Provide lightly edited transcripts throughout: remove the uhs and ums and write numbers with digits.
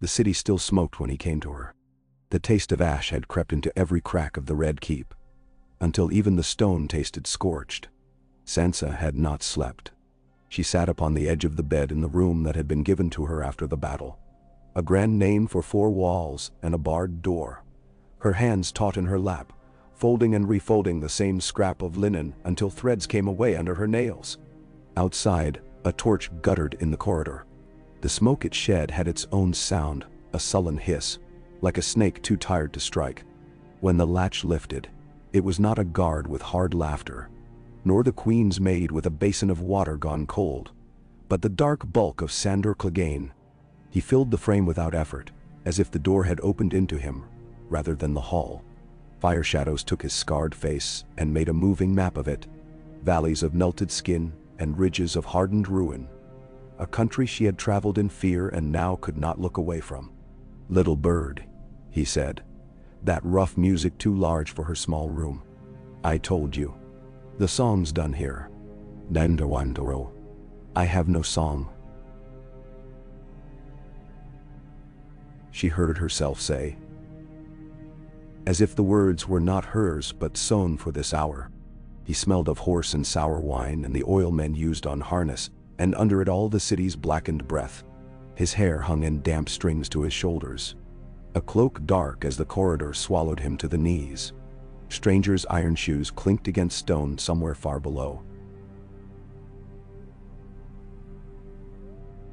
The city still smoked when he came to her. The taste of ash had crept into every crack of the red keep, until even the stone tasted scorched. Sansa had not slept. She sat upon the edge of the bed in the room that had been given to her after the battle. A grand name for 4 walls and a barred door. Her hands taut in her lap, folding and refolding the same scrap of linen until threads came away under her nails. Outside, a torch guttered in the corridor. The smoke it shed had its own sound, a sullen hiss, like a snake too tired to strike. When the latch lifted, it was not a guard with hard laughter, nor the queen's maid with a basin of water gone cold, but the dark bulk of Sandor Clegane. He filled the frame without effort, as if the door had opened into him, rather than the hall. Fire shadows took his scarred face and made a moving map of it, valleys of melted skin and ridges of hardened ruin. A country she had traveled in fear and now could not look away from. "Little bird," he said, that rough music too large for her small room. "I told you. The song's done here. Dandawandoro. I have no song." She heard herself say, as if the words were not hers but sown for this hour. He smelled of horse and sour wine and the oil men used on harness, and under it all the city's blackened breath. His hair hung in damp strings to his shoulders. A cloak dark as the corridor swallowed him to the knees. Strangers' iron shoes clinked against stone somewhere far below.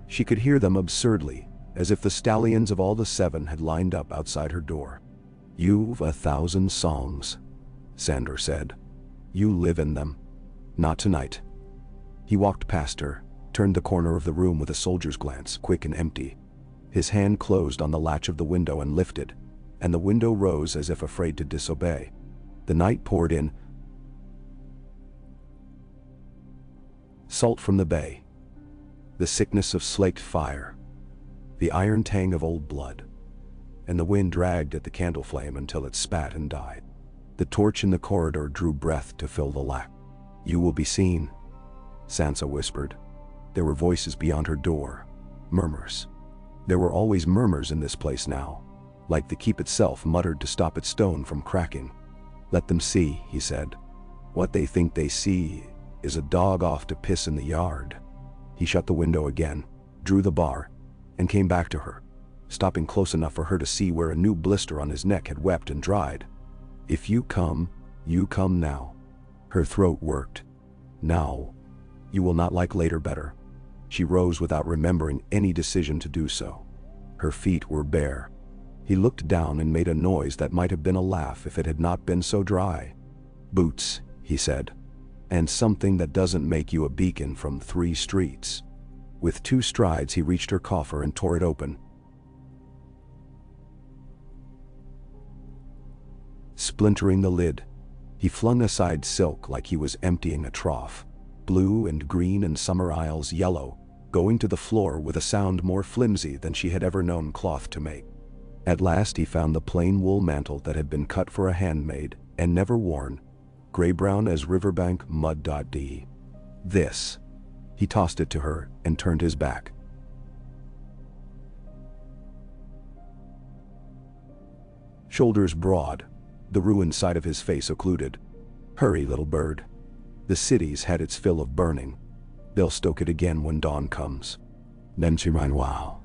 She could hear them absurdly, as if the stallions of all the 7 had lined up outside her door. "You've 1,000 songs," Sandor said. "You live in them. Not tonight." He walked past her, turned the corner of the room with a soldier's glance, quick and empty. His hand closed on the latch of the window and lifted, and the window rose as if afraid to disobey. The night poured in, salt from the bay, the sickness of slaked fire, the iron tang of old blood, and the wind dragged at the candle flame until it spat and died. The torch in the corridor drew breath to fill the lack. "You will be seen," Sansa whispered. There were voices beyond her door, murmurs. There were always murmurs in this place now, like the keep itself muttered to stop its stone from cracking. "Let them see," he said. "What they think they see is a dog off to piss in the yard." He shut the window again, drew the bar, and came back to her, stopping close enough for her to see where a new blister on his neck had wept and dried. "If you come now." Her throat worked. "Now. You will not like later better." She rose without remembering any decision to do so. Her feet were bare. He looked down and made a noise that might have been a laugh if it had not been so dry. "Boots," he said. "And something that doesn't make you a beacon from 3 streets." With 2 strides he reached her coffer and tore it open. Splintering the lid, he flung aside silk like he was emptying a trough. Blue and green and summer isles yellow, going to the floor with a sound more flimsy than she had ever known cloth to make. At last he found the plain wool mantle that had been cut for a handmaid and never worn, gray-brown as riverbank mud.d. "This." He tossed it to her and turned his back. Shoulders broad, the ruined side of his face occluded. "Hurry, little bird. The city's had its fill of burning. They'll stoke it again when dawn comes." Then she ran wow.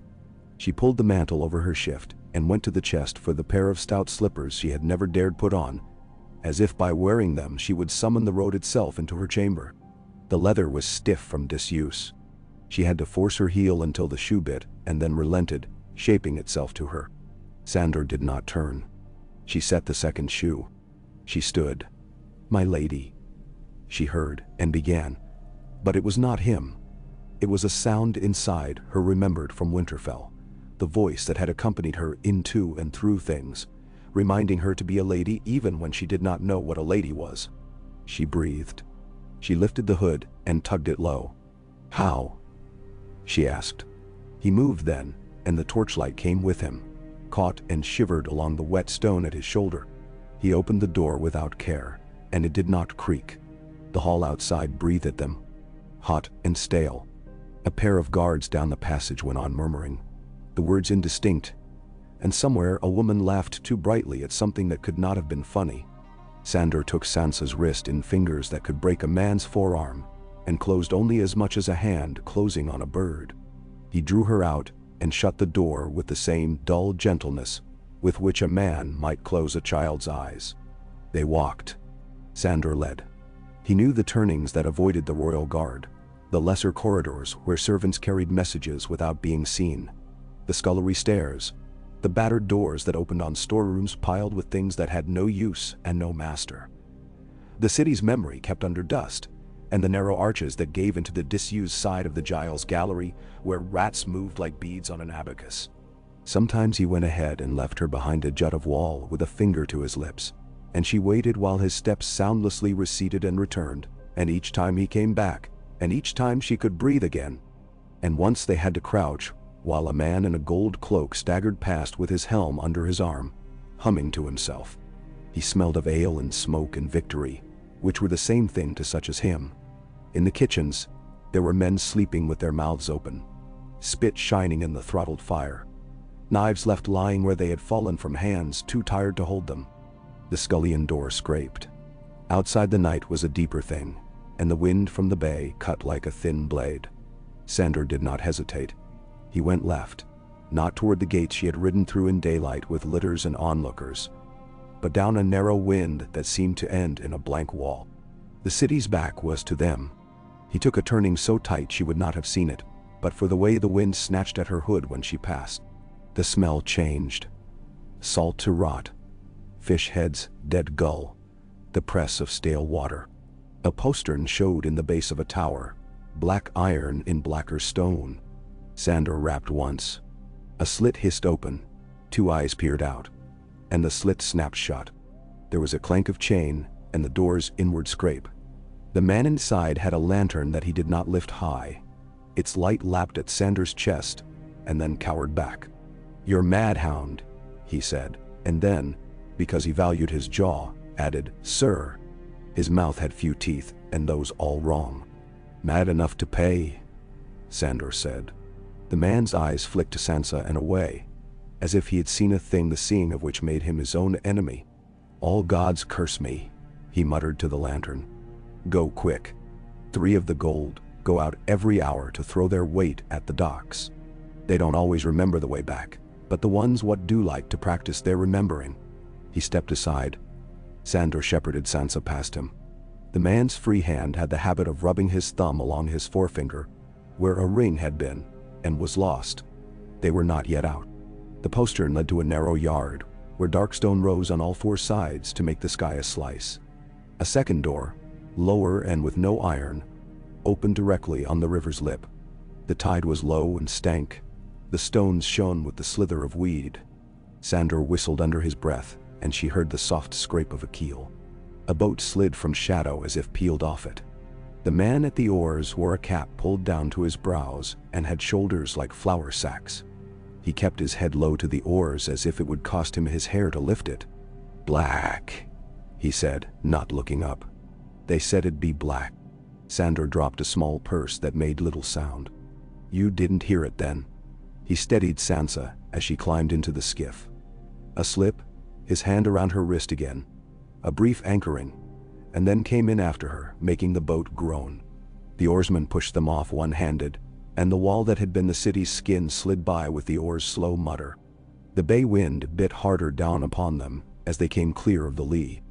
She pulled the mantle over her shift and went to the chest for the pair of stout slippers she had never dared put on, as if by wearing them she would summon the road itself into her chamber. The leather was stiff from disuse. She had to force her heel until the shoe bit and then relented, shaping itself to her. Sandor did not turn. She set the second shoe. She stood. "My lady," she heard and began, but it was not him. It was a sound inside her remembered from Winterfell, the voice that had accompanied her into and through things, reminding her to be a lady even when she did not know what a lady was. She breathed. She lifted the hood and tugged it low. "How?" she asked. He moved then, and the torchlight came with him, caught and shivered along the wet stone at his shoulder. He opened the door without care, and it did not creak. The hall outside breathed at them, hot and stale. A pair of guards down the passage went on murmuring. the words indistinct, and somewhere a woman laughed too brightly at something that could not have been funny. Sandor took Sansa's wrist in fingers that could break a man's forearm, and closed only as much as a hand closing on a bird. He drew her out and shut the door with the same dull gentleness with which a man might close a child's eyes. They walked. Sandor led. He knew the turnings that avoided the royal guard, the lesser corridors where servants carried messages without being seen, the scullery stairs, the battered doors that opened on storerooms piled with things that had no use and no master. The city's memory kept under dust, and the narrow arches that gave into the disused side of the Giles Gallery where rats moved like beads on an abacus. Sometimes he went ahead and left her behind a jut of wall with a finger to his lips, and she waited while his steps soundlessly receded and returned, and each time he came back, and each time she could breathe again. And once they had to crouch, while a man in a gold cloak staggered past with his helm under his arm, humming to himself. He smelled of ale and smoke and victory, which were the same thing to such as him. In the kitchens, there were men sleeping with their mouths open, spit shining in the throttled fire, knives left lying where they had fallen from hands too tired to hold them. The scullion door scraped. Outside the night was a deeper thing, and the wind from the bay cut like a thin blade. Sandor did not hesitate. He went left, not toward the gates she had ridden through in daylight with litters and onlookers, but down a narrow wind that seemed to end in a blank wall. The city's back was to them. He took a turning so tight she would not have seen it, but for the way the wind snatched at her hood when she passed. The smell changed. Salt to rot, fish heads, dead gull, the press of stale water. A postern showed in the base of a tower, black iron in blacker stone. Sandor rapped once. A slit hissed open, 2 eyes peered out, and the slit snapped shut. There was a clank of chain and the door's inward scrape. The man inside had a lantern that he did not lift high. Its light lapped at Sandor's chest and then cowered back. "You're mad, hound," he said, and then, because he valued his jaw, added, "Sir." His mouth had few teeth, and those all wrong. "Mad enough to pay," Sandor said. The man's eyes flicked to Sansa and away, as if he had seen a thing the seeing of which made him his own enemy. "All gods curse me," he muttered to the lantern. "Go quick. 3 of the gold go out every hour to throw their weight at the docks. They don't always remember the way back, but the ones what do like to practice their remembering." He stepped aside. Sandor shepherded Sansa past him. The man's free hand had the habit of rubbing his thumb along his forefinger, where a ring had been, and was lost. They were not yet out. The postern led to a narrow yard, where dark stone rose on all 4 sides to make the sky a slice. A second door, lower and with no iron, opened directly on the river's lip. The tide was low and stank. The stones shone with the slither of weed. Sandor whistled under his breath, and she heard the soft scrape of a keel. A boat slid from shadow as if peeled off it. The man at the oars wore a cap pulled down to his brows and had shoulders like flour sacks. He kept his head low to the oars as if it would cost him his hair to lift it. "Black," he said, not looking up. "They said it'd be black." Sandor dropped a small purse that made little sound. "You didn't hear it then." He steadied Sansa as she climbed into the skiff. A slip, his hand around her wrist again. A brief anchoring, and then came in after her, making the boat groan. The oarsmen pushed them off one-handed, and the wall that had been the city's skin slid by with the oars' slow mutter. The bay wind bit harder down upon them as they came clear of the lee.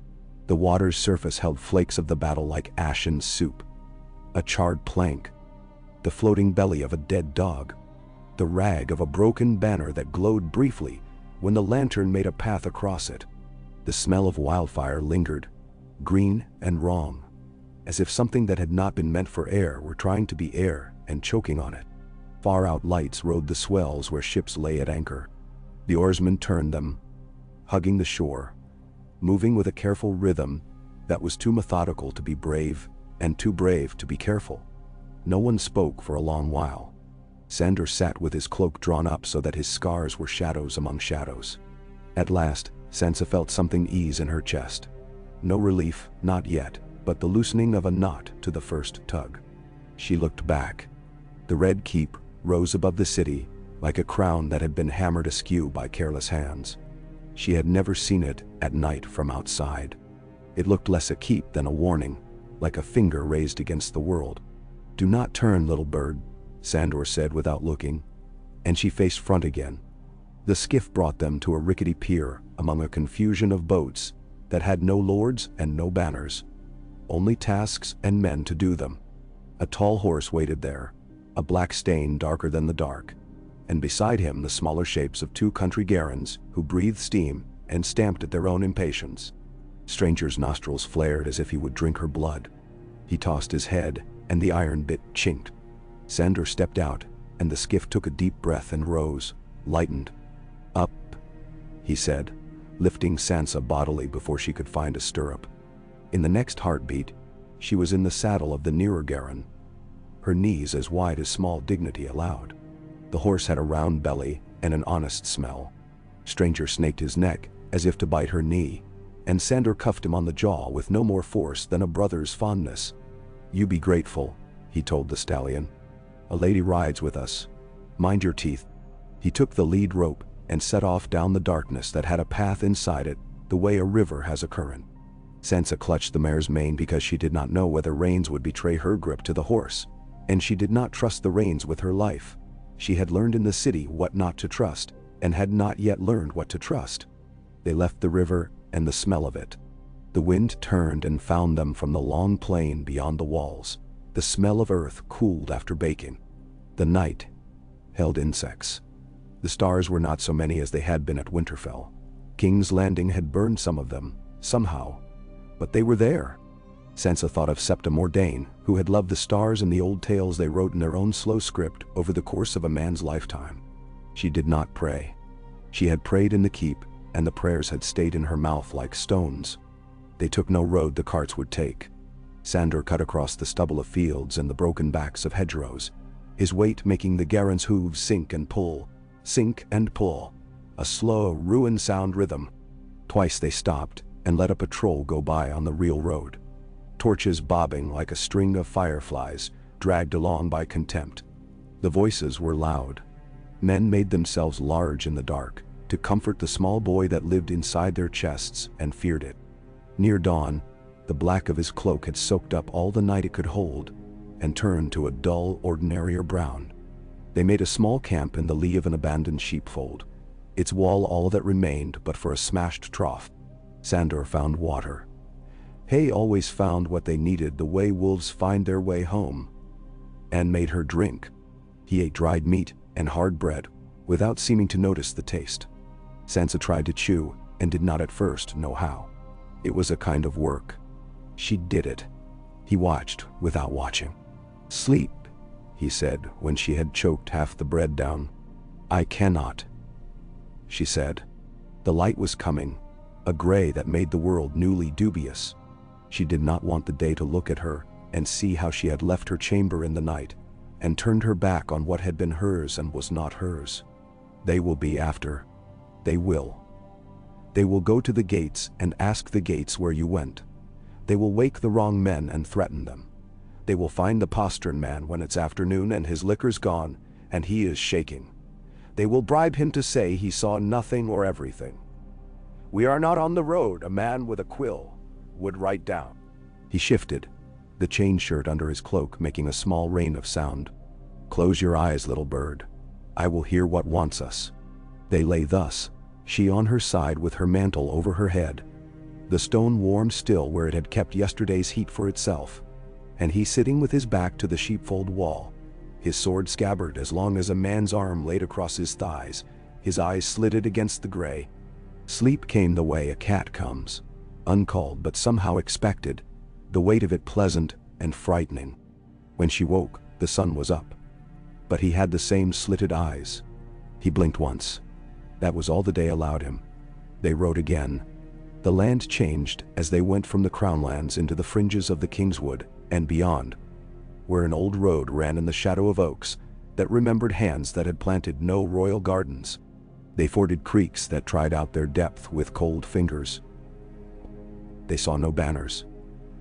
The water's surface held flakes of the battle like ashen soup. A charred plank, the floating belly of a dead dog, the rag of a broken banner that glowed briefly when the lantern made a path across it. The smell of wildfire lingered, green and wrong, as if something that had not been meant for air were trying to be air and choking on it. Far-out lights rode the swells where ships lay at anchor. The oarsmen turned them, hugging the shore, moving with a careful rhythm that was too methodical to be brave and too brave to be careful. No one spoke for a long while. Sandor sat with his cloak drawn up so that his scars were shadows among shadows. At last, Sansa felt something ease in her chest. No relief, not yet, but the loosening of a knot to the first tug. She looked back. The red keep rose above the city, like a crown that had been hammered askew by careless hands. She had never seen it at night from outside. It looked less a keep than a warning, like a finger raised against the world. "Do not turn, little bird," Sandor said without looking, and she faced front again. The skiff brought them to a rickety pier among a confusion of boats that had no lords and no banners, only tasks and men to do them. A tall horse waited there, a black stain darker than the dark, and beside him the smaller shapes of 2 country garrons who breathed steam and stamped at their own impatience. Stranger's nostrils flared as if he would drink her blood. He tossed his head, and the iron bit chinked. Sandor stepped out, and the skiff took a deep breath and rose, lightened. "Up," he said, lifting Sansa bodily before she could find a stirrup. In the next heartbeat, she was in the saddle of the nearer garron, her knees as wide as small dignity allowed. The horse had a round belly and an honest smell. Stranger snaked his neck as if to bite her knee, and Sandor cuffed him on the jaw with no more force than a brother's fondness. "You be grateful," he told the stallion. "A lady rides with us. Mind your teeth." He took the lead rope and set off down the darkness that had a path inside it, the way a river has a current. Sansa clutched the mare's mane because she did not know whether reins would betray her grip to the horse, and she did not trust the reins with her life. She had learned in the city what not to trust, and had not yet learned what to trust. They left the river and the smell of it. The wind turned and found them from the long plain beyond the walls. The smell of earth cooled after baking. The night held insects. The stars were not so many as they had been at Winterfell. King's Landing had burned some of them, somehow, but they were there. Sansa thought of Sept Mordain, who had loved the stars and the old tales they wrote in their own slow script over the course of a man's lifetime. She did not pray. She had prayed in the keep, and the prayers had stayed in her mouth like stones. They took no road the carts would take. Sandor cut across the stubble of fields and the broken backs of hedgerows, his weight making the garron's hooves sink and pull, a slow, ruin-sound rhythm. Twice they stopped and let a patrol go by on the real road. Torches bobbing like a string of fireflies, dragged along by contempt. The voices were loud. Men made themselves large in the dark to comfort the small boy that lived inside their chests and feared it. Near dawn, the black of his cloak had soaked up all the night it could hold and turned to a dull, ordinarier brown. They made a small camp in the lee of an abandoned sheepfold, its wall all that remained but for a smashed trough. Sandor found water. Hay always found what they needed the way wolves find their way home, and made her drink. He ate dried meat and hard bread without seeming to notice the taste. Sansa tried to chew and did not at first know how. It was a kind of work. She did it. He watched without watching. "Sleep," he said when she had choked half the bread down. "I cannot," she said. The light was coming, a gray that made the world newly dubious. She did not want the day to look at her and see how she had left her chamber in the night and turned her back on what had been hers and was not hers. They will be after. They will. They will go to the gates and ask the gates where you went. They will wake the wrong men and threaten them. They will find the postern man when it's afternoon and his liquor's gone and he is shaking. They will bribe him to say he saw nothing or everything. "We are not on the road," a man with a quill would write down. He shifted, the chain shirt under his cloak making a small rain of sound. "Close your eyes, little bird. I will hear what wants us." They lay thus, she on her side with her mantle over her head, the stone warm still where it had kept yesterday's heat for itself, and he sitting with his back to the sheepfold wall, his sword scabbard as long as a man's arm laid across his thighs, his eyes slitted against the gray. Sleep came the way a cat comes, uncalled but somehow expected, the weight of it pleasant and frightening. When she woke, the sun was up. But he had the same slitted eyes. He blinked once. That was all the day allowed him. They rode again. The land changed as they went from the crownlands into the fringes of the Kingswood and beyond, where an old road ran in the shadow of oaks that remembered hands that had planted no royal gardens. They forded creeks that tried out their depth with cold fingers. They saw no banners.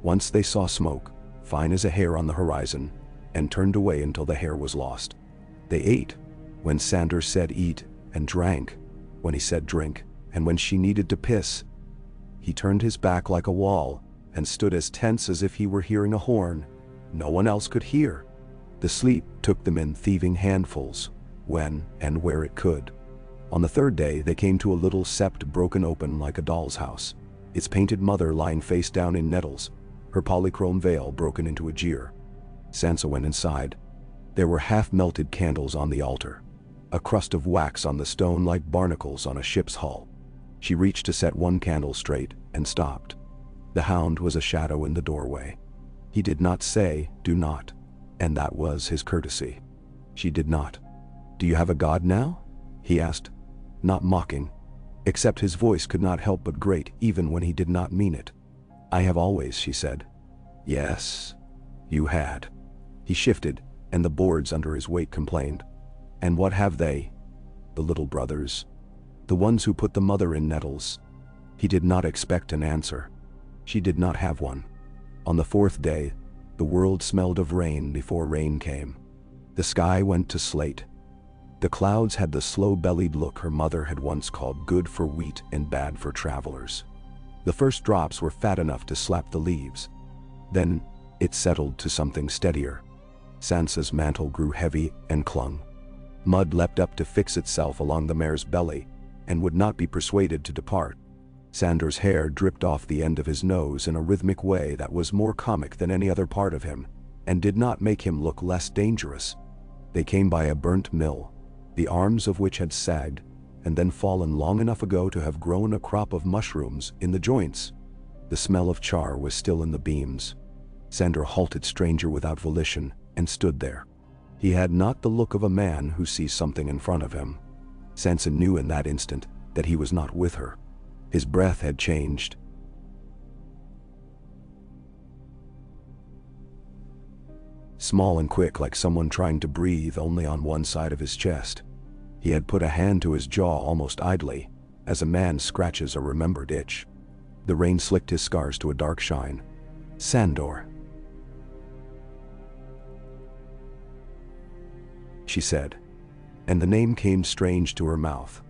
Once they saw smoke, fine as a hair on the horizon, and turned away until the hair was lost. They ate, When Sandor said eat and drank, when he said drink, and when she needed to piss. He turned his back like a wall and stood as tense as if he were hearing a horn. No one else could hear. The sleep took them in thieving handfuls, when and where it could. On the third day they came to a little sept broken open like a doll's house, its painted mother lying face down in nettles, her polychrome veil broken into a jeer. Sansa went inside. There were half-melted candles on the altar, a crust of wax on the stone like barnacles on a ship's hull. She reached to set one candle straight and stopped. The hound was a shadow in the doorway. He did not say, "Do not," and that was his courtesy. She did not. "Do you have a god now?" he asked, not mocking, except his voice could not help but grate even when he did not mean it. "I have always," she said. "Yes, you had." He shifted, and the boards under his weight complained. "And what have they?" "The little brothers. The ones who put the mother in nettles." He did not expect an answer. She did not have one. On the fourth day, the world smelled of rain before rain came. The sky went to slate. The clouds had the slow-bellied look her mother had once called good for wheat and bad for travelers. The first drops were fat enough to slap the leaves. Then it settled to something steadier. Sansa's mantle grew heavy and clung. Mud leapt up to fix itself along the mare's belly and would not be persuaded to depart. Sandor's hair dripped off the end of his nose in a rhythmic way that was more comic than any other part of him, and did not make him look less dangerous. They came by a burnt mill, the arms of which had sagged and then fallen long enough ago to have grown a crop of mushrooms in the joints. The smell of char was still in the beams. Sandor halted stranger without volition and stood there. He had not the look of a man who sees something in front of him. Sansa knew in that instant that he was not with her. His breath had changed. Small and quick, like someone trying to breathe only on one side of his chest. He had put a hand to his jaw almost idly, as a man scratches a remembered itch. The rain slicked his scars to a dark shine. "Sandor," she said, and the name came strange to her mouth.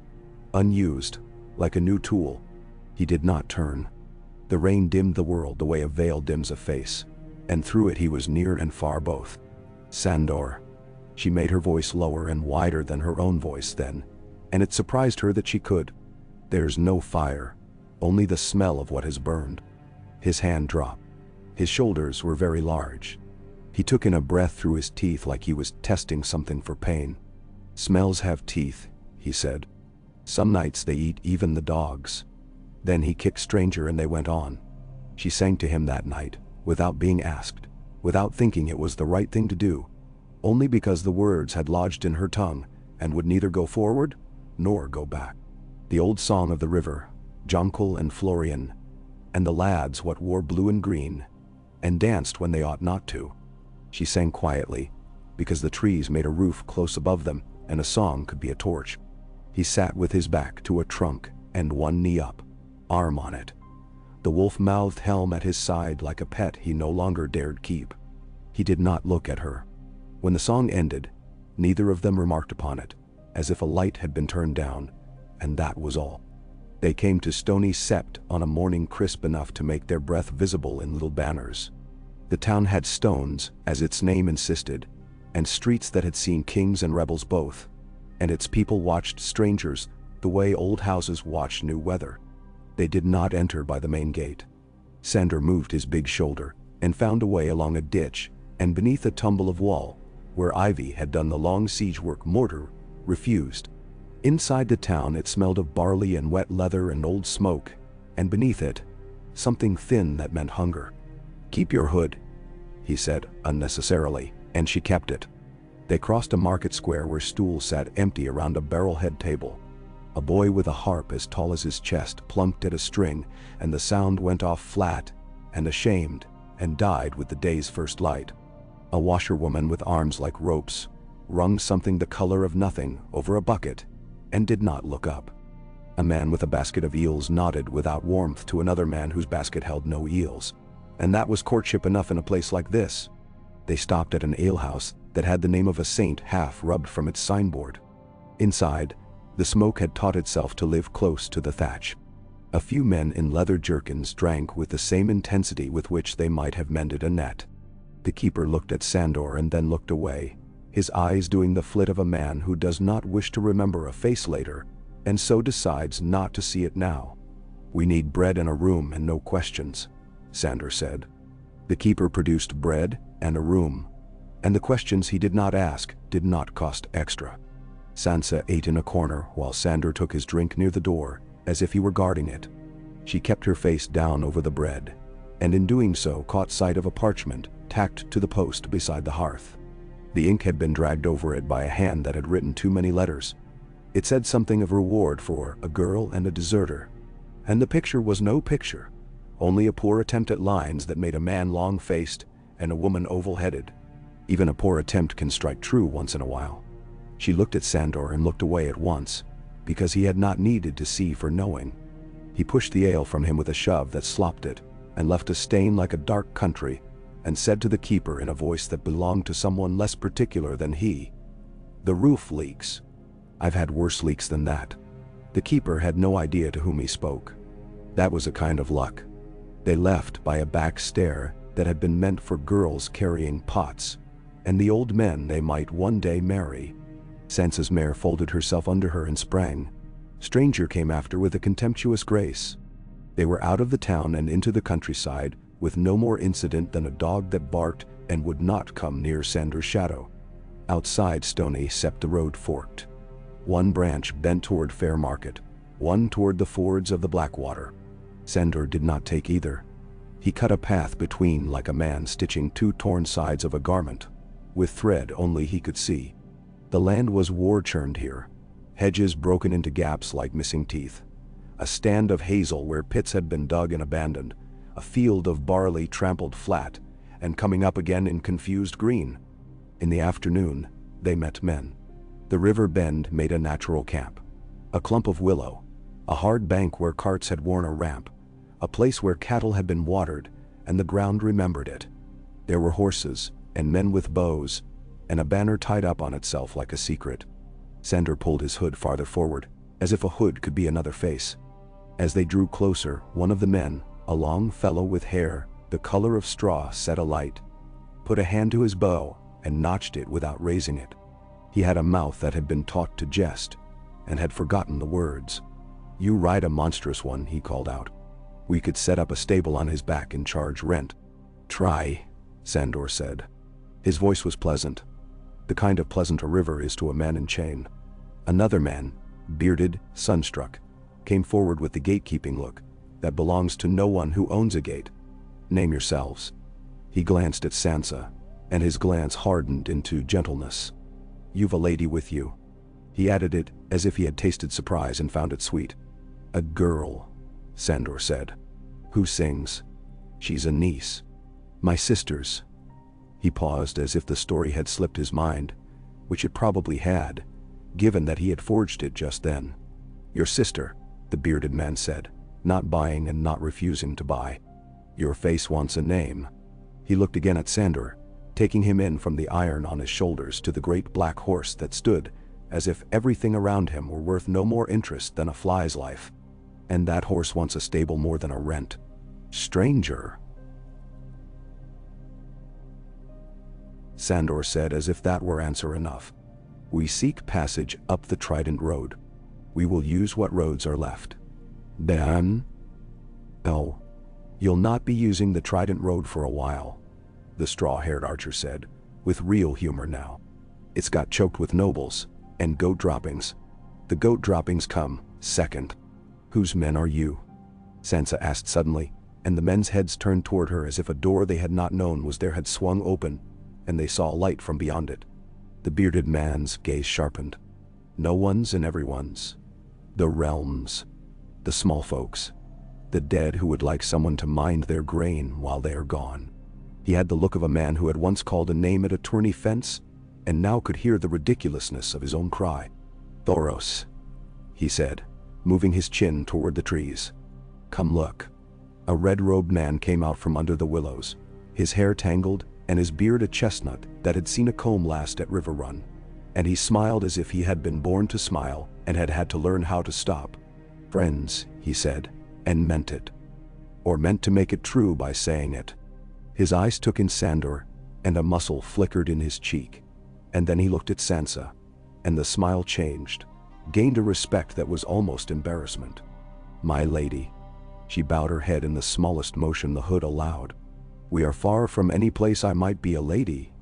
Unused, like a new tool. He did not turn. The rain dimmed the world the way a veil dims a face, and through it he was near and far both. "Sandor." She made her voice lower and wider than her own voice then, and it surprised her that she could. "There's no fire, only the smell of what has burned." His hand dropped. His shoulders were very large. He took in a breath through his teeth like he was testing something for pain. "Smells have teeth," he said. "Some nights they eat even the dogs." Then he kicked stranger and they went on. She sang to him that night, without being asked, without thinking it was the right thing to do, only because the words had lodged in her tongue and would neither go forward nor go back. The old song of the river, Jonquil and Florian, and the lads what wore blue and green, and danced when they ought not to. She sang quietly, because the trees made a roof close above them, and a song could be a torch. He sat with his back to a trunk and one knee up, arm on it. The wolf-mouthed helm at his side like a pet he no longer dared keep. He did not look at her. When the song ended, neither of them remarked upon it, as if a light had been turned down, and that was all. They came to stony Sept on a morning crisp enough to make their breath visible in little banners. The town had stones, as its name insisted, and streets that had seen kings and rebels both, and its people watched strangers the way old houses watch new weather. They did not enter by the main gate. Sandor moved his big shoulder and found a way along a ditch and beneath a tumble of wall, where ivy had done the long siege work mortar refused. Inside the town it smelled of barley and wet leather and old smoke, and beneath it, something thin that meant hunger. "Keep your hood," he said unnecessarily, and she kept it. They crossed a market square where stools sat empty around a barrel-head table. A boy with a harp as tall as his chest plunked at a string, and the sound went off flat and ashamed and died with the day's first light. A washerwoman with arms like ropes wrung something the color of nothing over a bucket and did not look up. A man with a basket of eels nodded without warmth to another man whose basket held no eels, and that was courtship enough in a place like this. They stopped at an alehouse that had the name of a saint half rubbed from its signboard. Inside, the smoke had taught itself to live close to the thatch. A few men in leather jerkins drank with the same intensity with which they might have mended a net. The keeper looked at Sandor and then looked away, his eyes doing the flit of a man who does not wish to remember a face later, and so decides not to see it now. "We need bread and a room and no questions," Sandor said. The keeper produced bread and a room, and the questions he did not ask did not cost extra. Sansa ate in a corner while Sandor took his drink near the door, as if he were guarding it. She kept her face down over the bread, and in doing so caught sight of a parchment tacked to the post beside the hearth. The ink had been dragged over it by a hand that had written too many letters. It said something of reward for a girl and a deserter. And the picture was no picture, only a poor attempt at lines that made a man long-faced and a woman oval-headed. Even a poor attempt can strike true once in a while. She looked at Sandor and looked away at once, because he had not needed to see for knowing. He pushed the ale from him with a shove that slopped it, and left a stain like a dark country, and said to the keeper in a voice that belonged to someone less particular than he, "The roof leaks. I've had worse leaks than that." The keeper had no idea to whom he spoke. That was a kind of luck. They left by a back stair that had been meant for girls carrying pots, and the old men they might one day marry. Sansa's mare folded herself under her and sprang. Stranger came after with a contemptuous grace. They were out of the town and into the countryside, with no more incident than a dog that barked and would not come near Sandor's shadow. Outside Stony Sept the road forked. One branch bent toward Fair Market, one toward the fords of the Blackwater. Sandor did not take either. He cut a path between like a man stitching two torn sides of a garment, with thread only he could see. The land was war-churned here, hedges broken into gaps like missing teeth, a stand of hazel where pits had been dug and abandoned, a field of barley trampled flat and coming up again in confused green. In the afternoon, they met men. The river bend made a natural camp. A clump of willow, a hard bank where carts had worn a ramp, a place where cattle had been watered, and the ground remembered it. There were horses, and men with bows, and a banner tied up on itself like a secret. Sandor pulled his hood farther forward, as if a hood could be another face. As they drew closer, one of the men, a long fellow with hair the color of straw set alight, put a hand to his bow and notched it without raising it. He had a mouth that had been taught to jest, and had forgotten the words. "You ride a monstrous one," he called out. "We could set up a stable on his back and charge rent." "Try," Sandor said. His voice was pleasant, the kind of pleasant a river is to a man in chain. Another man, bearded, sunstruck, came forward with the gatekeeping look that belongs to no one who owns a gate. "Name yourselves." He glanced at Sansa, and his glance hardened into gentleness. "You've a lady with you." He added it as if he had tasted surprise and found it sweet. "A girl," Sandor said. "Who sings?" "She's a niece." "My sister's." He paused as if the story had slipped his mind, which it probably had, given that he had forged it just then. "Your sister," the bearded man said, not buying and not refusing to buy. "Your face wants a name." He looked again at Sandor, taking him in from the iron on his shoulders to the great black horse that stood as if everything around him were worth no more interest than a fly's life. "And that horse wants a stable more than a rent." "Stranger," Sandor said as if that were answer enough. "We seek passage up the Trident Road. We will use what roads are left." "Then?" "Oh, you'll not be using the Trident Road for a while," the straw-haired archer said, with real humor now. "It's got choked with nobles and goat droppings. The goat droppings come second." "Whose men are you?" Sansa asked suddenly, and the men's heads turned toward her as if a door they had not known was there had swung open, and they saw light from beyond it. The bearded man's gaze sharpened. "No one's and everyone's. The realms. The small folks. The dead who would like someone to mind their grain while they are gone." He had the look of a man who had once called a name at a tourney fence, and now could hear the ridiculousness of his own cry. "Thoros," he said, moving his chin toward the trees. "Come look." A red-robed man came out from under the willows, his hair tangled and his beard a chestnut that had seen a comb last at River Run. and he smiled as if he had been born to smile and had had to learn how to stop. "Friends," he said, and meant it. Or meant to make it true by saying it. His eyes took in Sandor, and a muscle flickered in his cheek. And then he looked at Sansa, and the smile changed, gained a respect that was almost embarrassment. "My lady." She bowed her head in the smallest motion the hood allowed. "We are far from any place I might be a lady,"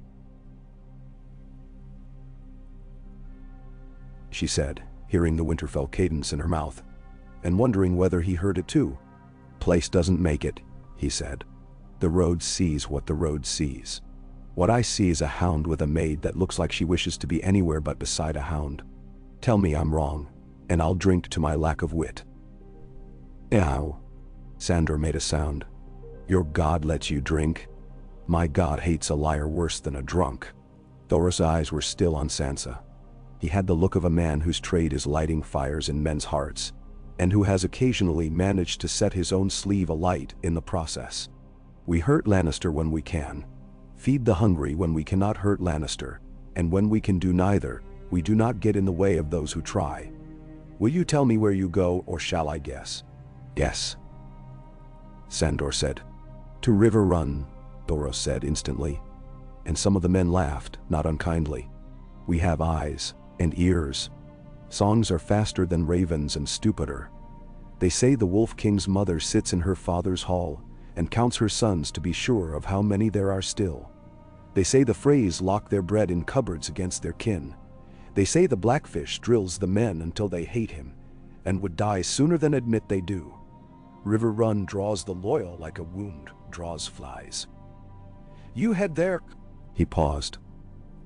she said, hearing the Winterfell cadence in her mouth, and wondering whether he heard it too. "Place doesn't make it," he said. "The road sees what the road sees. What I see is a hound with a maid that looks like she wishes to be anywhere but beside a hound. Tell me I'm wrong, and I'll drink to my lack of wit." "Ow." Sandor made a sound. "Your god lets you drink? My god hates a liar worse than a drunk." Thoros' eyes were still on Sansa. He had the look of a man whose trade is lighting fires in men's hearts, and who has occasionally managed to set his own sleeve alight in the process. "We hurt Lannister when we can, feed the hungry when we cannot hurt Lannister, and when we can do neither, we do not get in the way of those who try. Will you tell me where you go, or shall I guess?" "Yes," Sandor said. "To River Run," Thoros said instantly. And some of the men laughed, not unkindly. "We have eyes and ears. Songs are faster than ravens and stupider. They say the Wolf King's mother sits in her father's hall and counts her sons to be sure of how many there are still. They say the Freys lock their bread in cupboards against their kin. They say the Blackfish drills the men until they hate him and would die sooner than admit they do. River Run draws the loyal like a wound draws flies. You head there." He paused.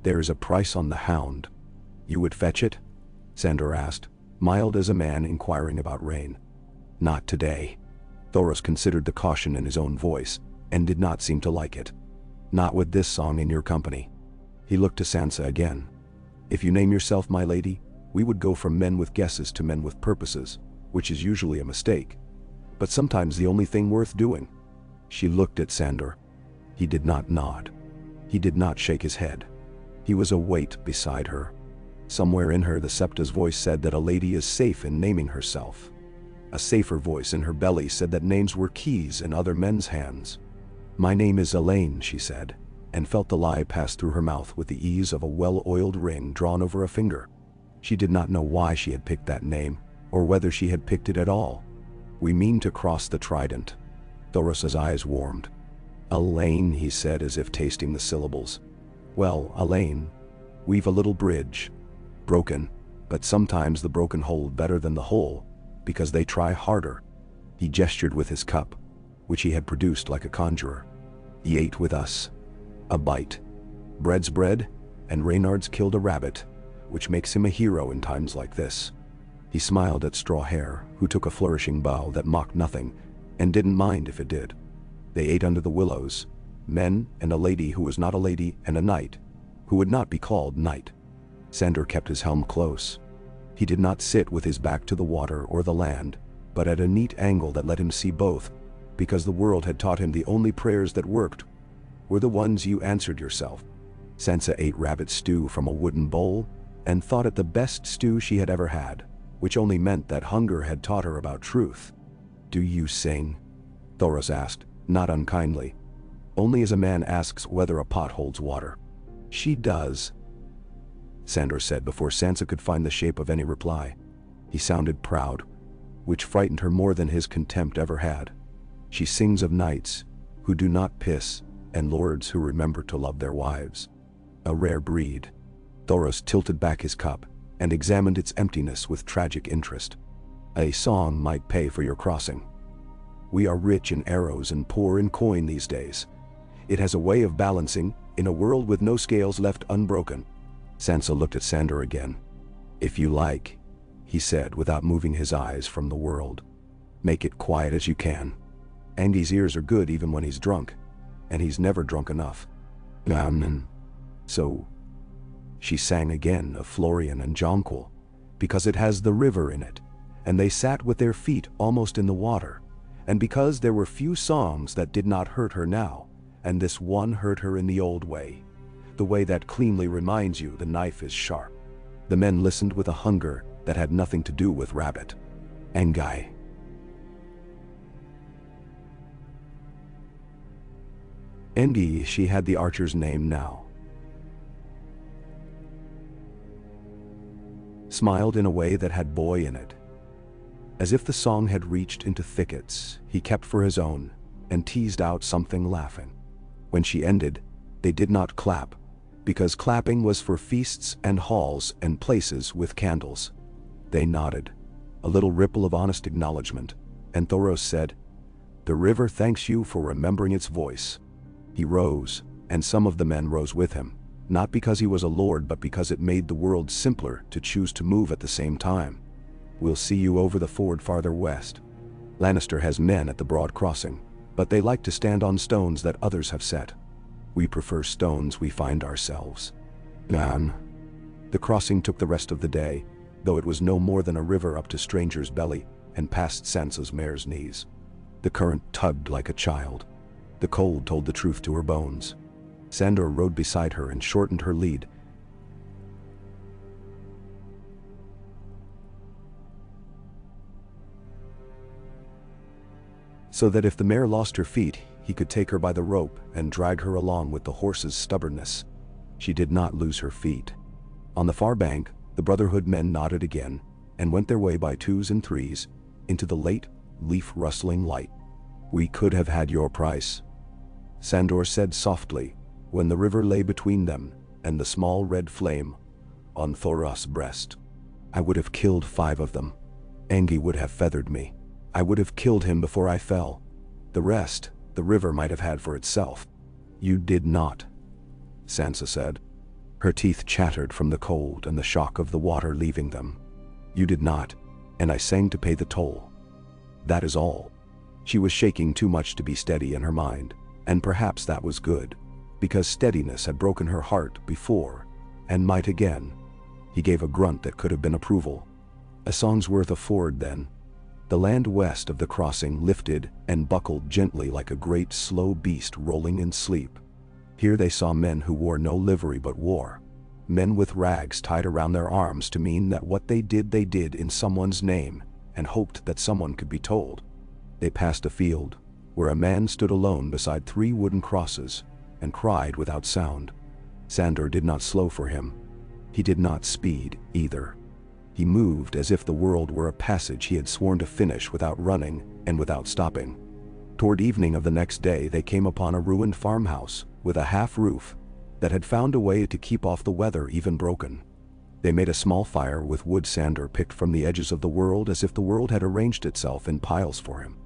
"There is a price on the hound. You would fetch it?" Sandor asked, mild as a man inquiring about rain. "Not today." Thoros considered the caution in his own voice, and did not seem to like it. "Not with this song in your company." He looked to Sansa again. "If you name yourself my lady, we would go from men with guesses to men with purposes, which is usually a mistake, but sometimes the only thing worth doing." She looked at Sandor. He did not nod. He did not shake his head. He was a weight beside her. Somewhere in her the Septa's voice said that a lady is safe in naming herself. A safer voice in her belly said that names were keys in other men's hands. "My name is Elaine," she said, and felt the lie pass through her mouth with the ease of a well-oiled ring drawn over a finger. She did not know why she had picked that name, or whether she had picked it at all. "We mean to cross the Trident." Thoros' eyes warmed. "Elaine," he said as if tasting the syllables. "Well, Elaine, we've a little bridge. Broken, but sometimes the broken hold better than the whole, because they try harder." He gestured with his cup, which he had produced like a conjurer. "He ate with us. A bite. Bread's bread, and Reynard's killed a rabbit, which makes him a hero in times like this." He smiled at Straw Hair, who took a flourishing bow that mocked nothing, and didn't mind if it did. They ate under the willows, men and a lady who was not a lady and a knight, who would not be called knight. Sandor kept his helm close. He did not sit with his back to the water or the land, but at a neat angle that let him see both, because the world had taught him the only prayers that worked were the ones you answered yourself. Sansa ate rabbit stew from a wooden bowl, and thought it the best stew she had ever had, which only meant that hunger had taught her about truth. "Do you sing?" Thoros asked, not unkindly. Only as a man asks whether a pot holds water. "She does," Sandor said before Sansa could find the shape of any reply. He sounded proud, which frightened her more than his contempt ever had. "She sings of knights who do not piss, and lords who remember to love their wives. A rare breed." Thoros tilted back his cup and examined its emptiness with tragic interest. "A song might pay for your crossing. We are rich in arrows and poor in coin these days. It has a way of balancing in a world with no scales left unbroken." Sansa looked at Sandor again. "If you like," he said without moving his eyes from the world. "Make it quiet as you can. Andy's ears are good even when he's drunk, and he's never drunk enough." So she sang again of Florian and Jonquil, because it has the river in it, and they sat with their feet almost in the water, and because there were few songs that did not hurt her now, and this one hurt her in the old way. the way that cleanly reminds you the knife is sharp. The men listened with a hunger that had nothing to do with rabbit. Angai. Engi, she had the archer's name now. Smiled in a way that had boy in it. As if the song had reached into thickets, he kept for his own, and teased out something laughing. When she ended, they did not clap, because clapping was for feasts and halls and places with candles. They nodded, a little ripple of honest acknowledgement, and Thoros said, "The river thanks you for remembering its voice." He rose, and some of the men rose with him, not because he was a lord but because it made the world simpler to choose to move at the same time. "We'll see you over the ford farther west. Lannister has men at the broad crossing, but they like to stand on stones that others have set. We prefer stones we find ourselves." Gan. The crossing took the rest of the day, though it was no more than a river up to Stranger's belly and past Sansa's mare's knees. The current tugged like a child. The cold told the truth to her bones. Sandor rode beside her and shortened her lead. So that if the mare lost her feet, he could take her by the rope and drag her along with the horse's stubbornness. She did not lose her feet. On the far bank, the Brotherhood men nodded again and went their way by twos and threes into the late, leaf-rustling light. "We could have had your price," Sandor said softly, when the river lay between them and the small red flame on Thoros' breast. "I would have killed 5 of them. Angi would have feathered me. I would have killed him before I fell. The rest, the river might have had for itself." "You did not," Sansa said. Her teeth chattered from the cold and the shock of the water leaving them. "You did not, and I sang to pay the toll. That is all." She was shaking too much to be steady in her mind, and perhaps that was good, because steadiness had broken her heart before, and might again. He gave a grunt that could have been approval. "A song's worth a ford, then." The land west of the crossing lifted and buckled gently like a great slow beast rolling in sleep. Here they saw men who wore no livery but war. Men with rags tied around their arms to mean that what they did in someone's name, and hoped that someone could be told. They passed a field, where a man stood alone beside 3 wooden crosses, and cried without sound. Sandor did not slow for him. He did not speed, either. He moved as if the world were a passage he had sworn to finish without running and without stopping. Toward evening of the next day they came upon a ruined farmhouse with a half-roof that had found a way to keep off the weather even broken. They made a small fire with wood Sandor picked from the edges of the world as if the world had arranged itself in piles for him.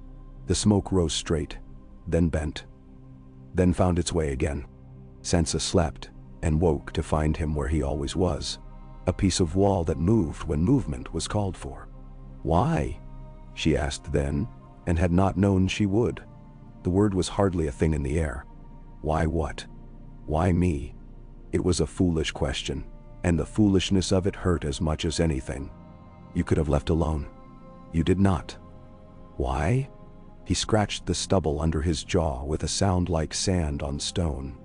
The smoke rose straight, then bent, then found its way again. Sansa slept and woke to find him where he always was. A piece of wall that moved when movement was called for. "Why?" she asked then, and had not known she would. The word was hardly a thing in the air. Why what? Why me? It was a foolish question, and the foolishness of it hurt as much as anything. You could have left alone. You did not. Why? He scratched the stubble under his jaw with a sound like sand on stone.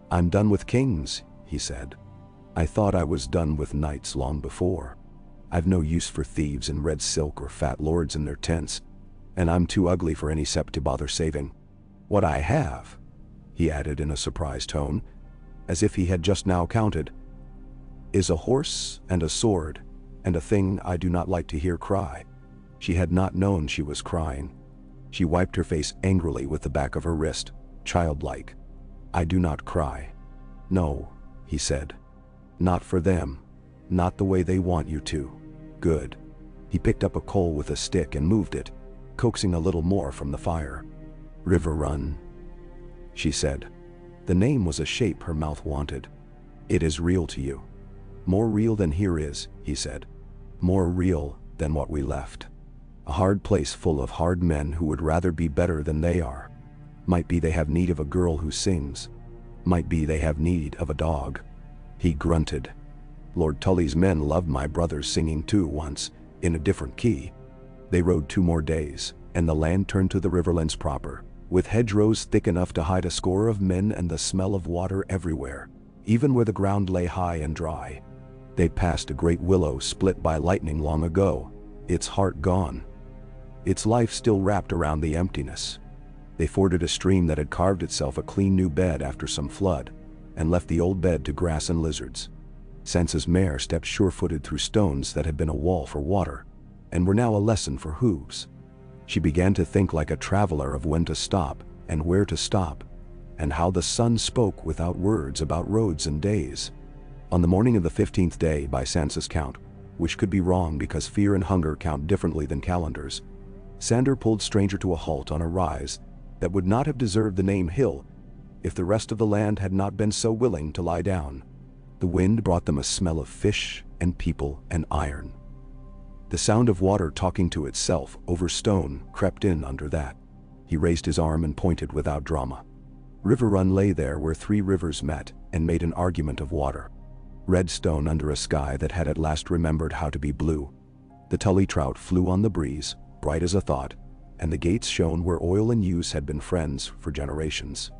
"I'm done with kings," he said. "I thought I was done with knights long before. I've no use for thieves in red silk or fat lords in their tents, and I'm too ugly for any Sept to bother saving. What I have," he added in a surprised tone, as if he had just now counted, "is a horse and a sword, and a thing I do not like to hear cry." She had not known she was crying. She wiped her face angrily with the back of her wrist, childlike. "I do not cry." "No," he said. "Not for them. Not the way they want you to." "Good." He picked up a coal with a stick and moved it, coaxing a little more from the fire. "River Run," she said. The name was a shape her mouth wanted. "It is real to you." "More real than here is," he said. "More real than what we left. A hard place full of hard men who would rather be better than they are. Might be they have need of a girl who sings. Might be they have need of a dog." He grunted. "Lord Tully's men loved my brother's singing too once, in a different key." They rode 2 more days, and the land turned to the Riverlands proper, with hedgerows thick enough to hide a score of men and the smell of water everywhere. even where the ground lay high and dry. They'd passed a great willow split by lightning long ago, its heart gone, its life still wrapped around the emptiness. They forded a stream that had carved itself a clean new bed after some flood, and left the old bed to grass and lizards. Sansa's mare stepped sure-footed through stones that had been a wall for water, and were now a lesson for hooves. She began to think like a traveler of when to stop, and where to stop, and how the sun spoke without words about roads and days. On the morning of the 15th day by Sansa's count, which could be wrong because fear and hunger count differently than calendars, Sandor pulled Stranger to a halt on a rise that would not have deserved the name hill if the rest of the land had not been so willing to lie down. The wind brought them a smell of fish and people and iron. The sound of water talking to itself over stone crept in under that. He raised his arm and pointed without drama. River Run lay there where three rivers met and made an argument of water. Red stone under a sky that had at last remembered how to be blue. The Tully trout flew on the breeze, bright as a thought, and the gates shone where oil and use had been friends for generations.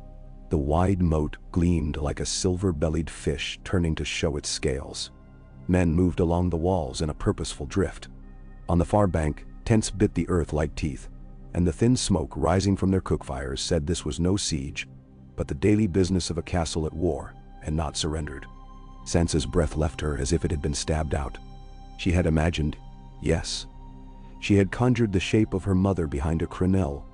The wide moat gleamed like a silver-bellied fish turning to show its scales. Men moved along the walls in a purposeful drift. On the far bank, tents bit the earth like teeth, and the thin smoke rising from their cookfires said this was no siege, but the daily business of a castle at war, and not surrendered. Sansa's breath left her as if it had been stabbed out. She had imagined, yes. She had conjured the shape of her mother behind a crenelle,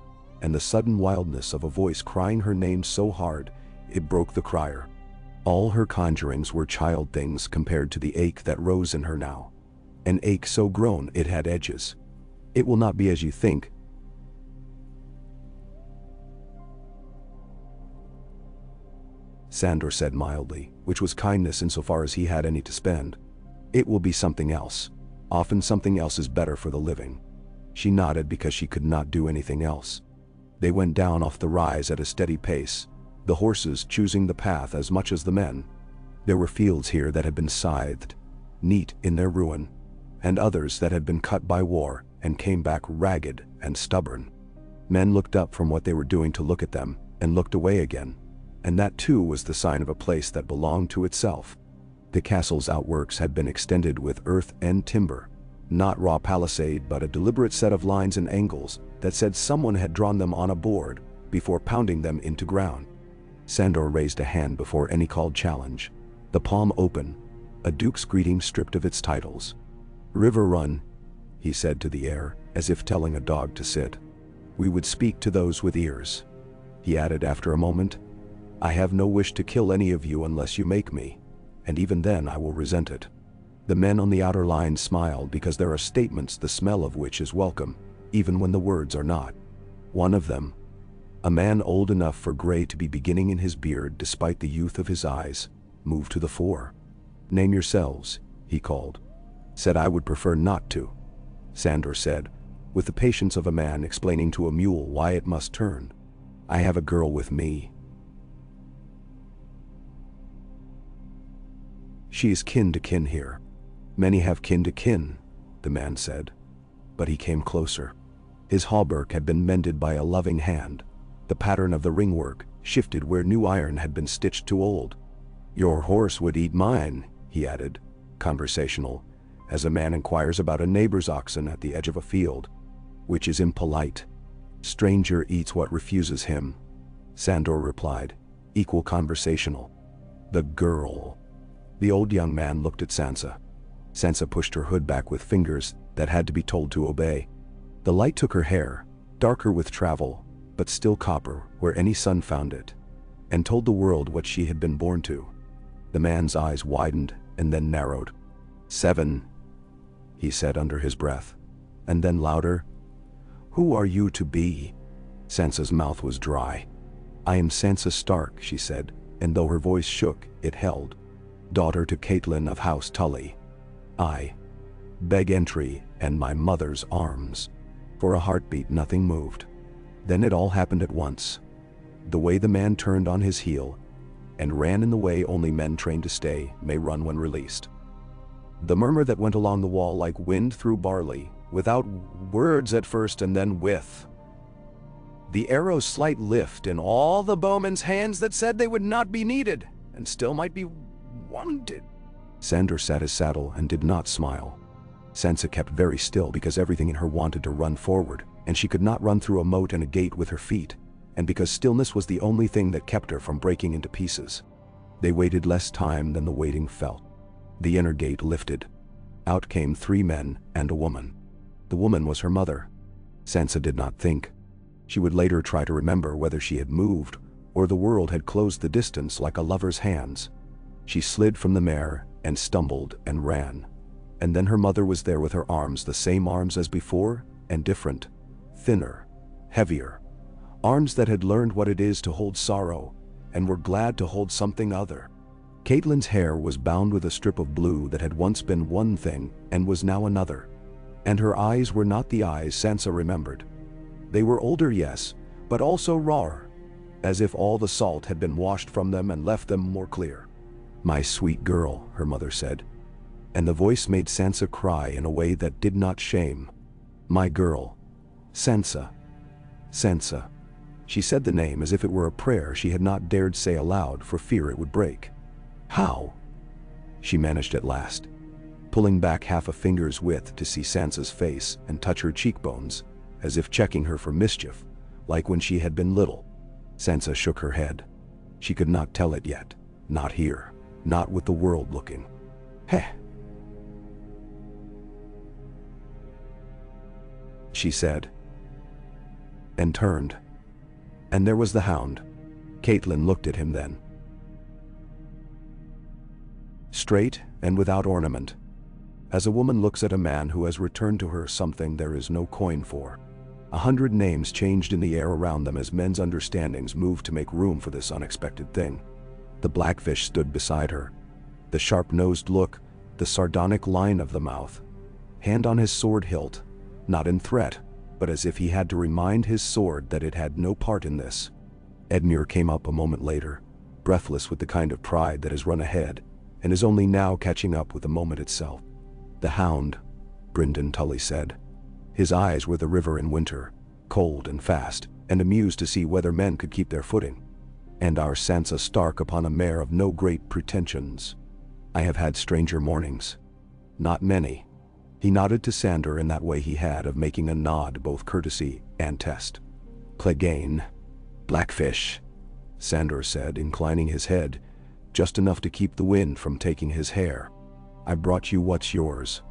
and the sudden wildness of a voice crying her name so hard, it broke the crier. All her conjurings were child things compared to the ache that rose in her now. An ache so grown it had edges. It will not be as you think. Sandor said mildly, which was kindness insofar as he had any to spend. It will be something else. Often something else is better for the living. She nodded because she could not do anything else. They went down off the rise at a steady pace, the horses choosing the path as much as the men. There were fields here that had been scythed, neat in their ruin, and others that had been cut by war and came back ragged and stubborn. Men looked up from what they were doing to look at them, and looked away again, and that too was the sign of a place that belonged to itself. The castle's outworks had been extended with earth and timber, not raw palisade but a deliberate set of lines and angles that said someone had drawn them on a board before pounding them into ground. Sandor raised a hand before any called challenge, the palm open, a duke's greeting stripped of its titles. "River Run," he said to the air, as if telling a dog to sit. "We would speak to those with ears." He added after a moment, "I have no wish to kill any of you unless you make me, and even then I will resent it." The men on the outer line smiled because there are statements the smell of which is welcome, even when the words are not. One of them, a man old enough for gray to be beginning in his beard despite the youth of his eyes, moved to the fore. "Name yourselves," he called. "Said I would prefer not to," Sandor said, with the patience of a man explaining to a mule why it must turn. "I have a girl with me. She is kin to kin here. Many have kin to kin," the man said. But he came closer. His hauberk had been mended by a loving hand. The pattern of the ringwork shifted where new iron had been stitched to old. "Your horse would eat mine," he added, conversational, as a man inquires about a neighbor's oxen at the edge of a field, which is impolite. "Stranger eats what refuses him," Sandor replied, equal conversational. "The girl." The old young man looked at Sansa. Sansa pushed her hood back with fingers that had to be told to obey. The light took her hair, darker with travel, but still copper where any sun found it, and told the world what she had been born to. The man's eyes widened and then narrowed. "7, he said under his breath, and then louder, "Who are you to be?" Sansa's mouth was dry. "I am Sansa Stark," she said, and though her voice shook, it held. "Daughter to Catelyn of House Tully. I beg entry and my mother's arms." For a heartbeat nothing moved. Then it all happened at once. The way the man turned on his heel and ran in the way only men trained to stay may run when released. The murmur that went along the wall like wind through barley, without words at first and then with the arrow's slight lift in all the bowmen's hands that said they would not be needed, and still might be wanted. Sandor sat his saddle and did not smile. Sansa kept very still because everything in her wanted to run forward, and she could not run through a moat and a gate with her feet, and because stillness was the only thing that kept her from breaking into pieces. They waited less time than the waiting felt. The inner gate lifted. Out came 3 men and a woman. The woman was her mother. Sansa did not think. She would later try to remember whether she had moved, or the world had closed the distance like a lover's hands. She slid from the mare and stumbled and ran. And then her mother was there with her arms, the same arms as before, and different, thinner, heavier. Arms that had learned what it is to hold sorrow, and were glad to hold something other. Catelyn's hair was bound with a strip of blue that had once been one thing and was now another. And her eyes were not the eyes Sansa remembered. They were older, yes, but also rawer, as if all the salt had been washed from them and left them more clear. "My sweet girl," her mother said, and the voice made Sansa cry in a way that did not shame. "My girl. Sansa. Sansa." She said the name as if it were a prayer she had not dared say aloud for fear it would break. "How?" she managed at last, pulling back half a finger's width to see Sansa's face and touch her cheekbones, as if checking her for mischief, like when she had been little. Sansa shook her head. She could not tell it yet, not here, not with the world looking. "Heh," she said, and turned. And there was the hound. Catelyn looked at him then. Straight and without ornament, as a woman looks at a man who has returned to her something there is no coin for. 100 names changed in the air around them as men's understandings moved to make room for this unexpected thing. The blackfish stood beside her. The sharp-nosed look, the sardonic line of the mouth. Hand on his sword hilt, not in threat, but as if he had to remind his sword that it had no part in this. Edmure came up a moment later, breathless with the kind of pride that has run ahead, and is only now catching up with the moment itself. "The hound," Brynden Tully said. His eyes were the river in winter, cold and fast, and amused to see whether men could keep their footing. "And our Sansa Stark upon a mare of no great pretensions. I have had stranger mornings. Not many." He nodded to Sandor in that way he had of making a nod both courtesy and test. "Clegane. Blackfish," Sandor said, inclining his head, just enough to keep the wind from taking his hair. "I brought you what's yours.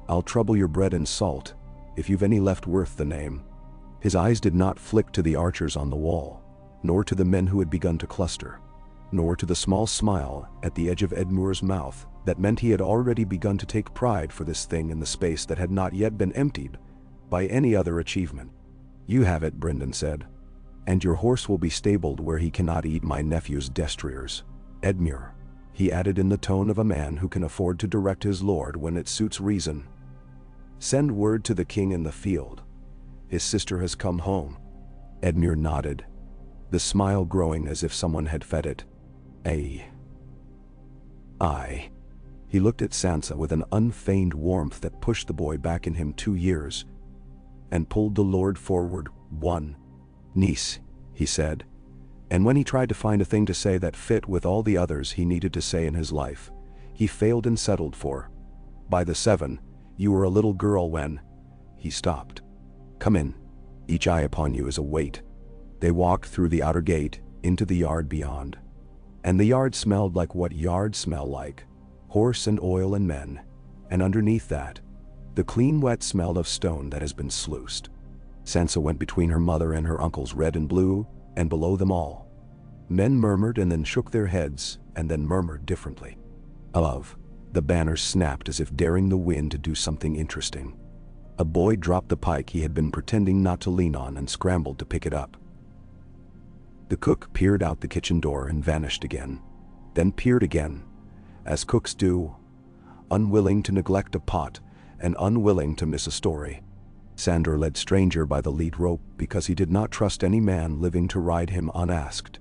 I'll trouble your bread and salt, if you've any left worth the name." His eyes did not flick to the archers on the wall, nor to the men who had begun to cluster, nor to the small smile at the edge of Edmure's mouth that meant he had already begun to take pride for this thing in the space that had not yet been emptied by any other achievement. "You have it," Brynden said. "And your horse will be stabled where he cannot eat my nephew's destriers. Edmure," he added in the tone of a man who can afford to direct his lord when it suits reason, "send word to the king in the field. His sister has come home." Edmure nodded, the smile growing as if someone had fed it. "Aye. He looked at Sansa with an unfeigned warmth that pushed the boy back in him 2 years, and pulled the lord forward 1. "Niece," he said, and when he tried to find a thing to say that fit with all the others he needed to say in his life, he failed and settled for, "By the 7, you were a little girl when—" He stopped. "Come in. Each eye upon you is a weight." They walked through the outer gate, into the yard beyond. And the yard smelled like what yards smell like, horse and oil and men, and underneath that, the clean wet smell of stone that has been sluiced. Sansa went between her mother and her uncles red and blue, and below them all. Men murmured and then shook their heads, and then murmured differently. Above, the banners snapped as if daring the wind to do something interesting. A boy dropped the pike he had been pretending not to lean on and scrambled to pick it up. The cook peered out the kitchen door and vanished again, then peered again, as cooks do, unwilling to neglect a pot and unwilling to miss a story. Sandor led Stranger by the lead rope because he did not trust any man living to ride him unasked.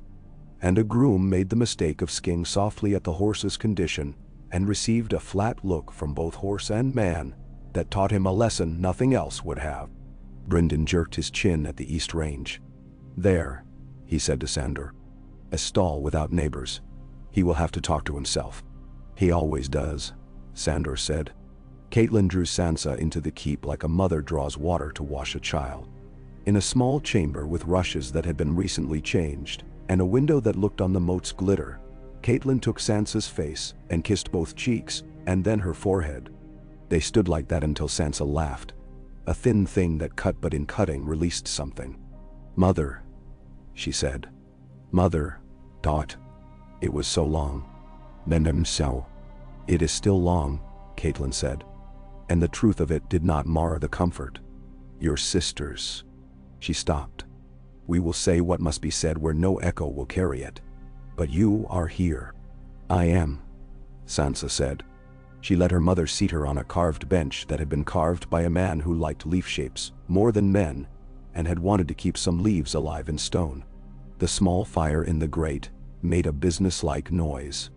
And a groom made the mistake of skiing softly at the horse's condition and received a flat look from both horse and man that taught him a lesson nothing else would have. Brynden jerked his chin at the east range. "There," he said to Sandor. "A stall without neighbors. He will have to talk to himself. He always does, Sandor said. Catelyn drew Sansa into the keep like a mother draws water to wash a child. In a small chamber with rushes that had been recently changed, and a window that looked on the moat's glitter, Catelyn took Sansa's face and kissed both cheeks, and then her forehead. They stood like that until Sansa laughed. A thin thing that cut, but in cutting released something. "Mother," she said. "Mother, Dot. It was so long." "Then so. It is still long," Catelyn said. And the truth of it did not mar the comfort. "Your sisters." She stopped. "We will say what must be said where no echo will carry it. But you are here." "I am," Sansa said. She let her mother seat her on a carved bench that had been carved by a man who liked leaf shapes more than men, and had wanted to keep some leaves alive in stone. The small fire in the grate made a businesslike noise.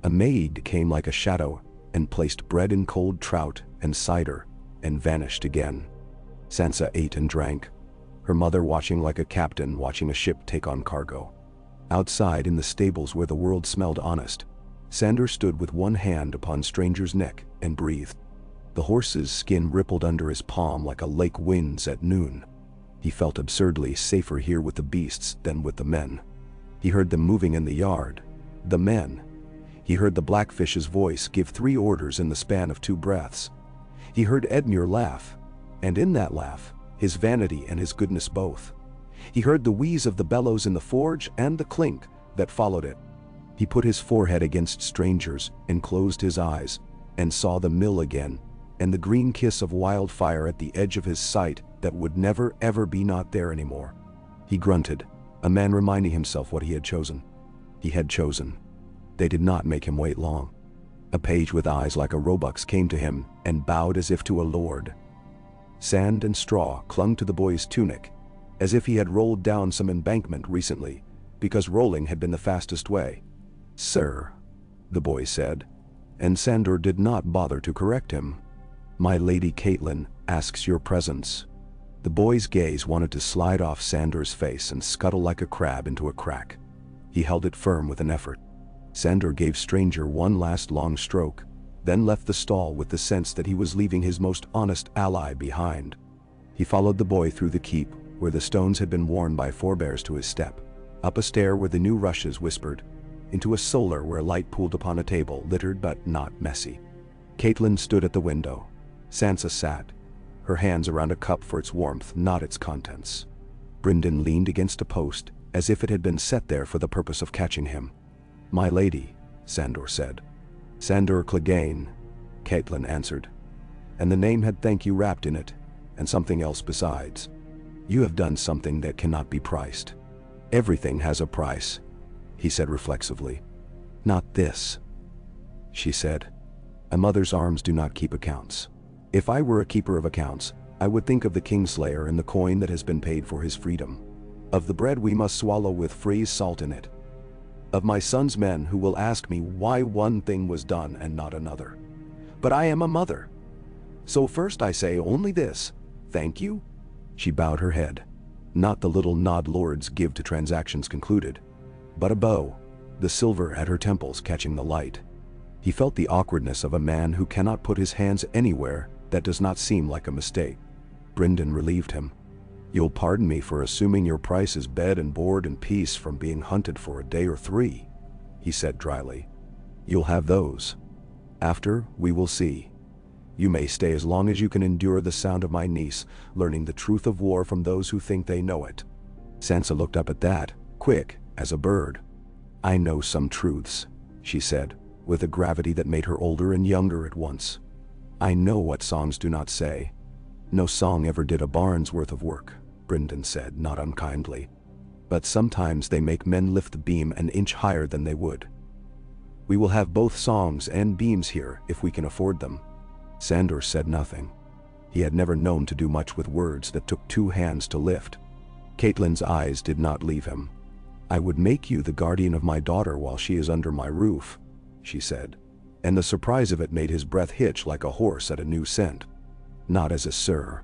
A maid came like a shadow and placed bread and cold trout and cider, and vanished again. Sansa ate and drank, her mother watching like a captain watching a ship take on cargo. Outside in the stables where the world smelled honest, Sandor stood with one hand upon Stranger's neck and breathed. The horse's skin rippled under his palm like a lake wind's at noon. He felt absurdly safer here with the beasts than with the men. He heard them moving in the yard. The men. He heard the Blackfish's voice give 3 orders in the span of 2 breaths. He heard Edmure laugh, and in that laugh, his vanity and his goodness both. He heard the wheeze of the bellows in the forge and the clink that followed it. He put his forehead against Stranger's and closed his eyes, and saw the mill again, and the green kiss of wildfire at the edge of his sight that would never ever be not there anymore. He grunted, a man reminding himself what he had chosen. He had chosen. They did not make him wait long. A page with eyes like a roebuck's came to him and bowed as if to a lord. Sand and straw clung to the boy's tunic, as if he had rolled down some embankment recently, because rolling had been the fastest way. "Sir," the boy said, and Sandor did not bother to correct him. "My Lady Catelyn asks your presence." The boy's gaze wanted to slide off Sandor's face and scuttle like a crab into a crack. He held it firm with an effort. Sandor gave Stranger one last long stroke, then left the stall with the sense that he was leaving his most honest ally behind. He followed the boy through the keep, where the stones had been worn by forebears to his step, up a stair where the new rushes whispered, into a solar where light pooled upon a table littered but not messy. Catelyn stood at the window. Sansa sat, her hands around a cup for its warmth, not its contents. Brynden leaned against a post, as if it had been set there for the purpose of catching him. "My lady," Sandor said. "Sandor Clegane," Catelyn answered. And the name had thank you wrapped in it, and something else besides. "You have done something that cannot be priced." "Everything has a price," he said reflexively. "Not this," she said. "A mother's arms do not keep accounts. If I were a keeper of accounts, I would think of the Kingslayer and the coin that has been paid for his freedom. Of the bread we must swallow with freeze salt in it. Of my son's men who will ask me why one thing was done and not another. But I am a mother. So first I say only this, thank you." She bowed her head. Not the little nod lords give to transactions concluded, but a bow, the silver at her temples catching the light. He felt the awkwardness of a man who cannot put his hands anywhere that does not seem like a mistake. Brynden relieved him. "You'll pardon me for assuming your price is bed and board and peace from being hunted for a day or 3, he said dryly. "You'll have those. After, we will see. You may stay as long as you can endure the sound of my niece learning the truth of war from those who think they know it." Sansa looked up at that, quick as a bird. "I know some truths," she said, with a gravity that made her older and younger at once. "I know what songs do not say." "No song ever did a barn's worth of work," Brynden said, not unkindly. "But sometimes they make men lift the beam an inch higher than they would. We will have both songs and beams here if we can afford them." Sandor said nothing. He had never known to do much with words that took 2 hands to lift. Catelyn's eyes did not leave him. "I would make you the guardian of my daughter while she is under my roof," she said, and the surprise of it made his breath hitch like a horse at a new scent. "Not as a sir,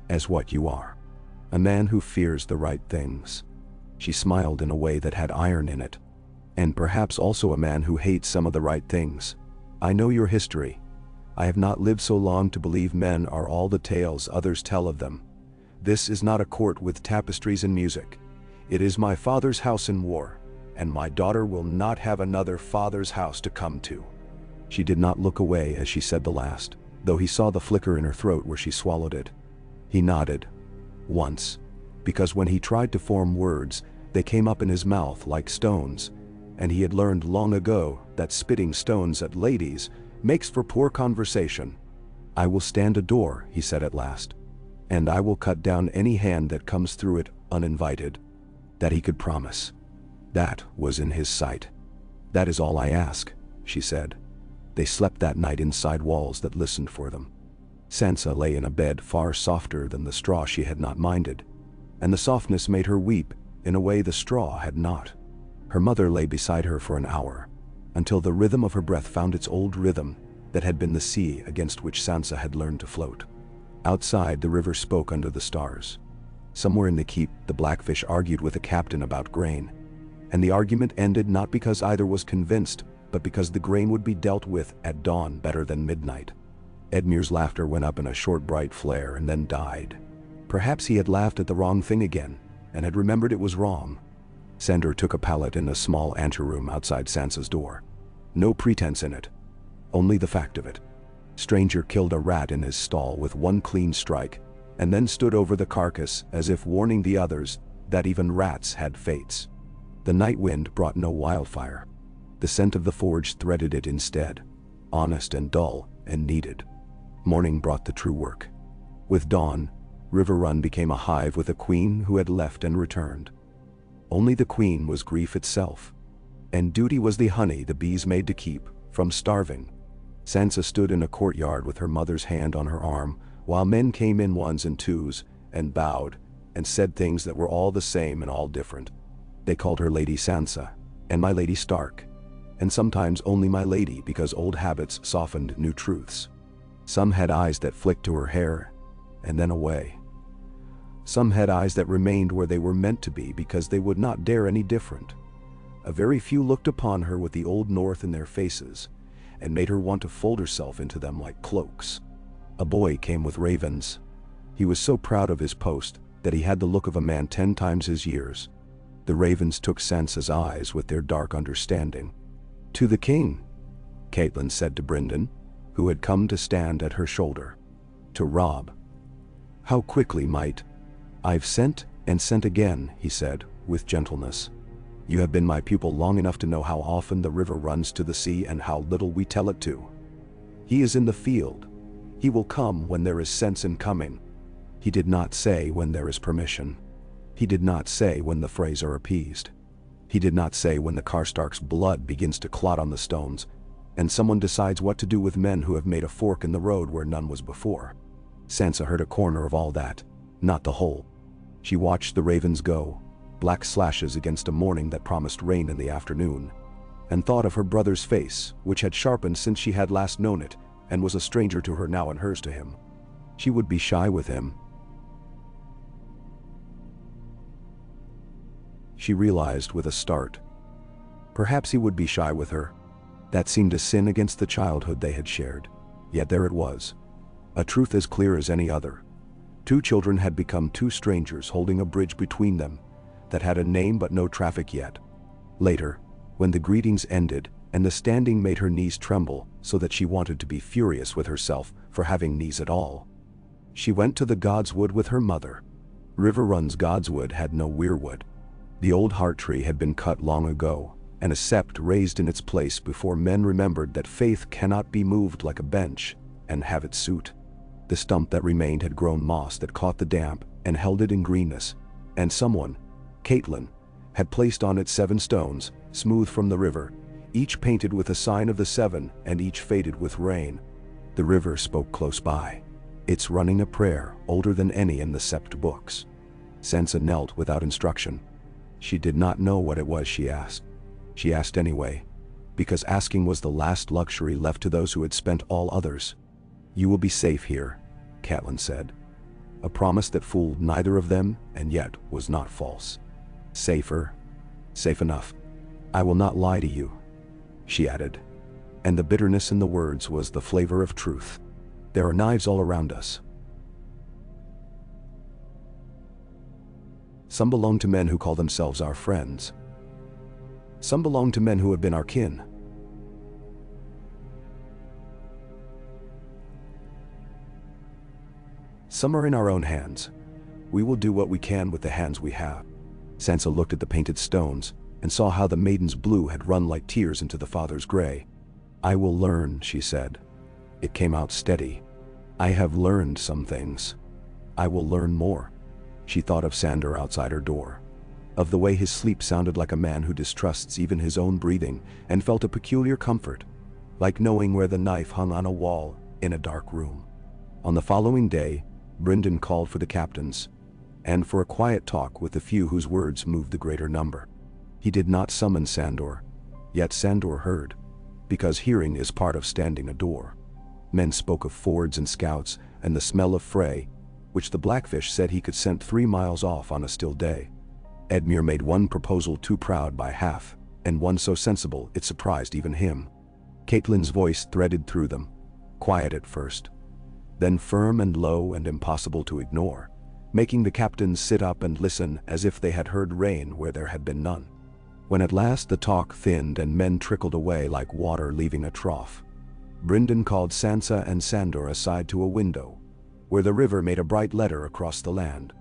as what you are. A man who fears the right things." She smiled in a way that had iron in it. And perhaps also a man who hates some of the right things. I know your history. I have not lived so long to believe men are all the tales others tell of them. This is not a court with tapestries and music. It is my father's house in war, and my daughter will not have another father's house to come to." She did not look away as she said the last, though he saw the flicker in her throat where she swallowed it. He nodded. Once, because when he tried to form words, they came up in his mouth like stones, and he had learned long ago that spitting stones at ladies makes for poor conversation. "I will stand a door," he said at last, "and I will cut down any hand that comes through it uninvited." That he could promise. That was in his sight. "That is all I ask," she said. They slept that night inside walls that listened for them. Sansa lay in a bed far softer than the straw she had not minded, and the softness made her weep in a way the straw had not. Her mother lay beside her for an hour, until the rhythm of her breath found its old rhythm that had been the sea against which Sansa had learned to float. Outside, the river spoke under the stars. Somewhere in the keep, the Blackfish argued with the captain about grain, and the argument ended not because either was convinced, but because the grain would be dealt with at dawn better than midnight. Edmure's laughter went up in a short bright flare and then died. Perhaps he had laughed at the wrong thing again, and had remembered it was wrong. Sandor took a pallet in a small anteroom outside Sansa's door. No pretense in it, only the fact of it. Stranger killed a rat in his stall with one clean strike, and then stood over the carcass as if warning the others that even rats had fates. The night wind brought no wildfire. The scent of the forge threaded it instead, honest and dull and needed. Morning brought the true work. With dawn, River Run became a hive with a queen who had left and returned. Only the queen was grief itself, and duty was the honey the bees made to keep from starving. Sansa stood in a courtyard with her mother's hand on her arm, while men came in ones and twos, and bowed, and said things that were all the same and all different. They called her Lady Sansa, and my Lady Stark, and sometimes only my lady because old habits softened new truths. Some had eyes that flicked to her hair, and then away. Some had eyes that remained where they were meant to be because they would not dare any different. A very few looked upon her with the old north in their faces, and made her want to fold herself into them like cloaks. A boy came with ravens. He was so proud of his post that he had the look of a man 10 times his years. The ravens took Sansa's eyes with their dark understanding. "To the king," Catelyn said to Brynden, who had come to stand at her shoulder. "To Robb." "How quickly, might." "I've sent and sent again," he said, with gentleness. "You have been my pupil long enough to know how often the river runs to the sea and how little we tell it to. He is in the field. He will come when there is sense in coming." He did not say when there is permission. He did not say when the Freys are appeased. He did not say when the Karstark's blood begins to clot on the stones, and someone decides what to do with men who have made a fork in the road where none was before. Sansa heard a corner of all that, not the whole. She watched the ravens go, black slashes against a morning that promised rain in the afternoon, and thought of her brother's face, which had sharpened since she had last known it, and was a stranger to her now and hers to him. She would be shy with him. She realized with a start. Perhaps he would be shy with her. That seemed a sin against the childhood they had shared. Yet there it was. A truth as clear as any other. 2 children had become 2 strangers holding a bridge between them that had a name but no traffic yet. Later, when the greetings ended and the standing made her knees tremble so that she wanted to be furious with herself for having knees at all, she went to the Godswood with her mother. River Run's Godswood had no weirwood. The old heart tree had been cut long ago, and a sept raised in its place before men remembered that faith cannot be moved like a bench and have it suit. The stump that remained had grown moss that caught the damp and held it in greenness, and someone, Catelyn, had placed on it 7 stones, smooth from the river, each painted with a sign of the 7 and each faded with rain. The river spoke close by. It's running a prayer older than any in the Sept books. Sansa knelt without instruction. She did not know what it was she asked. She asked anyway, because asking was the last luxury left to those who had spent all others. "You will be safe here," Catelyn said. A promise that fooled neither of them and yet was not false. Safer. Safe enough. I will not lie to you," she added, and the bitterness in the words was the flavor of truth. "There are knives all around us. Some belong to men who call themselves our friends. Some belong to men who have been our kin. Some are in our own hands. We will do what we can with the hands we have." Sansa looked at the painted stones and saw how the maiden's blue had run like tears into the father's gray. "I will learn," she said. It came out steady. "I have learned some things. I will learn more." She thought of Sandor outside her door, of the way his sleep sounded like a man who distrusts even his own breathing, and felt a peculiar comfort, like knowing where the knife hung on a wall in a dark room. On the following day, Brynden called for the captains, and for a quiet talk with the few whose words moved the greater number. He did not summon Sandor, yet Sandor heard, because hearing is part of standing a door. Men spoke of fords and scouts, and the smell of Frey, which the Blackfish said he could scent 3 miles off on a still day. Edmure made one proposal too proud by half, and one so sensible it surprised even him. Catelyn's voice threaded through them, quiet at first, then firm and low and impossible to ignore, making the captains sit up and listen as if they had heard rain where there had been none. When at last the talk thinned and men trickled away like water leaving a trough, Brynden called Sansa and Sandor aside to a window, where the river made a bright letter across the land.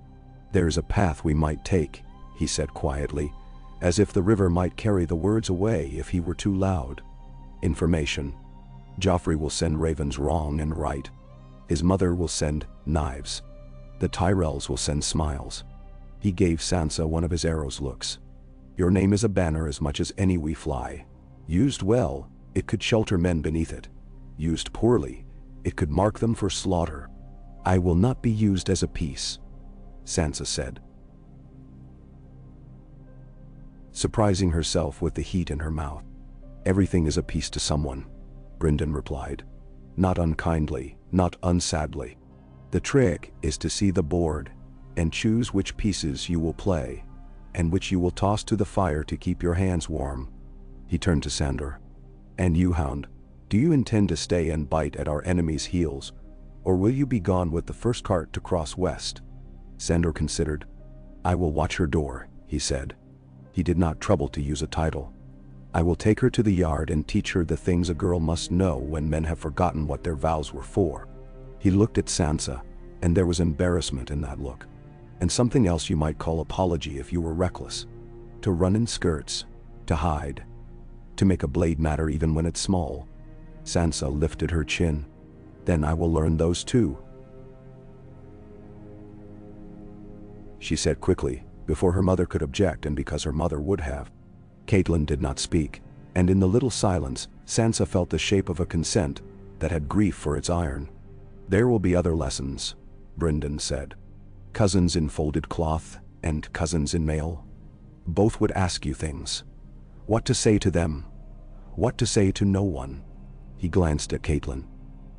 "There is a path we might take," he said quietly, as if the river might carry the words away if he were too loud. "Information. Joffrey will send ravens wrong and right. His mother will send knives. The Tyrells will send smiles." He gave Sansa one of his arrows looks. "Your name is a banner as much as any we fly. Used well, it could shelter men beneath it. Used poorly, it could mark them for slaughter. I will not be used as a piece," Sansa said, surprising herself with the heat in her mouth. "Everything is a piece to someone," Brynden replied. "Not unkindly, not unsadly. The trick is to see the board and choose which pieces you will play and which you will toss to the fire to keep your hands warm." He turned to Sandor. "And you, Hound, do you intend to stay and bite at our enemies' heels, or will you be gone with the first cart to cross west?" Sandor considered. "I will watch her door," he said. He did not trouble to use a title. "I will take her to the yard and teach her the things a girl must know when men have forgotten what their vows were for." He looked at Sansa, and there was embarrassment in that look, and something else you might call apology if you were reckless. To run in skirts, to hide, to make a blade matter even when it's small. Sansa lifted her chin. "Then I will learn those too," she said quickly, before her mother could object and because her mother would have. Catelyn did not speak, and in the little silence, Sansa felt the shape of a consent that had grief for its iron. "There will be other lessons," Brynden said. "Cousins in folded cloth and cousins in mail. Both would ask you things. What to say to them. What to say to no one." He glanced at Catelyn.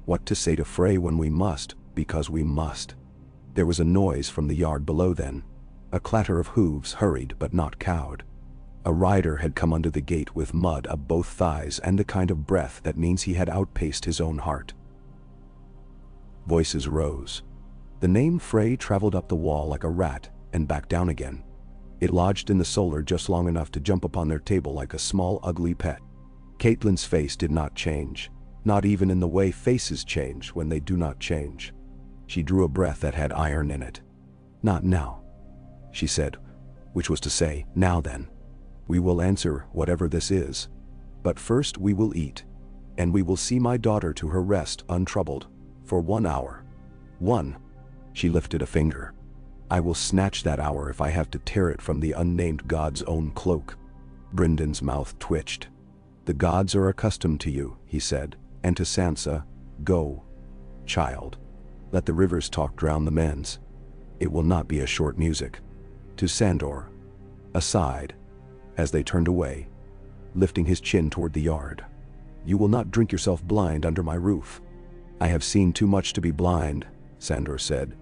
"What to say to Frey when we must, because we must." There was a noise from the yard below then, a clatter of hooves hurried but not cowed. A rider had come under the gate with mud up both thighs and the kind of breath that means he had outpaced his own heart. Voices rose. The name Frey traveled up the wall like a rat and back down again. It lodged in the solar just long enough to jump upon their table like a small ugly pet. Catelyn's face did not change, not even in the way faces change when they do not change. She drew a breath that had iron in it. "Not now," she said, which was to say, "Now then. We will answer whatever this is. But first we will eat, and we will see my daughter to her rest untroubled, for 1 hour. 1. She lifted a finger. "I will snatch that hour if I have to tear it from the unnamed god's own cloak." Brynden's mouth twitched. "The gods are accustomed to you," he said, and to Sansa, "Go, child. Let the river's talk drown the men's. It will not be a short music." To Sandor, aside, as they turned away, lifting his chin toward the yard. "You will not drink yourself blind under my roof." "I have seen too much to be blind," Sandor said,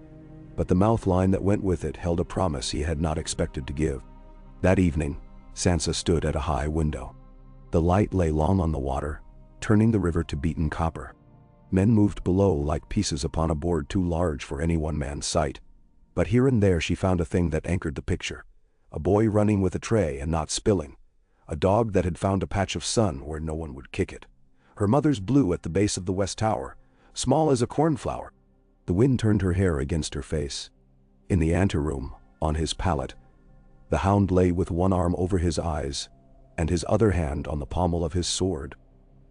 but the mouth line that went with it held a promise he had not expected to give. That evening, Sansa stood at a high window. The light lay long on the water, turning the river to beaten copper. Men moved below like pieces upon a board too large for any one man's sight. But here and there she found a thing that anchored the picture. A boy running with a tray and not spilling. A dog that had found a patch of sun where no one would kick it. Her mother's blue at the base of the west tower, small as a cornflower. The wind turned her hair against her face. In the anteroom, on his pallet, the hound lay with one arm over his eyes, and his other hand on the pommel of his sword.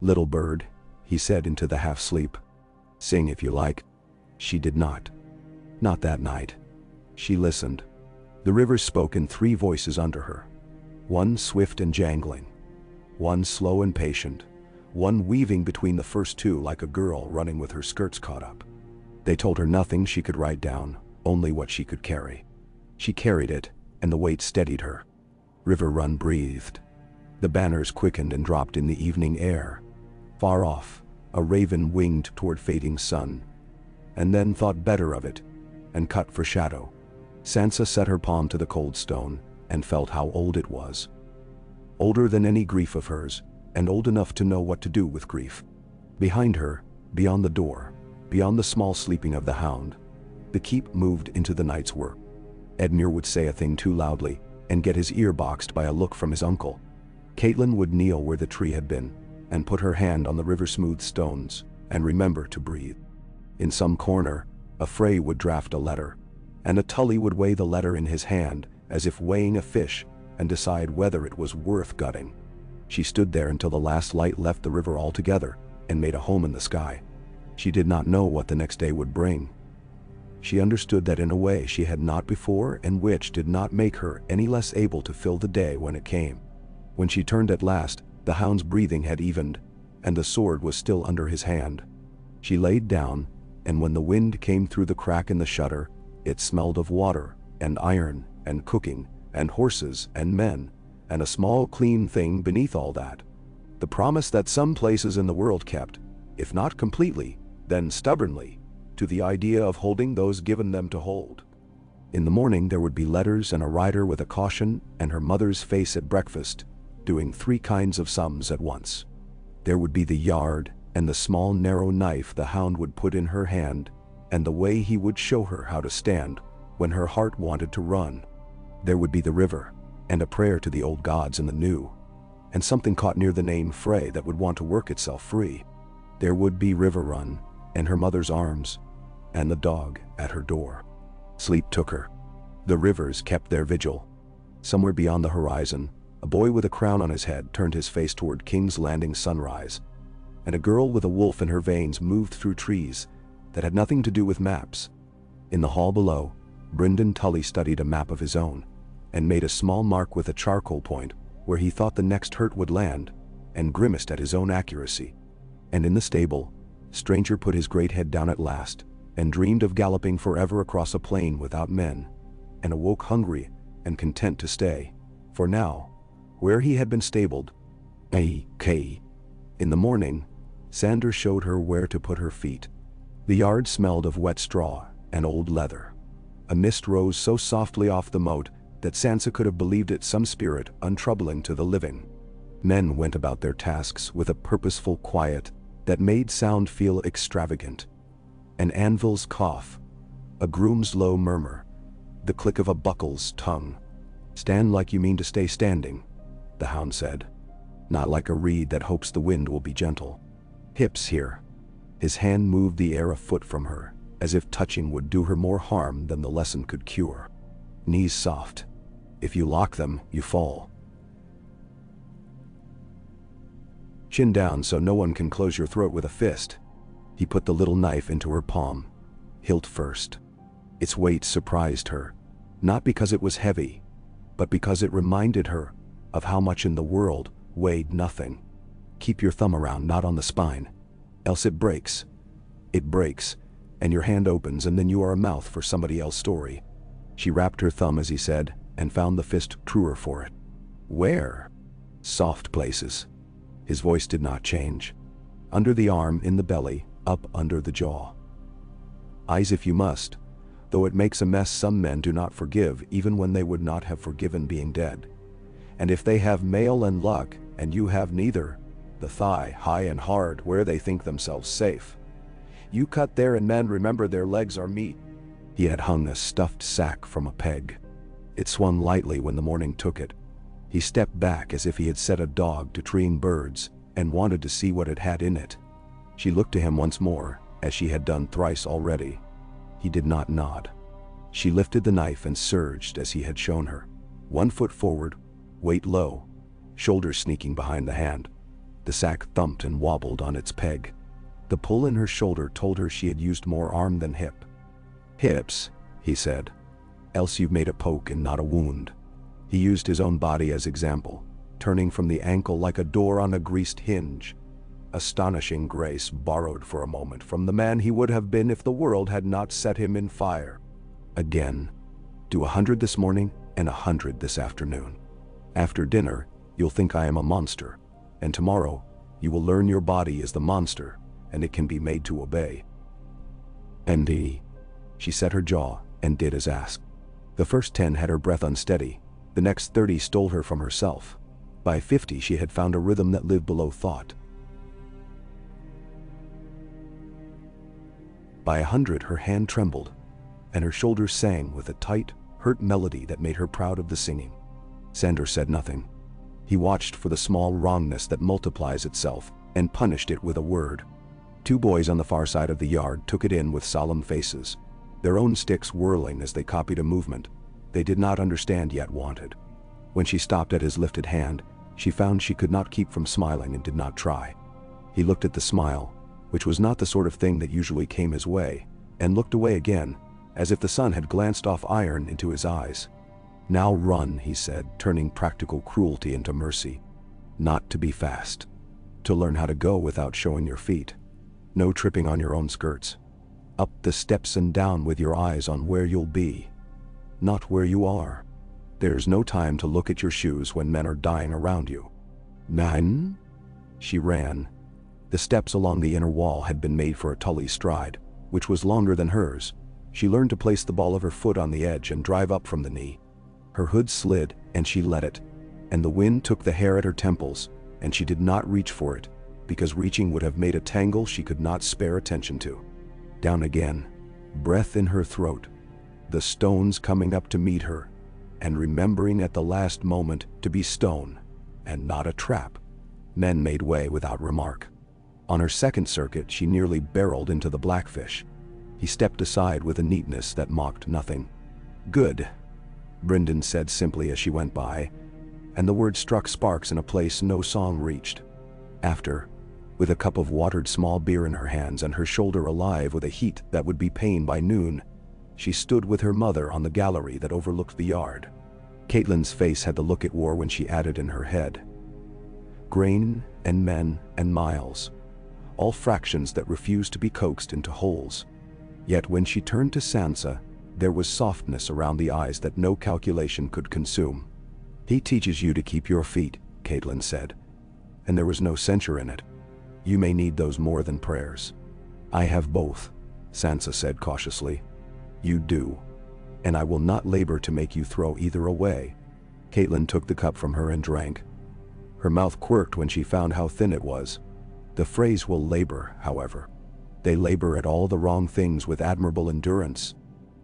"Little bird," he said into the half-sleep. "Sing if you like." She did not. Not that night. She listened. The river spoke in three voices under her. One swift and jangling. One slow and patient. One weaving between the first two like a girl running with her skirts caught up. They told her nothing she could write down, only what she could carry. She carried it, and the weight steadied her. River Run breathed. The banners quickened and dropped in the evening air. Far off, a raven winged toward fading sun, and then thought better of it, and cut for shadow. Sansa set her palm to the cold stone, and felt how old it was. Older than any grief of hers, and old enough to know what to do with grief. Behind her, beyond the door, beyond the small sleeping of the hound, the keep moved into the night's work. Edmure would say a thing too loudly, and get his ear boxed by a look from his uncle. Catelyn would kneel where the tree had been, and put her hand on the river-smooth stones, and remember to breathe. In some corner, a Frey would draft a letter, and a Tully would weigh the letter in his hand, as if weighing a fish, and decide whether it was worth gutting. She stood there until the last light left the river altogether, and made a home in the sky. She did not know what the next day would bring. She understood that in a way she had not before, and which did not make her any less able to fill the day when it came. When she turned at last, the hound's breathing had evened, and the sword was still under his hand. She laid down, and when the wind came through the crack in the shutter, it smelled of water, and iron, and cooking, and horses, and men, and a small clean thing beneath all that. The promise that some places in the world kept, if not completely, then stubbornly, to the idea of holding those given them to hold. In the morning there would be letters and a rider with a caution, and her mother's face at breakfast, doing three kinds of sums at once. There would be the yard, and the small narrow knife the hound would put in her hand, and the way he would show her how to stand when her heart wanted to run. There would be the river, and a prayer to the old gods and the new, and something caught near the name Frey that would want to work itself free. There would be River Run, and her mother's arms, and the dog at her door. Sleep took her. The rivers kept their vigil. Somewhere beyond the horizon, a boy with a crown on his head turned his face toward King's Landing sunrise, and a girl with a wolf in her veins moved through trees that had nothing to do with maps. In the hall below, Brynden Tully studied a map of his own, and made a small mark with a charcoal point where he thought the next hurt would land, and grimaced at his own accuracy. And in the stable, Stranger put his great head down at last, and dreamed of galloping forever across a plain without men, and awoke hungry and content to stay, for now, where he had been stabled, in the morning, Sandor showed her where to put her feet. The yard smelled of wet straw and old leather. A mist rose so softly off the moat that Sansa could have believed it some spirit untroubling to the living. Men went about their tasks with a purposeful quiet that made sound feel extravagant. An anvil's cough, a groom's low murmur, the click of a buckle's tongue. "Stand like you mean to stay standing," the hound said. "Not like a reed that hopes the wind will be gentle. Hips here." His hand moved the air a foot from her, as if touching would do her more harm than the lesson could cure. "Knees soft. If you lock them, you fall. Chin down so no one can close your throat with a fist." He put the little knife into her palm, hilt first. Its weight surprised her, not because it was heavy, but because it reminded her of how much in the world weighed nothing. "Keep your thumb around, not on the spine, else it breaks. It breaks, and your hand opens, and then you are a mouth for somebody else's story." She rapped her thumb as he said, and found the fist truer for it. "Where?" "Soft places." His voice did not change. "Under the arm, in the belly, up under the jaw. Eyes if you must, though it makes a mess some men do not forgive even when they would not have forgiven being dead. And if they have mail and luck, and you have neither, the thigh high and hard where they think themselves safe. You cut there and men remember their legs are meat. He had hung a stuffed sack from a peg. It swung lightly when the morning took it. He stepped back as if he had set a dog to treeing birds and wanted to see what it had in it. She looked to him once more, as she had done thrice already. He did not nod. She lifted the knife and surged as he had shown her. 1 foot forward, weight low, shoulders sneaking behind the hand. The sack thumped and wobbled on its peg. The pull in her shoulder told her she had used more arm than hip. Hips, he said. Else you've made a poke and not a wound. He used his own body as example, turning from the ankle like a door on a greased hinge. Astonishing grace borrowed for a moment from the man he would have been if the world had not set him in fire. Again. Do 100 this morning and 100 this afternoon. After dinner, you'll think I am a monster, and tomorrow, you will learn your body is the monster, and it can be made to obey. N.D. She set her jaw and did as asked. The first 10 had her breath unsteady. The next 30 stole her from herself. By 50 she had found a rhythm that lived below thought. By 100 her hand trembled, and her shoulders sang with a tight, hurt melody that made her proud of the singing. Sandor said nothing. He watched for the small wrongness that multiplies itself and punished it with a word. 2 boys on the far side of the yard took it in with solemn faces, their own sticks whirling as they copied a movement they did not understand yet wanted. When she stopped at his lifted hand, she found she could not keep from smiling and did not try. He looked at the smile, which was not the sort of thing that usually came his way, and looked away again, as if the sun had glanced off iron into his eyes. Now run, he said, turning practical cruelty into mercy. Not to be fast. To learn how to go without showing your feet. No tripping on your own skirts. Up the steps and down with your eyes on where you'll be. Not where you are. There's no time to look at your shoes when men are dying around you. 9? She ran. The steps along the inner wall had been made for a Tully's stride, which was longer than hers. She learned to place the ball of her foot on the edge and drive up from the knee. Her hood slid, and she let it, and the wind took the hair at her temples, and she did not reach for it, because reaching would have made a tangle she could not spare attention to. Down again, breath in her throat, the stones coming up to meet her, and remembering at the last moment to be stone, and not a trap. Men made way without remark. On her second circuit she nearly barreled into the blackfish. He stepped aside with a neatness that mocked nothing. Good, Brynden said simply as she went by, and the word struck sparks in a place no song reached. After, with a cup of watered small beer in her hands and her shoulder alive with a heat that would be pain by noon, she stood with her mother on the gallery that overlooked the yard. Catelyn's face had the look it wore when she added in her head. Grain and men and miles, all fractions that refused to be coaxed into holes. Yet when she turned to Sansa, there was softness around the eyes that no calculation could consume. He teaches you to keep your feet, Catelyn said, and there was no censure in it. You may need those more than prayers. I have both, Sansa said cautiously. You do, and I will not labor to make you throw either away. Catelyn took the cup from her and drank. Her mouth quirked when she found how thin it was. The phrase will labor, however. They labor at all the wrong things with admirable endurance.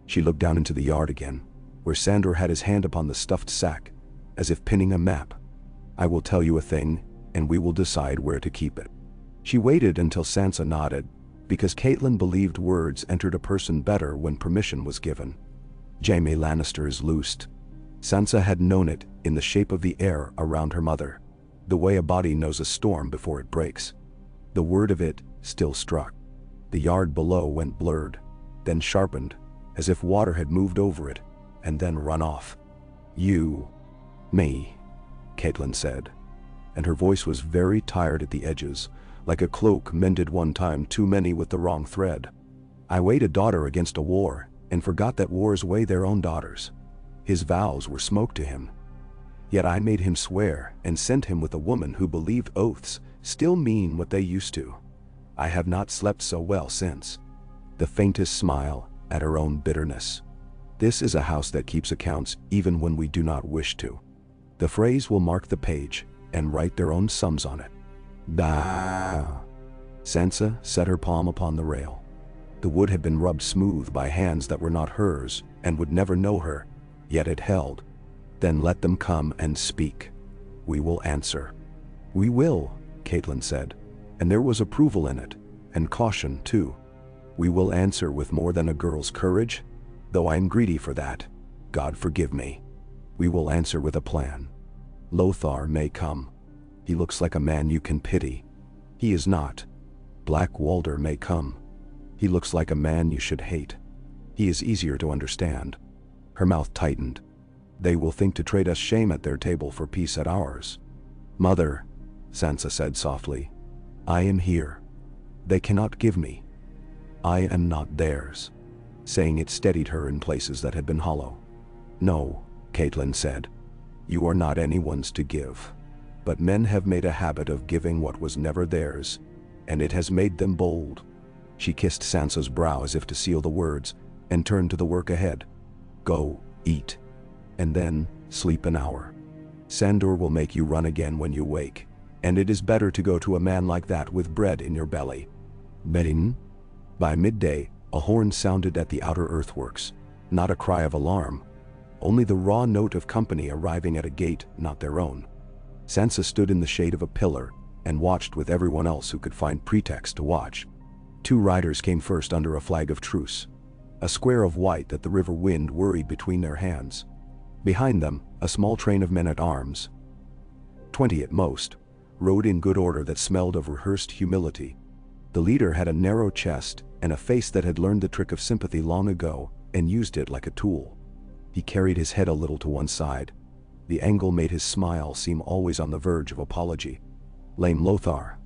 She looked down into the yard again, where Sandor had his hand upon the stuffed sack, as if pinning a map. I will tell you a thing, and we will decide where to keep it. She waited until Sansa nodded, because Catelyn believed words entered a person better when permission was given. Jaime Lannister is loosed. Sansa had known it in the shape of the air around her mother, the way a body knows a storm before it breaks. The word of it still struck. The yard below went blurred, then sharpened, as if water had moved over it, and then run off. You, me, Catelyn said, and her voice was very tired at the edges, like a cloak mended one time too many with the wrong thread. I weighed a daughter against a war, and forgot that wars weigh their own daughters. His vows were smoke to him. Yet I made him swear and sent him with a woman who believed oaths still mean what they used to. I have not slept so well since. The faintest smile at her own bitterness. This is a house that keeps accounts even when we do not wish to. The phrase will mark the page and write their own sums on it. Bah! Sansa set her palm upon the rail. The wood had been rubbed smooth by hands that were not hers and would never know her, yet it held. Then let them come and speak. We will answer. We will, Catelyn said, and there was approval in it, and caution too. We will answer with more than a girl's courage, though I am greedy for that. God forgive me. We will answer with a plan. Lothar may come. He looks like a man you can pity. He is not. Black Walder may come. He looks like a man you should hate. He is easier to understand. Her mouth tightened. They will think to trade us shame at their table for peace at ours. Mother, Sansa said softly, I am here. They cannot give me. I am not theirs. Saying it steadied her in places that had been hollow. No, Catelyn said. You are not anyone's to give. But men have made a habit of giving what was never theirs, and it has made them bold. She kissed Sansa's brow as if to seal the words, and turned to the work ahead. Go, eat. And then, sleep an hour. Sandor will make you run again when you wake, and it is better to go to a man like that with bread in your belly. Bedin? By midday, a horn sounded at the outer earthworks, not a cry of alarm, only the raw note of company arriving at a gate not their own. Sansa stood in the shade of a pillar and watched with everyone else who could find pretext to watch. 2 riders came first under a flag of truce, a square of white that the river wind worried between their hands. Behind them, a small train of men-at-arms, 20 at most, rode in good order that smelled of rehearsed humility. The leader had a narrow chest and a face that had learned the trick of sympathy long ago and used it like a tool. He carried his head a little to one side. The angle made his smile seem always on the verge of apology. Lame Lothar,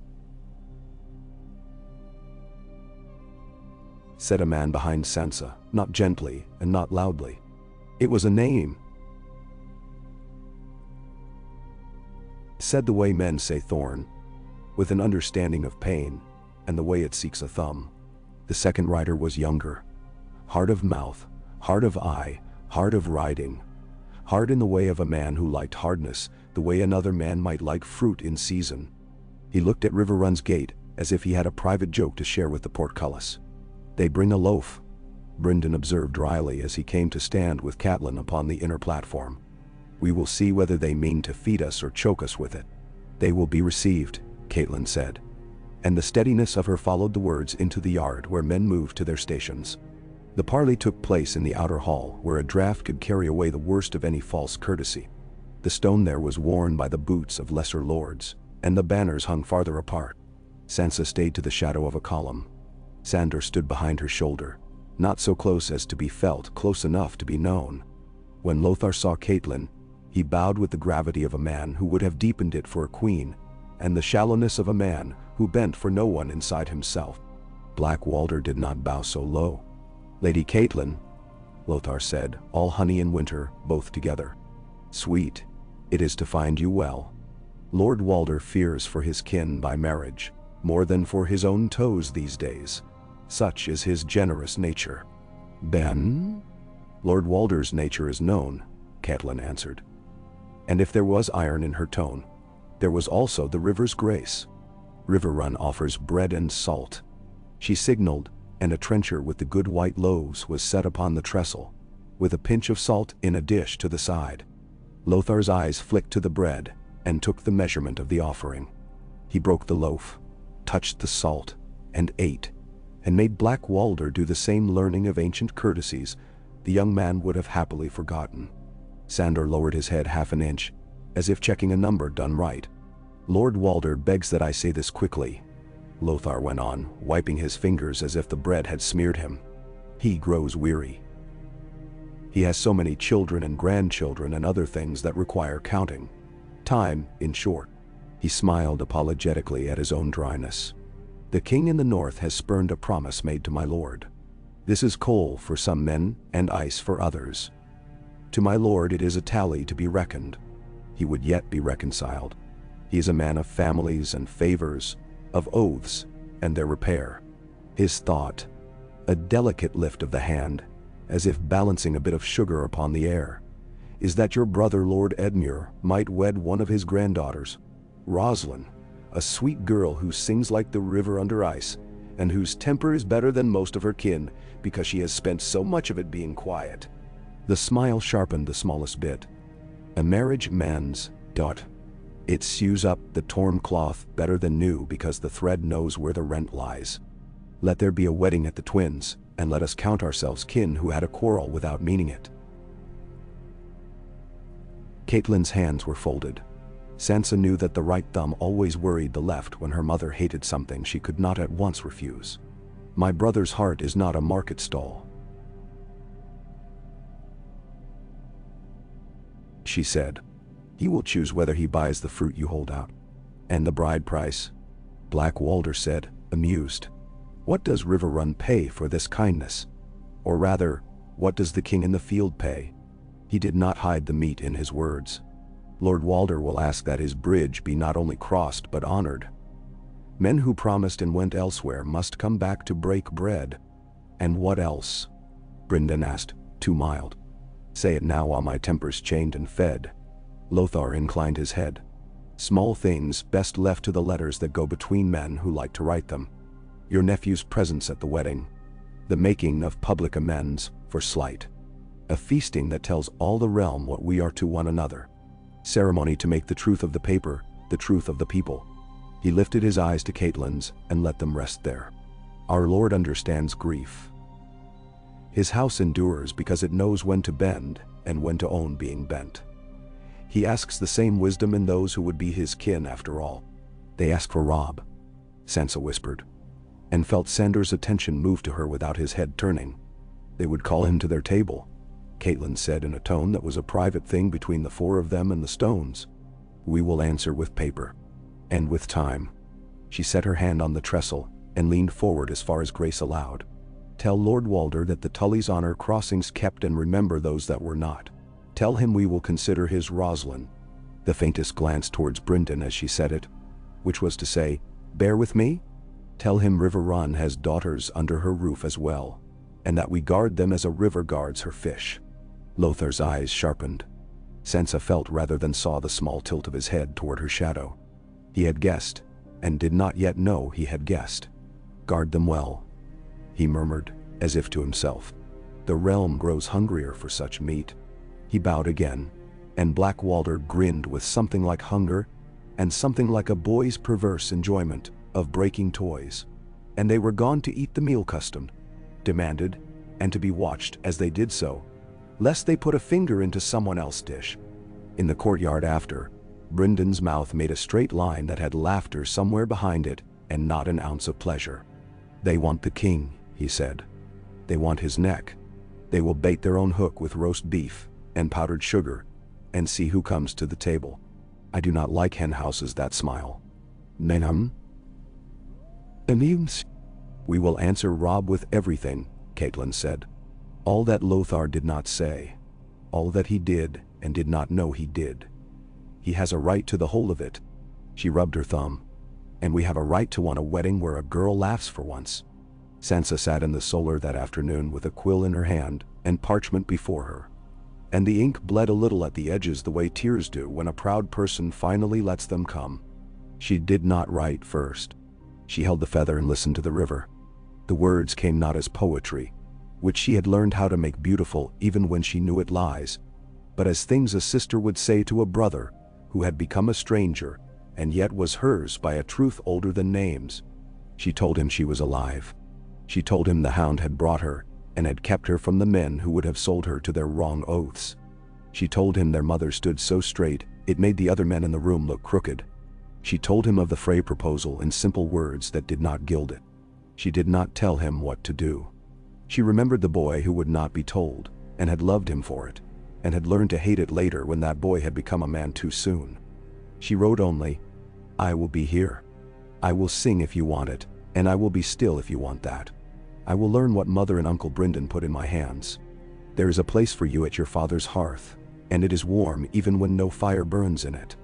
said a man behind Sansa, not gently and not loudly. It was a name, said the way men say thorn, with an understanding of pain and the way it seeks a thumb. The second rider was younger. Hard of mouth, hard of eye, hard of riding. Hard in the way of a man who liked hardness, the way another man might like fruit in season. He looked at Riverrun's gate as if he had a private joke to share with the portcullis. They bring a loaf, Brynden observed dryly as he came to stand with Catelyn upon the inner platform. We will see whether they mean to feed us or choke us with it. They will be received, Catelyn said. And the steadiness of her followed the words into the yard where men moved to their stations. The parley took place in the outer hall where a draught could carry away the worst of any false courtesy. The stone there was worn by the boots of lesser lords, and the banners hung farther apart. Sansa stayed to the shadow of a column. Sandor stood behind her shoulder, not so close as to be felt, close enough to be known. When Lothar saw Catelyn, he bowed with the gravity of a man who would have deepened it for a queen, and the shallowness of a man who bent for no one inside himself. Black Walder did not bow so low. Lady Catelyn, Lothar said, all honey and winter, both together. Sweet, it is to find you well. Lord Walder fears for his kin by marriage, more than for his own toes these days. Such is his generous nature. Ben? Lord Walder's nature is known, Catelyn answered. And if there was iron in her tone, there was also the river's grace. Riverrun offers bread and salt. She signaled, and a trencher with the good white loaves was set upon the trestle, with a pinch of salt in a dish to the side. Lothar's eyes flicked to the bread, and took the measurement of the offering. He broke the loaf, touched the salt, and ate, and made Black Walder do the same learning of ancient courtesies the young man would have happily forgotten. Sandor lowered his head half an inch, as if checking a number done right. Lord Walder begs that I say this quickly, Lothar went on, wiping his fingers as if the bread had smeared him. He grows weary. He has so many children and grandchildren and other things that require counting. Time, in short. He smiled apologetically at his own dryness. The king in the north has spurned a promise made to my lord. This is coal for some men and ice for others. To my lord it is a tally to be reckoned. He would yet be reconciled. He is a man of families and favors, of oaths and their repair. His thought, a delicate lift of the hand, as if balancing a bit of sugar upon the air, is that your brother Lord Edmure might wed one of his granddaughters, Rosalind, a sweet girl who sings like the river under ice, and whose temper is better than most of her kin because she has spent so much of it being quiet." The smile sharpened the smallest bit. "A marriage mends, dot. It sews up the torn cloth better than new because the thread knows where the rent lies. Let there be a wedding at the twins, and let us count ourselves kin who had a quarrel without meaning it." Catelyn's hands were folded. Sansa knew that the right thumb always worried the left when her mother hated something she could not at once refuse. "My brother's heart is not a market stall," she said. "He will choose whether he buys the fruit you hold out." "And the bride price?" Black Walder said, amused. "What does Riverrun pay for this kindness? Or rather, what does the king in the field pay?" He did not hide the meat in his words. "Lord Walder will ask that his bridge be not only crossed but honored. Men who promised and went elsewhere must come back to break bread." "And what else?" Brynden asked, too mild. "Say it now while my temper's chained and fed." Lothar inclined his head. "Small things best left to the letters that go between men who like to write them. Your nephew's presence at the wedding. The making of public amends for slight. A feasting that tells all the realm what we are to one another. Ceremony to make the truth of the paper, the truth of the people." He lifted his eyes to Catelyn's and let them rest there. "Our Lord understands grief. His house endures because it knows when to bend and when to own being bent. He asks the same wisdom in those who would be his kin after all." "They ask for Robb," Sansa whispered, and felt Sandor's attention move to her without his head turning. "They would call him to their table," Catelyn said in a tone that was a private thing between the four of them and the stones. "We will answer with paper. And with time." She set her hand on the trestle and leaned forward as far as grace allowed. "Tell Lord Walder that the Tullys honor crossings kept and remember those that were not. Tell him we will consider his Rosalind." The faintest glance towards Brynden as she said it, which was to say, "Bear with me? Tell him Riverrun has daughters under her roof as well, and that we guard them as a river guards her fish." Lothar's eyes sharpened. Sansa felt rather than saw the small tilt of his head toward her shadow. He had guessed, and did not yet know he had guessed. "Guard them well," he murmured, as if to himself. "The realm grows hungrier for such meat." He bowed again, and Black Walder grinned with something like hunger, and something like a boy's perverse enjoyment of breaking toys. "And they were gone to eat the meal custom," demanded, and to be watched as they did so, lest they put a finger into someone else's dish. In the courtyard after, Brynden's mouth made a straight line that had laughter somewhere behind it and not an ounce of pleasure. "They want the king," he said. "They want his neck. They will bait their own hook with roast beef and powdered sugar, and see who comes to the table. I do not like hen houses that smile." "Nenham?" "Anims?" "We will answer Robb with everything," Catelyn said. All that Lothar did not say. All that he did and did not know he did. He has a right to the whole of it. She rubbed her thumb. "And we have a right to want a wedding where a girl laughs for once." Sansa sat in the solar that afternoon with a quill in her hand and parchment before her. And the ink bled a little at the edges the way tears do when a proud person finally lets them come. She did not write first. She held the feather and listened to the river. The words came not as poetry, which she had learned how to make beautiful even when she knew it lies, but as things a sister would say to a brother who had become a stranger and yet was hers by a truth older than names. She told him she was alive. She told him the hound had brought her and had kept her from the men who would have sold her to their wrong oaths. She told him their mother stood so straight it made the other men in the room look crooked. She told him of the Frey proposal in simple words that did not gild it. She did not tell him what to do. She remembered the boy who would not be told, and had loved him for it, and had learned to hate it later when that boy had become a man too soon. She wrote only, "I will be here. I will sing if you want it, and I will be still if you want that. I will learn what Mother and Uncle Brynden put in my hands. There is a place for you at your father's hearth, and it is warm even when no fire burns in it."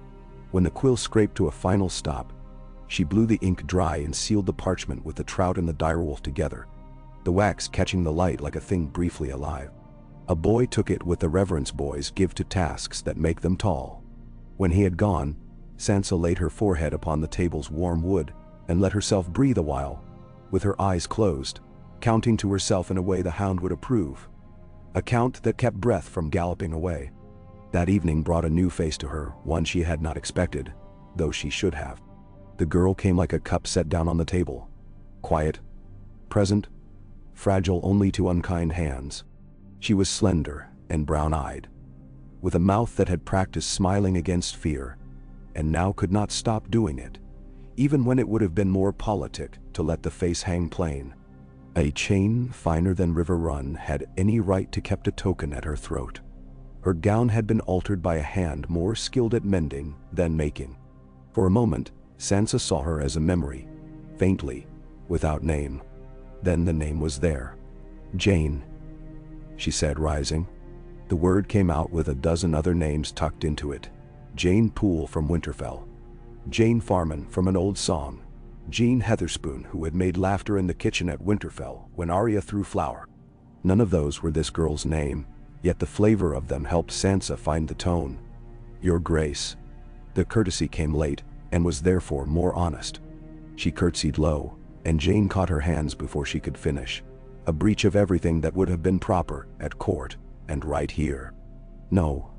When the quill scraped to a final stop, she blew the ink dry and sealed the parchment with the trout and the direwolf together, the wax catching the light like a thing briefly alive. A boy took it with the reverence boys give to tasks that make them tall. When he had gone, Sansa laid her forehead upon the table's warm wood and let herself breathe a while, with her eyes closed, counting to herself in a way the hound would approve. A count that kept breath from galloping away. That evening brought a new face to her, one she had not expected, though she should have. The girl came like a cup set down on the table. Quiet, present, fragile only to unkind hands. She was slender and brown-eyed, with a mouth that had practiced smiling against fear, and now could not stop doing it, even when it would have been more politic to let the face hang plain. A chain finer than river run had any right to kept a token at her throat. Her gown had been altered by a hand more skilled at mending than making. For a moment, Sansa saw her as a memory, faintly, without name. Then the name was there. Jane, she said, rising. The word came out with a dozen other names tucked into it. Jane Poole from Winterfell. Jane Farman from an old song. Jean Heatherspoon, who had made laughter in the kitchen at Winterfell when Arya threw flour. None of those were this girl's name, yet the flavor of them helped Sansa find the tone. Your Grace. The courtesy came late, and was therefore more honest. She curtsied low, and Jane caught her hands before she could finish. A breach of everything that would have been proper at court, and right here. No,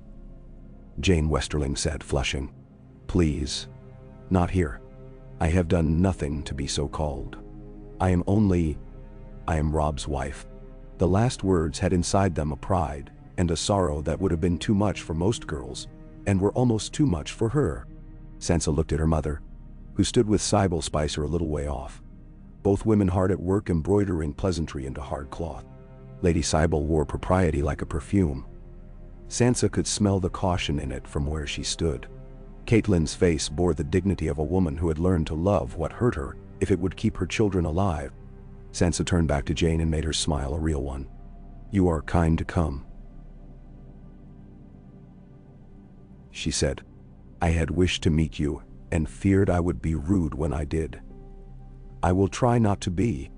Jane Westerling said, flushing. Please. Not here. I have done nothing to be so called. I am Rob's wife. The last words had inside them a pride and a sorrow that would have been too much for most girls, and were almost too much for her. Sansa looked at her mother, who stood with Sybil Spicer a little way off, both women hard at work embroidering pleasantry into hard cloth. Lady Sybil wore propriety like a perfume. Sansa could smell the caution in it from where she stood. Catelyn's face bore the dignity of a woman who had learned to love what hurt her if it would keep her children alive. Sansa turned back to Jane and made her smile a real one. You are kind to come, she said. I had wished to meet you, and feared I would be rude when I did. I will try not to be.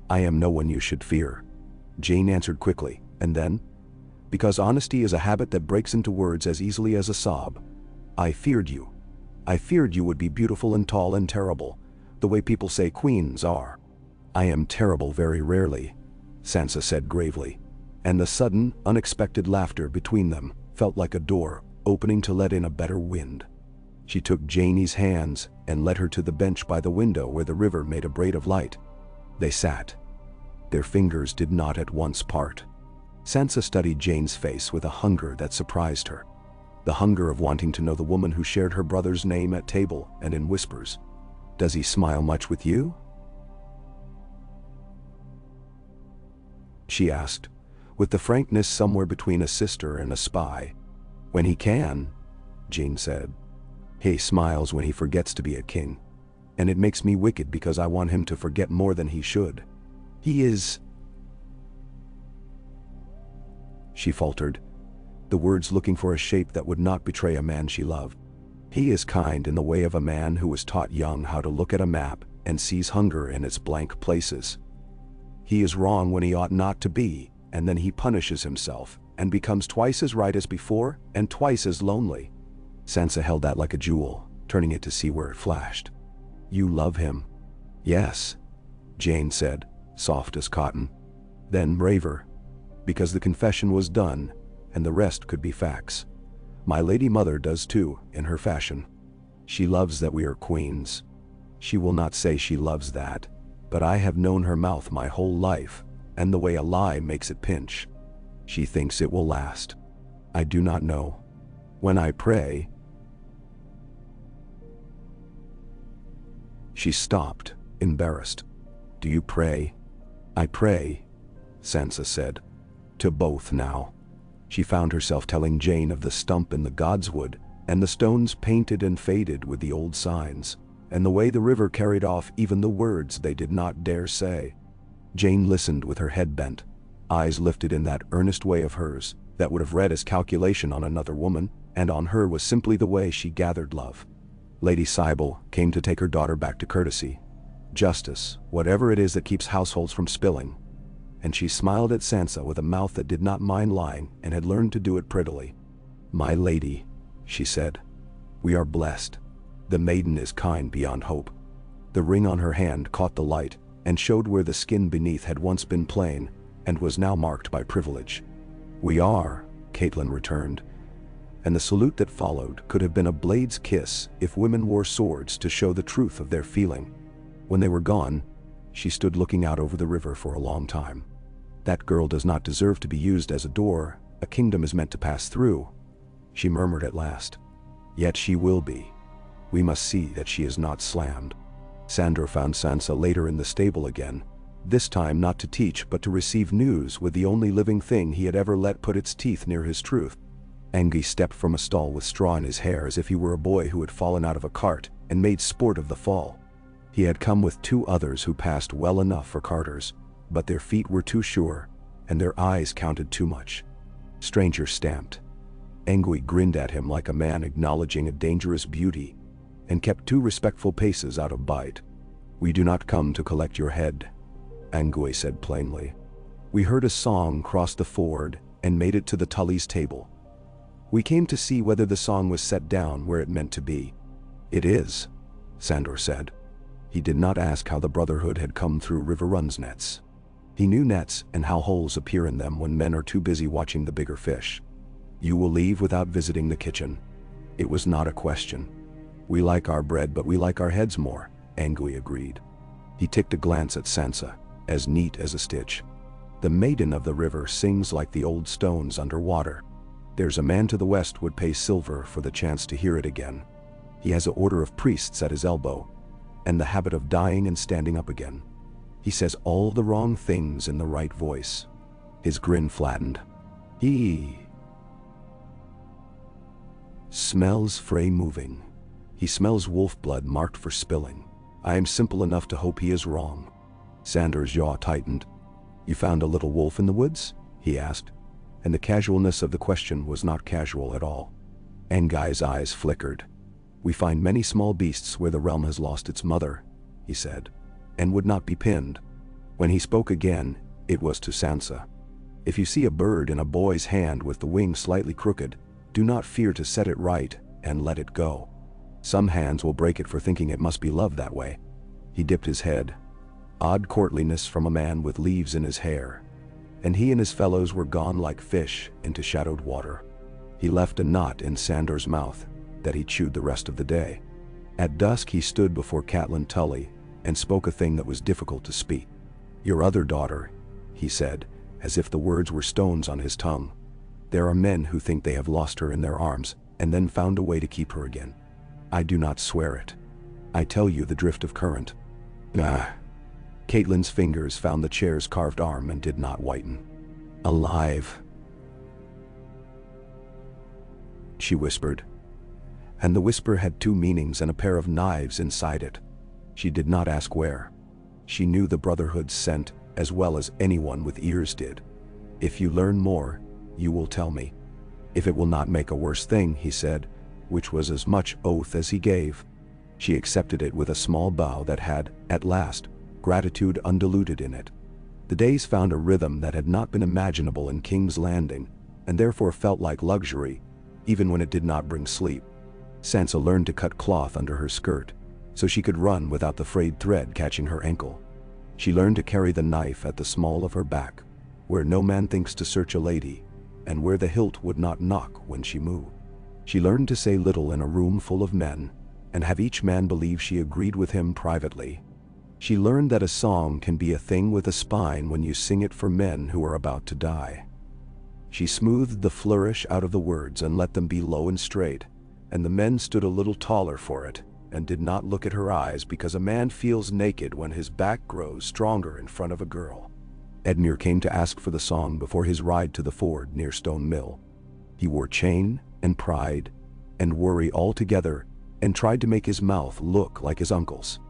I am no one you should fear, Jane answered quickly, and then, because honesty is a habit that breaks into words as easily as a sob, I feared you. I feared you would be beautiful and tall and terrible, the way people say queens are. I am terrible very rarely, Sansa said gravely, and the sudden, unexpected laughter between them felt like a door opening to let in a better wind. She took Janie's hands and led her to the bench by the window where the river made a braid of light. They sat. Their fingers did not at once part. Sansa studied Jane's face with a hunger that surprised her. The hunger of wanting to know the woman who shared her brother's name at table and in whispers. Does he smile much with you? She asked, with the frankness somewhere between a sister and a spy. When he can, Jane said. He smiles when he forgets to be a king, and it makes me wicked because I want him to forget more than he should. He is... She faltered, the words looking for a shape that would not betray a man she loved. He is kind in the way of a man who was taught young how to look at a map and sees hunger in its blank places. He is wrong when he ought not to be, and then he punishes himself and becomes twice as right as before and twice as lonely. Sansa held that like a jewel, turning it to see where it flashed. You love him? Yes, Jane said, soft as cotton. Then braver, because the confession was done, and the rest could be facts. My lady mother does too, in her fashion. She loves that we are queens. She will not say she loves that, but I have known her mouth my whole life, and the way a lie makes it pinch. She thinks it will last. I do not know. When I pray... She stopped, embarrassed. Do you pray? I pray, Sansa said. To both now. She found herself telling Jane of the stump in the godswood, and the stones painted and faded with the old signs, and the way the river carried off even the words they did not dare say. Jane listened with her head bent, eyes lifted in that earnest way of hers that would have read as calculation on another woman, and on her was simply the way she gathered love. Lady Sybil came to take her daughter back to courtesy. Justice, whatever it is that keeps households from spilling. and she smiled at Sansa with a mouth that did not mind lying and had learned to do it prettily. "My lady," she said, "we are blessed. The maiden is kind beyond hope." The ring on her hand caught the light and showed where the skin beneath had once been plain and was now marked by privilege. "We are," Catelyn returned, and the salute that followed could have been a blade's kiss if women wore swords to show the truth of their feeling. When they were gone, she stood looking out over the river for a long time. "That girl does not deserve to be used as a door a kingdom is meant to pass through," she murmured at last. "Yet she will be. We must see that she is not slammed." Sandor found Sansa later in the stable again, this time not to teach but to receive news with the only living thing he had ever let put its teeth near his truth. Anguy stepped from a stall with straw in his hair as if he were a boy who had fallen out of a cart and made sport of the fall. He had come with 2 others who passed well enough for carters, but their feet were too sure, and their eyes counted too much. Stranger stamped. Anguy grinned at him like a man acknowledging a dangerous beauty, and kept 2 respectful paces out of bite. "We do not come to collect your head," Anguy said plainly. "We heard a song cross the ford and made it to the Tully's table. We came to see whether the song was set down where it meant to be." "It is," Sandor said. He did not ask how the Brotherhood had come through Riverrun's nets. He knew nets and how holes appear in them when men are too busy watching the bigger fish. "You will leave without visiting the kitchen." It was not a question. "We like our bread but we like our heads more," Anguy agreed. He ticked a glance at Sansa, as neat as a stitch. "The maiden of the river sings like the old stones underwater. There's a man to the west would pay silver for the chance to hear it again. He has an order of priests at his elbow, and the habit of dying and standing up again. He says all the wrong things in the right voice." His grin flattened. "He smells Frey moving. He smells wolf blood marked for spilling. I am simple enough to hope he is wrong." Sandor's jaw tightened. "You found a little wolf in the woods?" he asked, and the casualness of the question was not casual at all. Anguy's eyes flickered. "We find many small beasts where the realm has lost its mother," he said, and would not be pinned. When he spoke again, it was to Sansa. "If you see a bird in a boy's hand with the wing slightly crooked, do not fear to set it right and let it go. Some hands will break it for thinking it must be loved that way." He dipped his head. Odd courtliness from a man with leaves in his hair. And he and his fellows were gone like fish into shadowed water. He left a knot in Sandor's mouth that he chewed the rest of the day. At dusk he stood before Catelyn Tully and spoke a thing that was difficult to speak. "Your other daughter," he said, as if the words were stones on his tongue. "There are men who think they have lost her in their arms and then found a way to keep her again. I do not swear it. I tell you the drift of current." "Ah." Catelyn's fingers found the chair's carved arm and did not whiten. "Alive," she whispered. And the whisper had 2 meanings and a pair of knives inside it. She did not ask where. She knew the Brotherhood's scent as well as anyone with ears did. "If you learn more, you will tell me. If it will not make a worse thing," he said, which was as much oath as he gave. She accepted it with a small bow that had, at last, gratitude undiluted in it. The days found a rhythm that had not been imaginable in King's Landing, and therefore felt like luxury, even when it did not bring sleep. Sansa learned to cut cloth under her skirt, so she could run without the frayed thread catching her ankle. She learned to carry the knife at the small of her back, where no man thinks to search a lady, and where the hilt would not knock when she moved. She learned to say little in a room full of men, and have each man believe she agreed with him privately. She learned that a song can be a thing with a spine when you sing it for men who are about to die. She smoothed the flourish out of the words and let them be low and straight, and the men stood a little taller for it, and did not look at her eyes because a man feels naked when his back grows stronger in front of a girl. Edmure came to ask for the song before his ride to the ford near Stone Mill. He wore chain and pride and worry all together and tried to make his mouth look like his uncle's.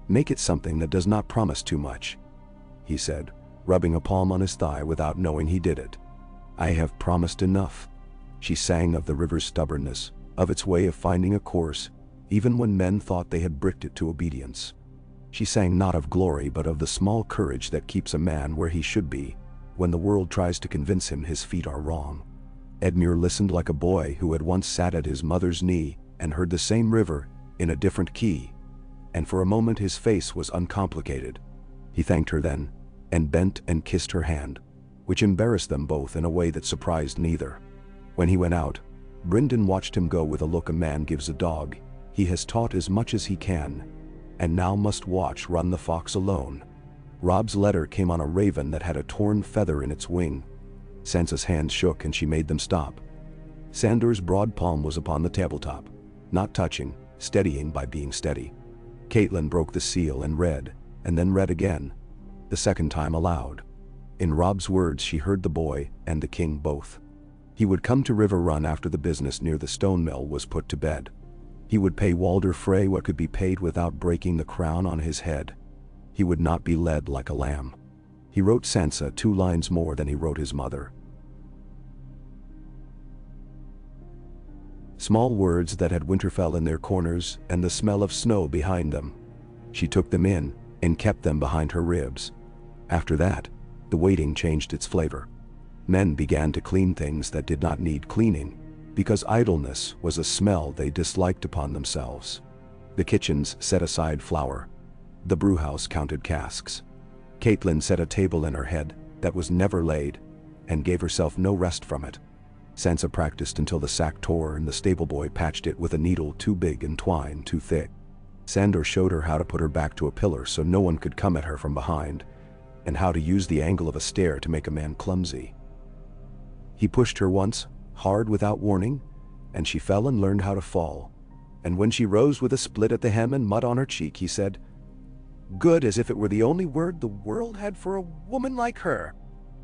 "Make it something that does not promise too much," he said, rubbing a palm on his thigh without knowing he did it. "I have promised enough." She sang of the river's stubbornness, of its way of finding a course, even when men thought they had bricked it to obedience. She sang not of glory but of the small courage that keeps a man where he should be, when the world tries to convince him his feet are wrong. Edmure listened like a boy who had once sat at his mother's knee and heard the same river in a different key, and for a moment his face was uncomplicated. He thanked her then, and bent and kissed her hand, which embarrassed them both in a way that surprised neither. When he went out, Brynden watched him go with a look a man gives a dog. He has taught as much as he can, and now must watch run the fox alone. Robb's letter came on a raven that had a torn feather in its wing. Sansa's hands shook and she made them stop. Sandor's broad palm was upon the tabletop, not touching, steadying by being steady. Catelyn broke the seal and read, and then read again, the second time aloud. In Robb's words she heard the boy and the king both. He would come to River Run after the business near the stone mill was put to bed. He would pay Walder Frey what could be paid without breaking the crown on his head. He would not be led like a lamb. He wrote Sansa 2 lines more than he wrote his mother. Small words that had Winterfell in their corners and the smell of snow behind them. She took them in and kept them behind her ribs. After that, the waiting changed its flavor. Men began to clean things that did not need cleaning, because idleness was a smell they disliked upon themselves. The kitchens set aside flour. The brewhouse counted casks. Catelyn set a table in her head that was never laid, and gave herself no rest from it. Sansa practiced until the sack tore and the stableboy patched it with a needle too big and twine too thick. Sandor showed her how to put her back to a pillar so no one could come at her from behind, and how to use the angle of a stair to make a man clumsy. He pushed her once, hard without warning, and she fell and learned how to fall. And when she rose with a split at the hem and mud on her cheek, he said, "Good, as if it were the only word the world had for a woman like her."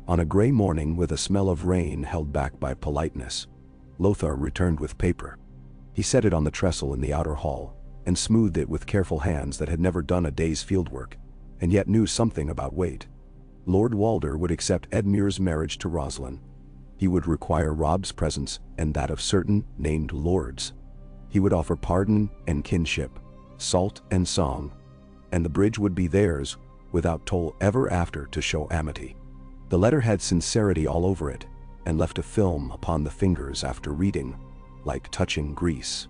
On a gray morning with a smell of rain held back by politeness, Lothar returned with paper. He set it on the trestle in the outer hall, and smoothed it with careful hands that had never done a day's fieldwork, and yet knew something about weight. Lord Walder would accept Edmure's marriage to Roslyn. He would require Robb's presence and that of certain named lords. He would offer pardon and kinship, salt and song, and the bridge would be theirs without toll ever after to show amity. The letter had sincerity all over it, and left a film upon the fingers after reading, like touching grease.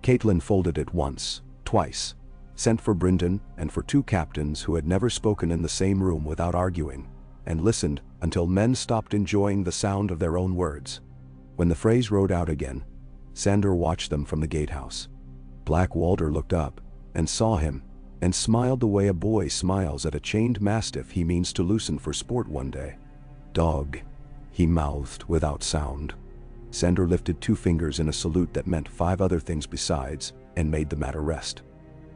Catelyn folded it once, twice, sent for Brynden and for 2 captains who had never spoken in the same room without arguing, and listened until men stopped enjoying the sound of their own words. When the Freys rode out again, Sandor watched them from the gatehouse. Black Walder looked up and saw him, and smiled the way a boy smiles at a chained mastiff he means to loosen for sport one day. "Dog," he mouthed without sound. Sandor lifted 2 fingers in a salute that meant 5 other things besides, and made the matter rest.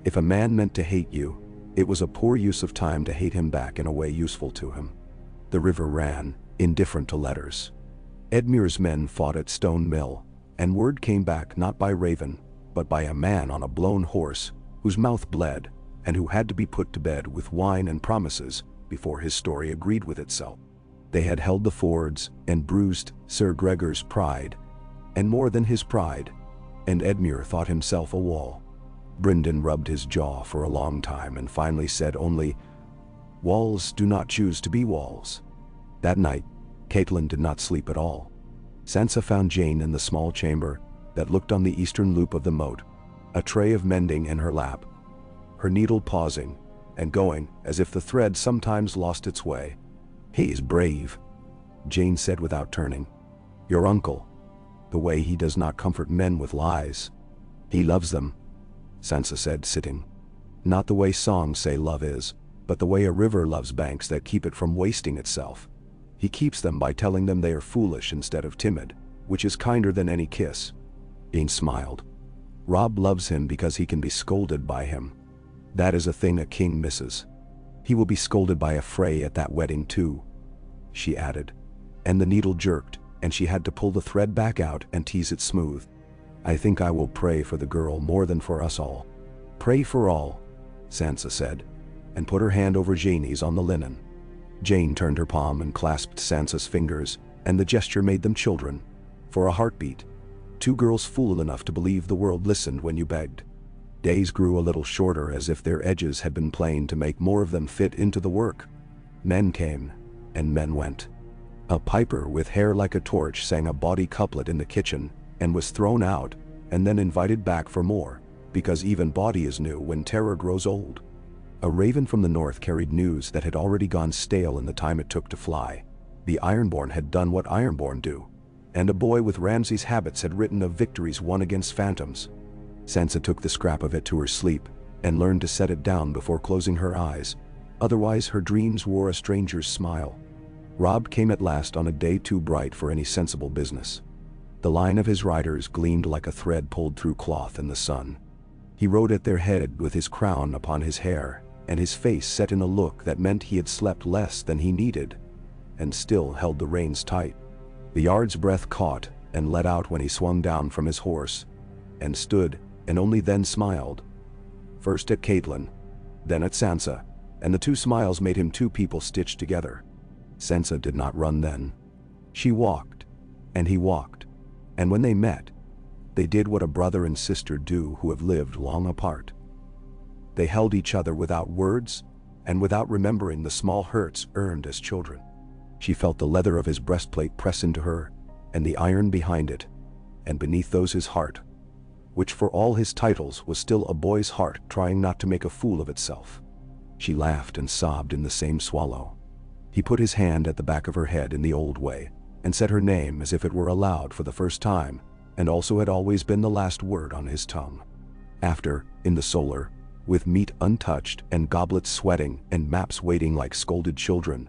If a man meant to hate you, it was a poor use of time to hate him back in a way useful to him. The river ran, indifferent to letters. Edmure's men fought at Stone Mill, and word came back not by raven, but by a man on a blown horse, whose mouth bled, and who had to be put to bed with wine and promises before his story agreed with itself. They had held the fords and bruised Sir Gregor's pride, and more than his pride, and Edmure thought himself a wall. Brynden rubbed his jaw for a long time and finally said only, "Walls do not choose to be walls." That night, Catelyn did not sleep at all. Sansa found Jane in the small chamber that looked on the eastern loop of the moat, a tray of mending in her lap, her needle pausing and going as if the thread sometimes lost its way. "He is brave," Jane said without turning. "Your uncle, the way he does not comfort men with lies. He loves them," Sansa said, sitting. "Not the way songs say love is, but the way a river loves banks that keep it from wasting itself. He keeps them by telling them they are foolish instead of timid, which is kinder than any kiss." Jane smiled. "Robb loves him because he can be scolded by him. That is a thing a king misses. He will be scolded by a Frey at that wedding too," she added, and the needle jerked, and she had to pull the thread back out and tease it smooth. "I think I will pray for the girl more than for us all." "Pray for all," Sansa said, and put her hand over Janie's on the linen. Jane turned her palm and clasped Sansa's fingers, and the gesture made them children. For a heartbeat, 2 girls fool enough to believe the world listened when you begged. Days grew a little shorter as if their edges had been planed to make more of them fit into the work. Men came, and men went. A piper with hair like a torch sang a bawdy couplet in the kitchen, and was thrown out, and then invited back for more, because even bawdy is new when terror grows old. A raven from the north carried news that had already gone stale in the time it took to fly. The Ironborn had done what Ironborn do, and a boy with Ramsay's habits had written of victories won against phantoms. Sansa took the scrap of it to her sleep, and learned to set it down before closing her eyes, otherwise her dreams wore a stranger's smile. Robb came at last on a day too bright for any sensible business. The line of his riders gleamed like a thread pulled through cloth in the sun. He rode at their head with his crown upon his hair, and his face set in a look that meant he had slept less than he needed, and still held the reins tight. The yard's breath caught and let out when he swung down from his horse, and stood, and only then smiled. First at Catelyn, then at Sansa, and the two smiles made him two people stitched together. Sansa did not run then. She walked, and he walked, and when they met, they did what a brother and sister do who have lived long apart. They held each other without words, and without remembering the small hurts earned as children. She felt the leather of his breastplate press into her, and the iron behind it, and beneath those his heart, which for all his titles was still a boy's heart trying not to make a fool of itself. She laughed and sobbed in the same swallow. He put his hand at the back of her head in the old way, and said her name as if it were aloud for the first time, and also had always been the last word on his tongue. After, in the solar, with meat untouched and goblets sweating and maps waiting like scolded children,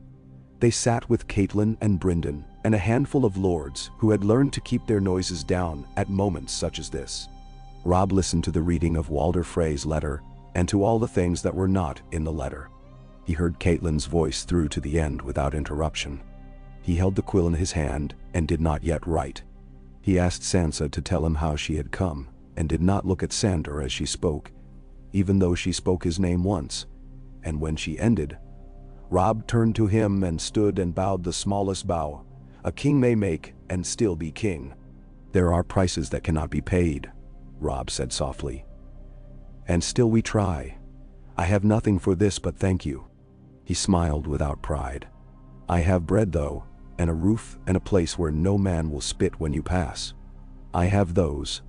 they sat with Catelyn and Brynden and a handful of lords who had learned to keep their noises down at moments such as this. Robb listened to the reading of Walder Frey's letter and to all the things that were not in the letter. He heard Catelyn's voice through to the end without interruption. He held the quill in his hand and did not yet write. He asked Sansa to tell him how she had come, and did not look at Sandor as she spoke, even though she spoke his name once, and when she ended, Robb turned to him and stood and bowed the smallest bow a king may make and still be king. There are prices that cannot be paid, Robb said softly. And still we try. I have nothing for this but thank you. He smiled without pride. I have bread though, and a roof and a place where no man will spit when you pass. I have those,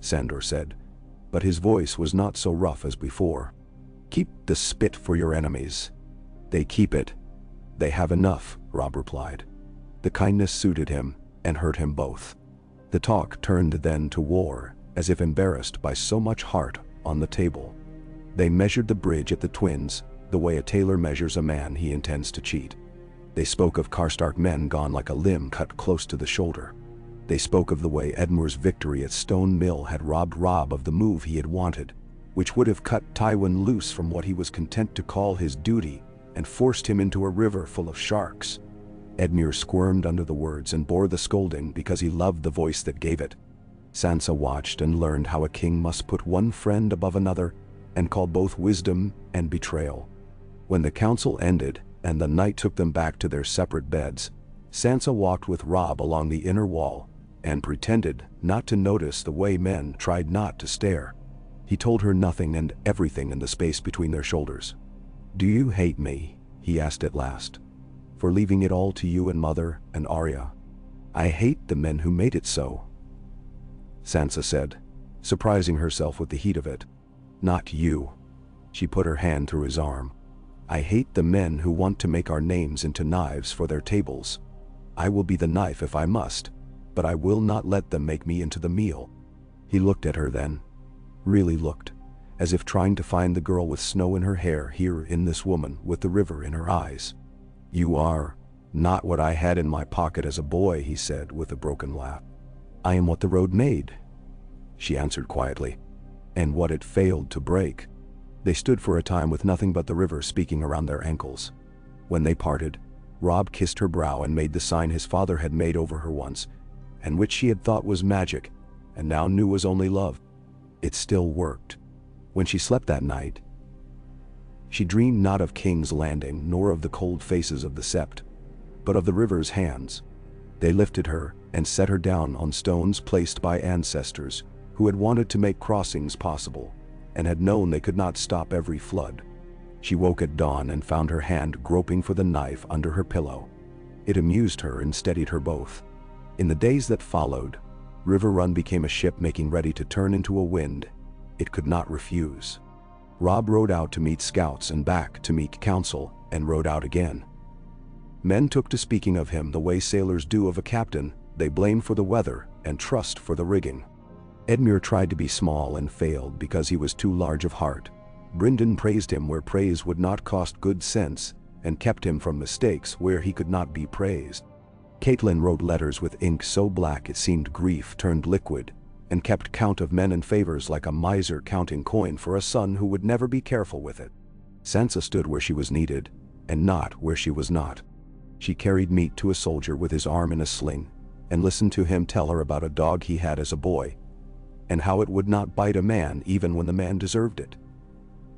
Sandor said, but his voice was not so rough as before. Keep the spit for your enemies. They keep it. They have enough, Robb replied. The kindness suited him and hurt him both. The talk turned then to war, as if embarrassed by so much heart on the table. They measured the bridge at the Twins, the way a tailor measures a man he intends to cheat. They spoke of Karstark men gone like a limb cut close to the shoulder. They spoke of the way Edmure's victory at Stone Mill had robbed Robb of the move he had wanted, which would have cut Tywin loose from what he was content to call his duty and forced him into a river full of sharks. Edmure squirmed under the words and bore the scolding because he loved the voice that gave it. Sansa watched and learned how a king must put one friend above another and call both wisdom and betrayal. When the council ended and the night took them back to their separate beds, Sansa walked with Robb along the inner wall and pretended not to notice the way men tried not to stare. He told her nothing and everything in the space between their shoulders. Do you hate me? He asked at last. For leaving it all to you and Mother and Arya. I hate the men who made it so, Sansa said, surprising herself with the heat of it. Not you. She put her hand through his arm. I hate the men who want to make our names into knives for their tables. I will be the knife if I must, but I will not let them make me into the meal. He looked at her then, really looked, as if trying to find the girl with snow in her hair here in this woman with the river in her eyes. You are not what I had in my pocket as a boy, he said with a broken laugh. I am what the road made, she answered quietly, and what it failed to break. They stood for a time with nothing but the river speaking around their ankles. When they parted, Robb kissed her brow and made the sign his father had made over her once, and which she had thought was magic, and now knew was only love. It still worked. When she slept that night, she dreamed not of King's Landing nor of the cold faces of the Sept, but of the river's hands. They lifted her and set her down on stones placed by ancestors who had wanted to make crossings possible and had known they could not stop every flood. She woke at dawn and found her hand groping for the knife under her pillow. It amused her and steadied her both. In the days that followed, River Run became a ship making ready to turn into a wind it could not refuse. Robb rowed out to meet scouts and back to meet council, and rowed out again. Men took to speaking of him the way sailors do of a captain. They blamed for the weather and trust for the rigging. Edmure tried to be small and failed because he was too large of heart. Brynden praised him where praise would not cost good sense, and kept him from mistakes where he could not be praised. Catelyn wrote letters with ink so black it seemed grief turned liquid, and kept count of men and favors like a miser counting coin for a son who would never be careful with it. Sansa stood where she was needed, and not where she was not. She carried meat to a soldier with his arm in a sling, and listened to him tell her about a dog he had as a boy, and how it would not bite a man even when the man deserved it.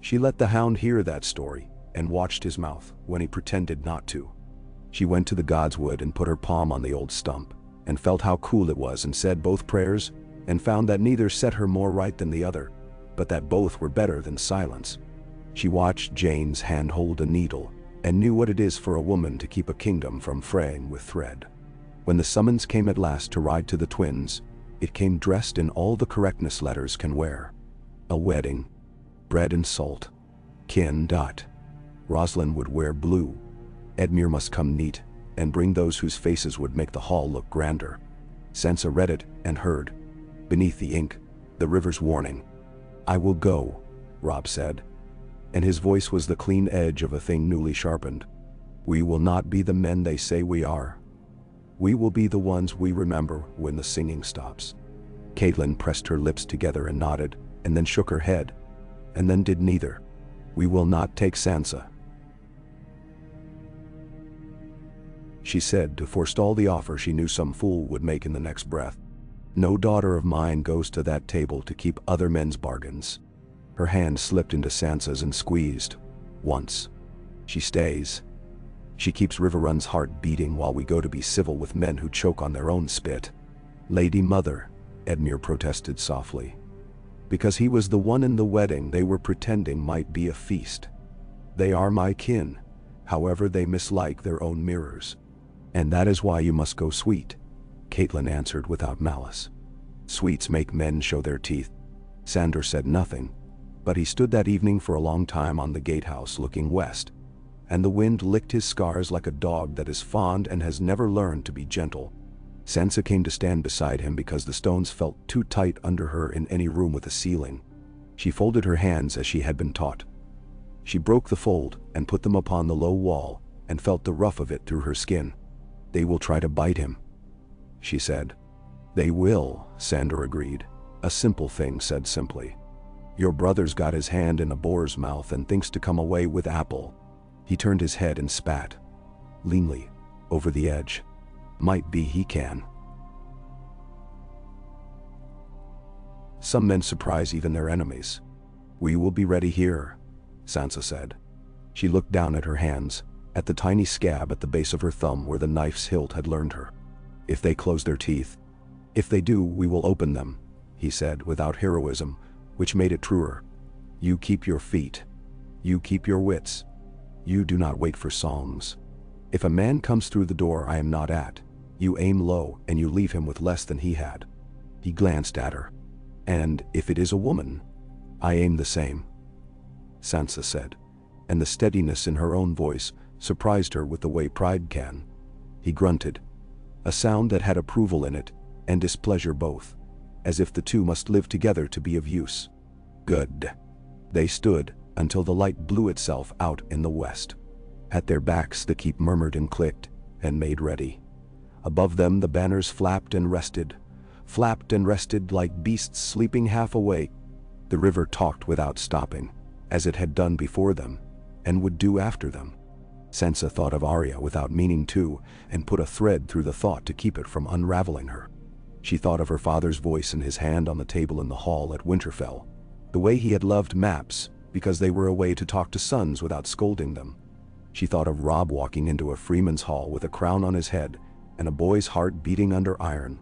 She let the hound hear that story, and watched his mouth when he pretended not to. She went to the godswood and put her palm on the old stump, and felt how cool it was and said both prayers, and found that neither set her more right than the other, but that both were better than silence. She watched Jane's hand hold a needle, and knew what it is for a woman to keep a kingdom from fraying with thread. When the summons came at last to ride to the twins, it came dressed in all the correctness letters can wear. A wedding. Bread and salt. Kin. Rosalind would wear blue. Edmure must come neat, and bring those whose faces would make the hall look grander. Sansa read it and heard, beneath the ink, the river's warning. "I will go," Robb said, and his voice was the clean edge of a thing newly sharpened. "We will not be the men they say we are. We will be the ones we remember when the singing stops." Catelyn pressed her lips together and nodded, and then shook her head, and then did neither. "We will not take Sansa," she said to forestall the offer she knew some fool would make in the next breath. "No daughter of mine goes to that table to keep other men's bargains." Her hand slipped into Sansa's and squeezed. "Once. She stays. She keeps River Run's heart beating while we go to be civil with men who choke on their own spit." "Lady Mother," Edmure protested softly. "Because he was the one in the wedding they were pretending might be a feast. They are my kin, however they mislike their own mirrors. And that is why you must go sweet," Catelyn answered without malice. "Sweets make men show their teeth." Sandor said nothing, but he stood that evening for a long time on the gatehouse looking west, and the wind licked his scars like a dog that is fond and has never learned to be gentle. Sansa came to stand beside him because the stones felt too tight under her in any room with a ceiling. She folded her hands as she had been taught. She broke the fold and put them upon the low wall, and felt the rough of it through her skin. "They will try to bite him," she said. "They will," Sandor agreed. A simple thing said simply. "Your brother's got his hand in a boar's mouth and thinks to come away with apple." He turned his head and spat. Leanly, over the edge. "Might be he can." Some men surprise even their enemies. "We will be ready here," Sansa said. She looked down at her hands, at the tiny scab at the base of her thumb where the knife's hilt had learned her. "If they close their teeth." "If they do, we will open them," he said without heroism, which made it truer. "You keep your feet. You keep your wits. You do not wait for songs. If a man comes through the door I am not at, you aim low and you leave him with less than he had." He glanced at her. "And if it is a woman, I aim the same," Sansa said, and the steadiness in her own voice surprised her with the way pride can. He grunted, a sound that had approval in it and displeasure both, as if the two must live together to be of use. "Good." They stood until the light blew itself out in the west. At their backs the keep murmured and clicked, and made ready. Above them the banners flapped and rested like beasts sleeping half awake. The river talked without stopping, as it had done before them, and would do after them. Sansa thought of Arya without meaning to, and put a thread through the thought to keep it from unraveling her. She thought of her father's voice and his hand on the table in the hall at Winterfell, the way he had loved maps because they were a way to talk to sons without scolding them. She thought of Robb walking into a freeman's hall with a crown on his head and a boy's heart beating under iron.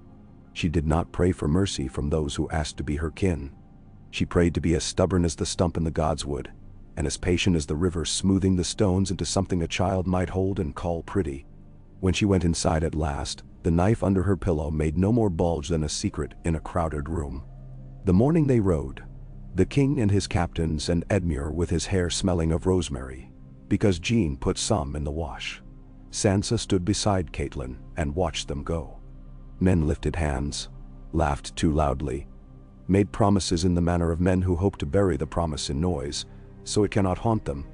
She did not pray for mercy from those who asked to be her kin. She prayed to be as stubborn as the stump in the godswood, and as patient as the river smoothing the stones into something a child might hold and call pretty. When she went inside at last, the knife under her pillow made no more bulge than a secret in a crowded room. The morning they rode, the king and his captains and Edmure with his hair smelling of rosemary, because Jean put some in the wash. Sansa stood beside Catelyn and watched them go. Men lifted hands, laughed too loudly, made promises in the manner of men who hope to bury the promise in noise, so it cannot haunt them.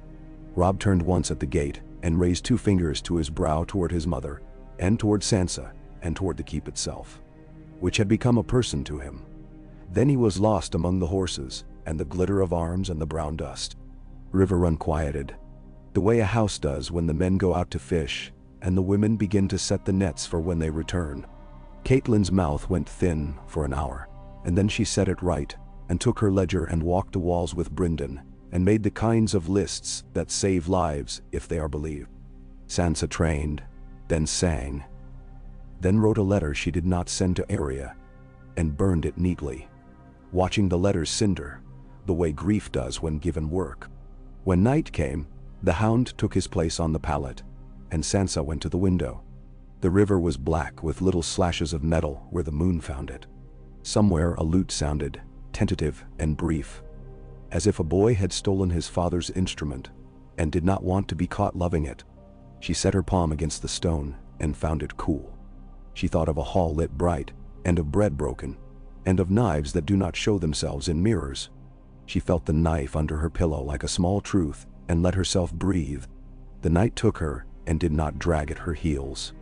Robb turned once at the gate and raised 2 fingers to his brow toward his mother, and toward Sansa, and toward the keep itself, which had become a person to him. Then he was lost among the horses, and the glitter of arms and the brown dust. Riverrun quieted, the way a house does when the men go out to fish, and the women begin to set the nets for when they return. Catelyn's mouth went thin for an hour, and then she set it right, and took her ledger and walked the walls with Brynden, and made the kinds of lists that save lives if they are believed. Sansa trained, then sang, then wrote a letter she did not send to Arya, and burned it neatly, watching the letters cinder, the way grief does when given work. When night came, the hound took his place on the pallet, and Sansa went to the window. The river was black with little slashes of metal where the moon found it. Somewhere a lute sounded, tentative and brief, as if a boy had stolen his father's instrument and did not want to be caught loving it. She set her palm against the stone and found it cool. She thought of a hall lit bright, and of bread broken, and of knives that do not show themselves in mirrors. She felt the knife under her pillow like a small truth and let herself breathe. The night took her and did not drag at her heels.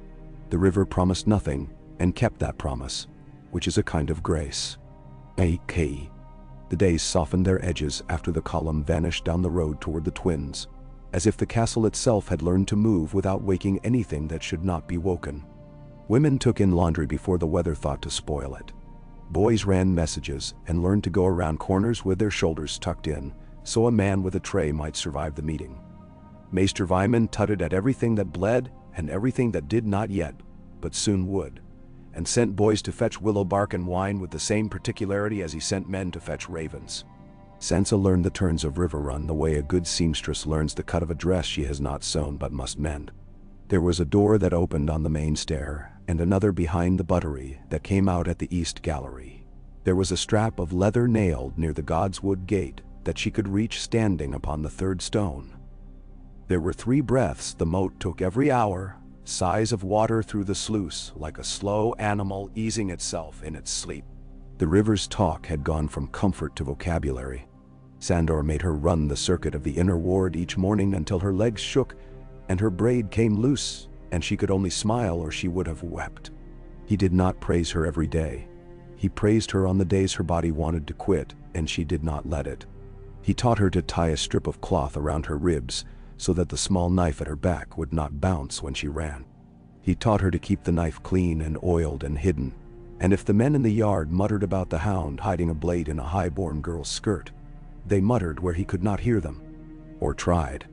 The river promised nothing and kept that promise, which is a kind of grace. A.K. The days softened their edges after the column vanished down the road toward the twins, as if the castle itself had learned to move without waking anything that should not be woken. Women took in laundry before the weather thought to spoil it. Boys ran messages and learned to go around corners with their shoulders tucked in, so a man with a tray might survive the meeting. Maester Vyman tutted at everything that bled and everything that did not yet, but soon would, and sent boys to fetch willow bark and wine with the same particularity as he sent men to fetch ravens. Sansa learned the turns of Riverrun the way a good seamstress learns the cut of a dress she has not sewn but must mend. There was a door that opened on the main stair, and another behind the buttery that came out at the east gallery. There was a strap of leather nailed near the Godswood gate that she could reach standing upon the 3rd stone. There were 3 breaths the moat took every hour, sighs of water through the sluice like a slow animal easing itself in its sleep. The river's talk had gone from comfort to vocabulary. Sandor made her run the circuit of the inner ward each morning until her legs shook and her braid came loose, and she could only smile or she would have wept. He did not praise her every day. He praised her on the days her body wanted to quit, and she did not let it. He taught her to tie a strip of cloth around her ribs so that the small knife at her back would not bounce when she ran. He taught her to keep the knife clean and oiled and hidden, and if the men in the yard muttered about the hound hiding a blade in a high-born girl's skirt, they muttered where he could not hear them, or tried.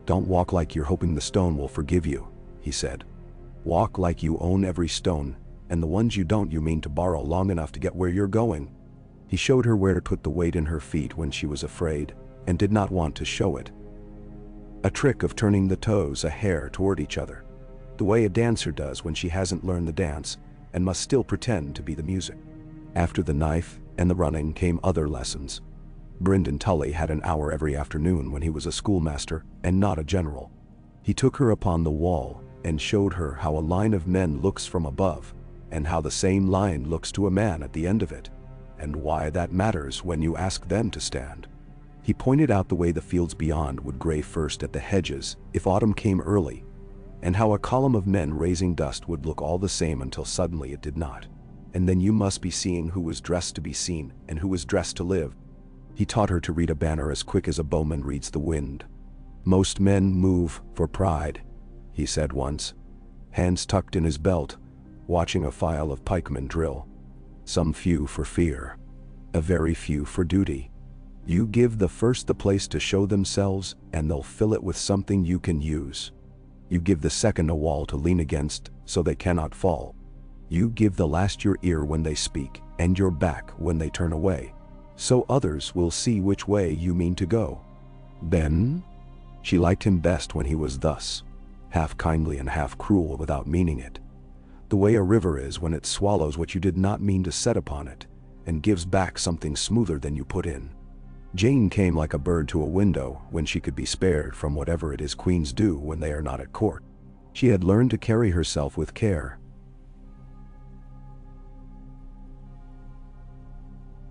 "Don't walk like you're hoping the stone will forgive you," he said. "Walk like you own every stone, and the ones you don't you mean to borrow long enough to get where you're going." He showed her where to put the weight in her feet when she was afraid and did not want to show it. A trick of turning the toes a hair toward each other, the way a dancer does when she hasn't learned the dance and must still pretend to be the music. After the knife and the running came other lessons. Brynden Tully had an hour every afternoon when he was a schoolmaster and not a general. He took her upon the wall and showed her how a line of men looks from above, and how the same line looks to a man at the end of it, and why that matters when you ask them to stand. He pointed out the way the fields beyond would gray first at the hedges if autumn came early, and how a column of men raising dust would look all the same until suddenly it did not, and then you must be seeing who was dressed to be seen and who was dressed to live. He taught her to read a banner as quick as a bowman reads the wind. "Most men move for pride," he said once, hands tucked in his belt, watching a file of pikemen drill. "Some few for fear, a very few for duty. You give the first the place to show themselves, and they'll fill it with something you can use. You give the second a wall to lean against, so they cannot fall. You give the last your ear when they speak, and your back when they turn away, so others will see which way you mean to go." Then, she liked him best when he was thus. half kindly and half cruel without meaning it. The way a river is when it swallows what you did not mean to set upon it, and gives back something smoother than you put in. Jane came like a bird to a window when she could be spared from whatever it is queens do when they are not at court. She had learned to carry herself with care.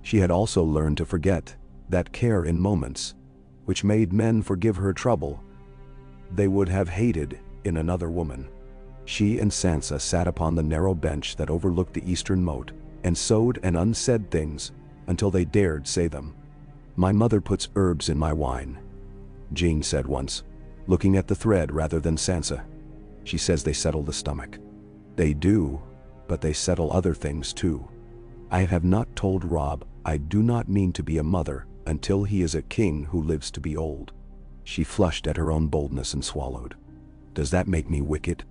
She had also learned to forget that care in moments, which made men forgive her trouble, they would have hated in another woman. She and Sansa sat upon the narrow bench that overlooked the eastern moat, and sewed and unsaid things until they dared say them. "My mother puts herbs in my wine," Jane said once, looking at the thread rather than Sansa. "She says they settle the stomach." "They do, but they settle other things too. I have not told Robb I do not mean to be a mother until he is a king who lives to be old." She flushed at her own boldness and swallowed. "Does that make me wicked?"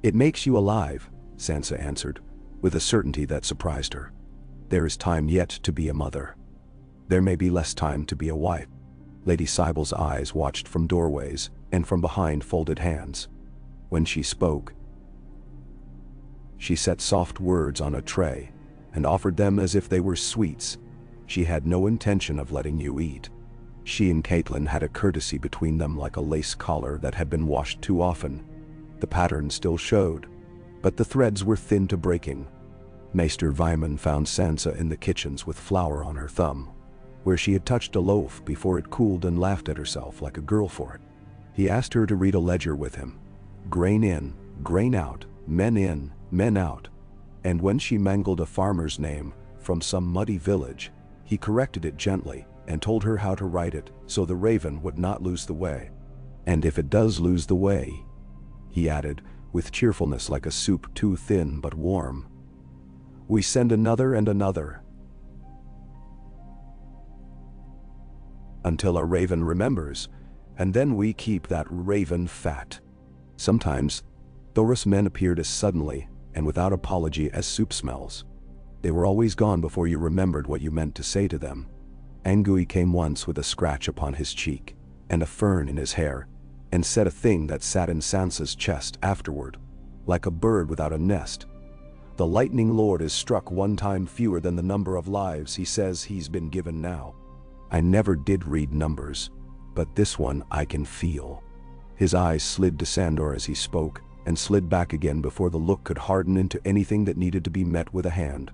"It makes you alive," Sansa answered, with a certainty that surprised her. "There is time yet to be a mother. There may be less time to be a wife." Lady Sybel's eyes watched from doorways and from behind folded hands. When she spoke, she set soft words on a tray and offered them as if they were sweets she had no intention of letting you eat. She and Catelyn had a courtesy between them like a lace collar that had been washed too often. The pattern still showed, but the threads were thin to breaking. Maester Vyman found Sansa in the kitchens with flour on her thumb, where she had touched a loaf before it cooled, and laughed at herself like a girl for it. He asked her to read a ledger with him. Grain in, grain out, men in, men out. And when she mangled a farmer's name from some muddy village, he corrected it gently and told her how to write it so the raven would not lose the way. "And if it does lose the way," he added, with cheerfulness like a soup too thin but warm, "we send another and another, until a raven remembers, and then we keep that raven fat." Sometimes, Thoros men appeared as suddenly and without apology as soup smells. They were always gone before you remembered what you meant to say to them. Angui came once with a scratch upon his cheek and a fern in his hair, and said a thing that sat in Sansa's chest afterward, like a bird without a nest. "The Lightning Lord is struck one time fewer than the number of lives he says he's been given now. I never did read numbers, but this one I can feel." His eyes slid to Sandor as he spoke, and slid back again before the look could harden into anything that needed to be met with a hand.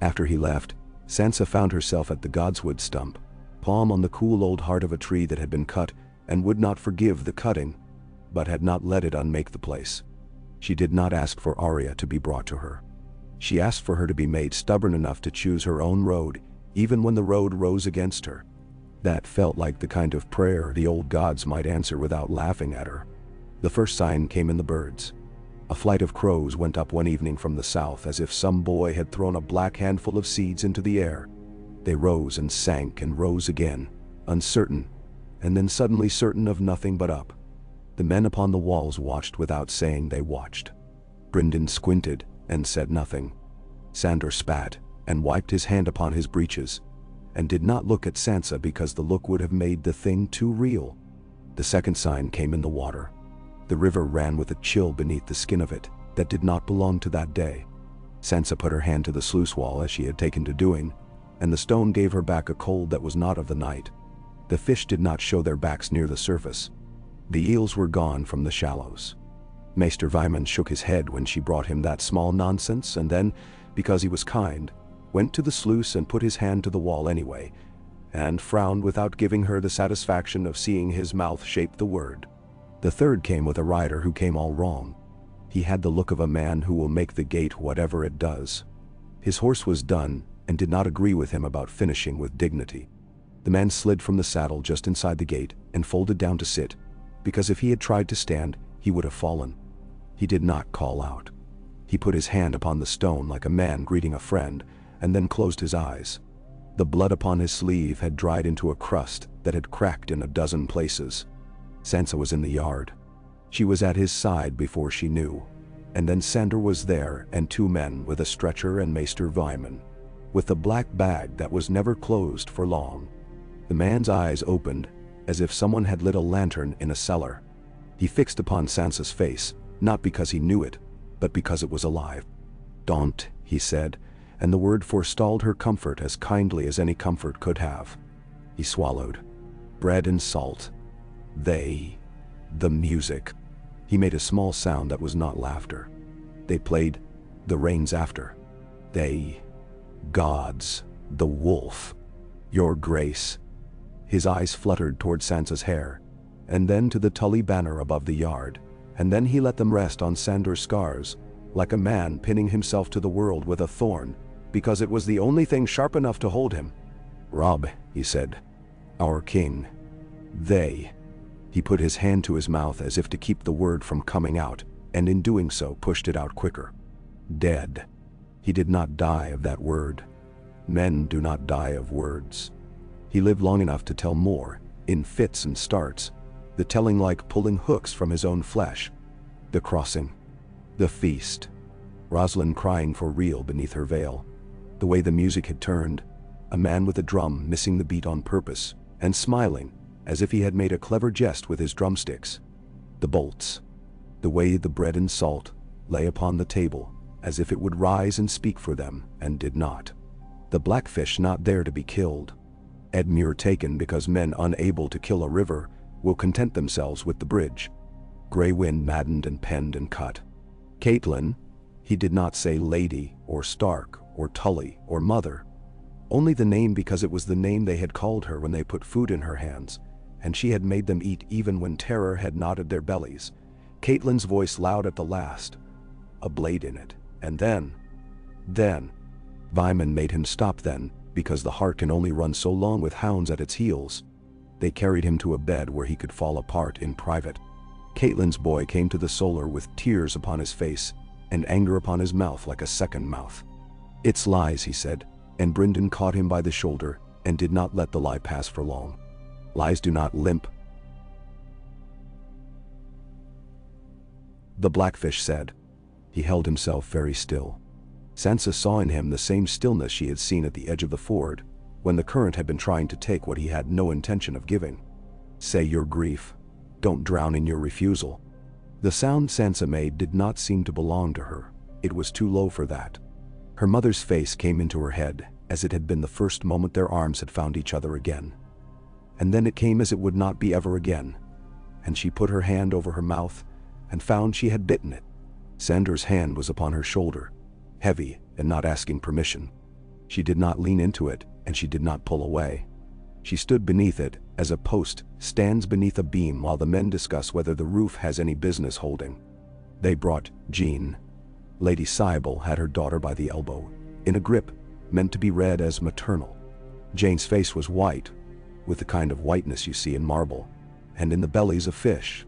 After he left, Sansa found herself at the godswood stump, palm on the cool old heart of a tree that had been cut and would not forgive the cutting, but had not let it unmake the place. She did not ask for Arya to be brought to her. She asked for her to be made stubborn enough to choose her own road, even when the road rose against her. That felt like the kind of prayer the old gods might answer without laughing at her. The first sign came in the birds. A flight of crows went up one evening from the south as if some boy had thrown a black handful of seeds into the air. They rose and sank and rose again, uncertain, and then suddenly certain of nothing but up. The men upon the walls watched without saying they watched. Brynden squinted and said nothing. Sandor spat and wiped his hand upon his breeches, and did not look at Sansa because the look would have made the thing too real. The second sign came in the water. The river ran with a chill beneath the skin of it that did not belong to that day. Sansa put her hand to the sluice wall as she had taken to doing, and the stone gave her back a cold that was not of the night. The fish did not show their backs near the surface. The eels were gone from the shallows. Maester Vyman shook his head when she brought him that small nonsense, and then, because he was kind, went to the sluice and put his hand to the wall anyway, and frowned without giving her the satisfaction of seeing his mouth shape the word. The third came with a rider who came all wrong. He had the look of a man who will make the gate whatever it does. His horse was done and did not agree with him about finishing with dignity. The man slid from the saddle just inside the gate and folded down to sit, because if he had tried to stand, he would have fallen. He did not call out. He put his hand upon the stone like a man greeting a friend, and then closed his eyes. The blood upon his sleeve had dried into a crust that had cracked in a dozen places. Sansa was in the yard. She was at his side before she knew, and then Sandor was there and two men with a stretcher and Maester Vyman, with the black bag that was never closed for long. The man's eyes opened as if someone had lit a lantern in a cellar. He fixed upon Sansa's face, not because he knew it, but because it was alive. "Don't," he said, and the word forestalled her comfort as kindly as any comfort could have. He swallowed. Bread and salt. The music. He made a small sound that was not laughter. They played the rains after. Gods, the wolf. Your grace. His eyes fluttered toward Sansa's hair, and then to the Tully banner above the yard, and then he let them rest on Sandor's scars, like a man pinning himself to the world with a thorn, because it was the only thing sharp enough to hold him. "Robb," he said. "Our king." He put his hand to his mouth as if to keep the word from coming out, and in doing so pushed it out quicker. Dead. He did not die of that word. Men do not die of words. He lived long enough to tell more, in fits and starts, the telling like pulling hooks from his own flesh. The crossing. The feast. Rosalind crying for real beneath her veil. The way the music had turned. A man with a drum missing the beat on purpose, and smiling, as if he had made a clever jest with his drumsticks. The bolts. The way the bread and salt lay upon the table, as if it would rise and speak for them, and did not. The blackfish not there to be killed. Edmure taken because men unable to kill a river will content themselves with the bridge. Grey Wind maddened and penned and cut. Catelyn, he did not say lady, or Stark, or Tully, or mother. Only the name because it was the name they had called her when they put food in her hands, and she had made them eat even when terror had knotted their bellies. Catelyn's voice loud at the last. A blade in it. And then. Vyman made him stop then, because the heart can only run so long with hounds at its heels. They carried him to a bed where he could fall apart in private. Catelyn's boy came to the solar with tears upon his face, and anger upon his mouth like a second mouth. "It's lies," he said, and Brynden caught him by the shoulder, and did not let the lie pass for long. "Lies do not limp." The blackfish said. He held himself very still. Sansa saw in him the same stillness she had seen at the edge of the ford, when the current had been trying to take what he had no intention of giving. "Say your grief. Don't drown in your refusal." The sound Sansa made did not seem to belong to her. It was too low for that. Her mother's face came into her head, as it had been the first moment their arms had found each other again. And then it came as it would not be ever again, and she put her hand over her mouth, and found she had bitten it. Sandor's hand was upon her shoulder, heavy and not asking permission. She did not lean into it, and she did not pull away. She stood beneath it, as a post stands beneath a beam while the men discuss whether the roof has any business holding. They brought Jean. Lady Cybele had her daughter by the elbow, in a grip meant to be read as maternal. Jane's face was white, with the kind of whiteness you see in marble, and in the bellies of fish.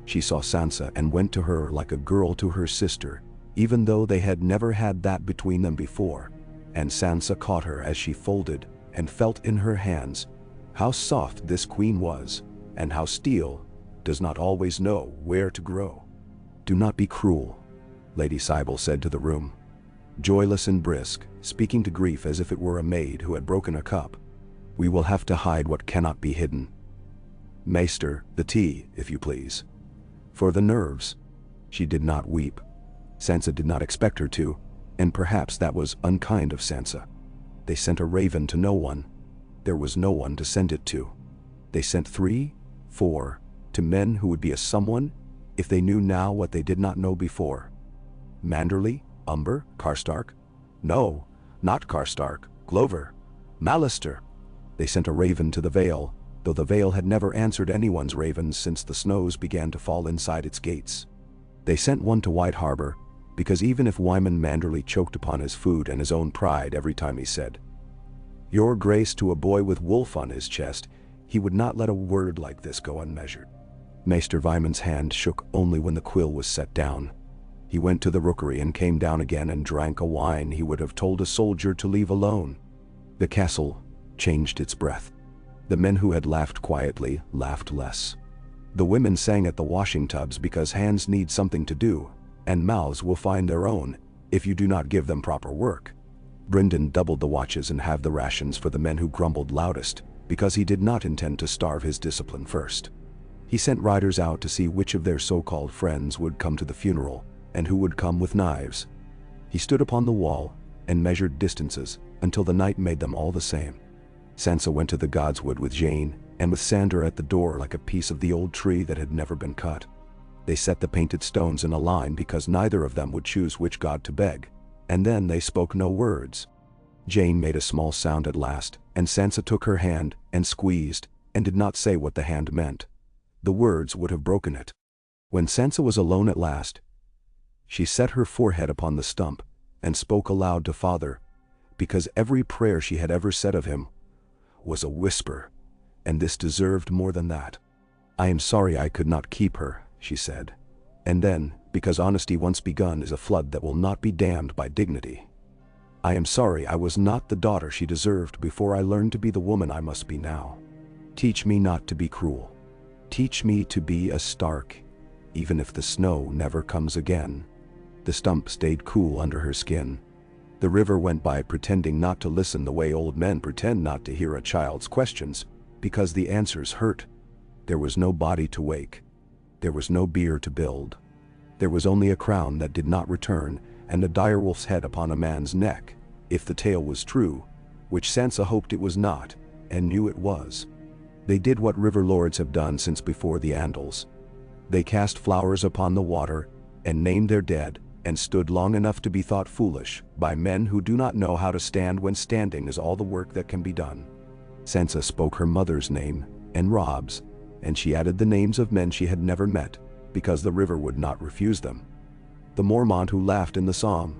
She saw Sansa and went to her like a girl to her sister, even though they had never had that between them before, and Sansa caught her as she folded, and felt in her hands how soft this queen was, and how steel does not always know where to grow. "Do not be cruel," Lady Cybele said to the room, joyless and brisk, speaking to grief as if it were a maid who had broken a cup. "We will have to hide what cannot be hidden. Maester, the tea, if you please. For the nerves." She did not weep. Sansa did not expect her to, and perhaps that was unkind of Sansa. They sent a raven to no one. There was no one to send it to. They sent 3, 4, to men who would be a someone if they knew now what they did not know before. Manderley? Umber? Karstark? No, not Karstark. Glover. Mallister. They sent a raven to the Vale, though the Vale had never answered anyone's ravens since the snows began to fall inside its gates. They sent one to White Harbor, because even if Wyman Manderley choked upon his food and his own pride every time he said, "Your Grace," to a boy with wolf on his chest, he would not let a word like this go unmeasured. Maester Vyman's hand shook only when the quill was set down. He went to the rookery and came down again and drank a wine he would have told a soldier to leave alone. The castle changed its breath. The men who had laughed quietly laughed less. The women sang at the washing tubs because hands need something to do, and mouths will find their own if you do not give them proper work. Brynden doubled the watches and halved the rations for the men who grumbled loudest, because he did not intend to starve his discipline first. He sent riders out to see which of their so-called friends would come to the funeral, and who would come with knives. He stood upon the wall and measured distances until the night made them all the same. Sansa went to the Godswood with Jane, and with Sandor at the door like a piece of the old tree that had never been cut. They set the painted stones in a line because neither of them would choose which god to beg, and then they spoke no words. Jane made a small sound at last, and Sansa took her hand and squeezed, and did not say what the hand meant. The words would have broken it. When Sansa was alone at last, she set her forehead upon the stump and spoke aloud to Father, because every prayer she had ever said of him was a whisper, and this deserved more than that. "I am sorry I could not keep her," she said. And then, because honesty once begun is a flood that will not be dammed by dignity, "I am sorry I was not the daughter she deserved before I learned to be the woman I must be now. Teach me not to be cruel. Teach me to be a Stark, even if the snow never comes again." The stump stayed cool under her skin. The river went by pretending not to listen the way old men pretend not to hear a child's questions, because the answers hurt. There was no body to wake. There was no bier to build. There was only a crown that did not return, and a direwolf's head upon a man's neck, if the tale was true, which Sansa hoped it was not, and knew it was. They did what river lords have done since before the Andals. They cast flowers upon the water, and named their dead, and stood long enough to be thought foolish by men who do not know how to stand when standing is all the work that can be done. Sansa spoke her mother's name, and Robb's, and she added the names of men she had never met, because the river would not refuse them. The Mormont who laughed in the psalm,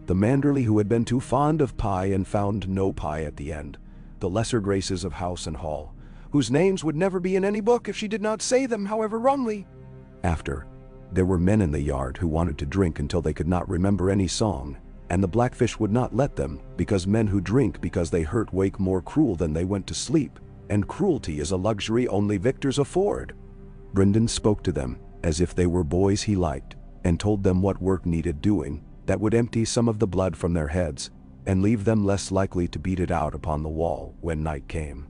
the Manderly who had been too fond of pie and found no pie at the end, the lesser graces of house and hall, whose names would never be in any book if she did not say them, however wrongly. After, there were men in the yard who wanted to drink until they could not remember any song, and the Blackfish would not let them, because men who drink because they hurt wake more cruel than they went to sleep, and cruelty is a luxury only victors afford. Brynden spoke to them as if they were boys he liked, and told them what work needed doing that would empty some of the blood from their heads, and leave them less likely to beat it out upon the wall when night came.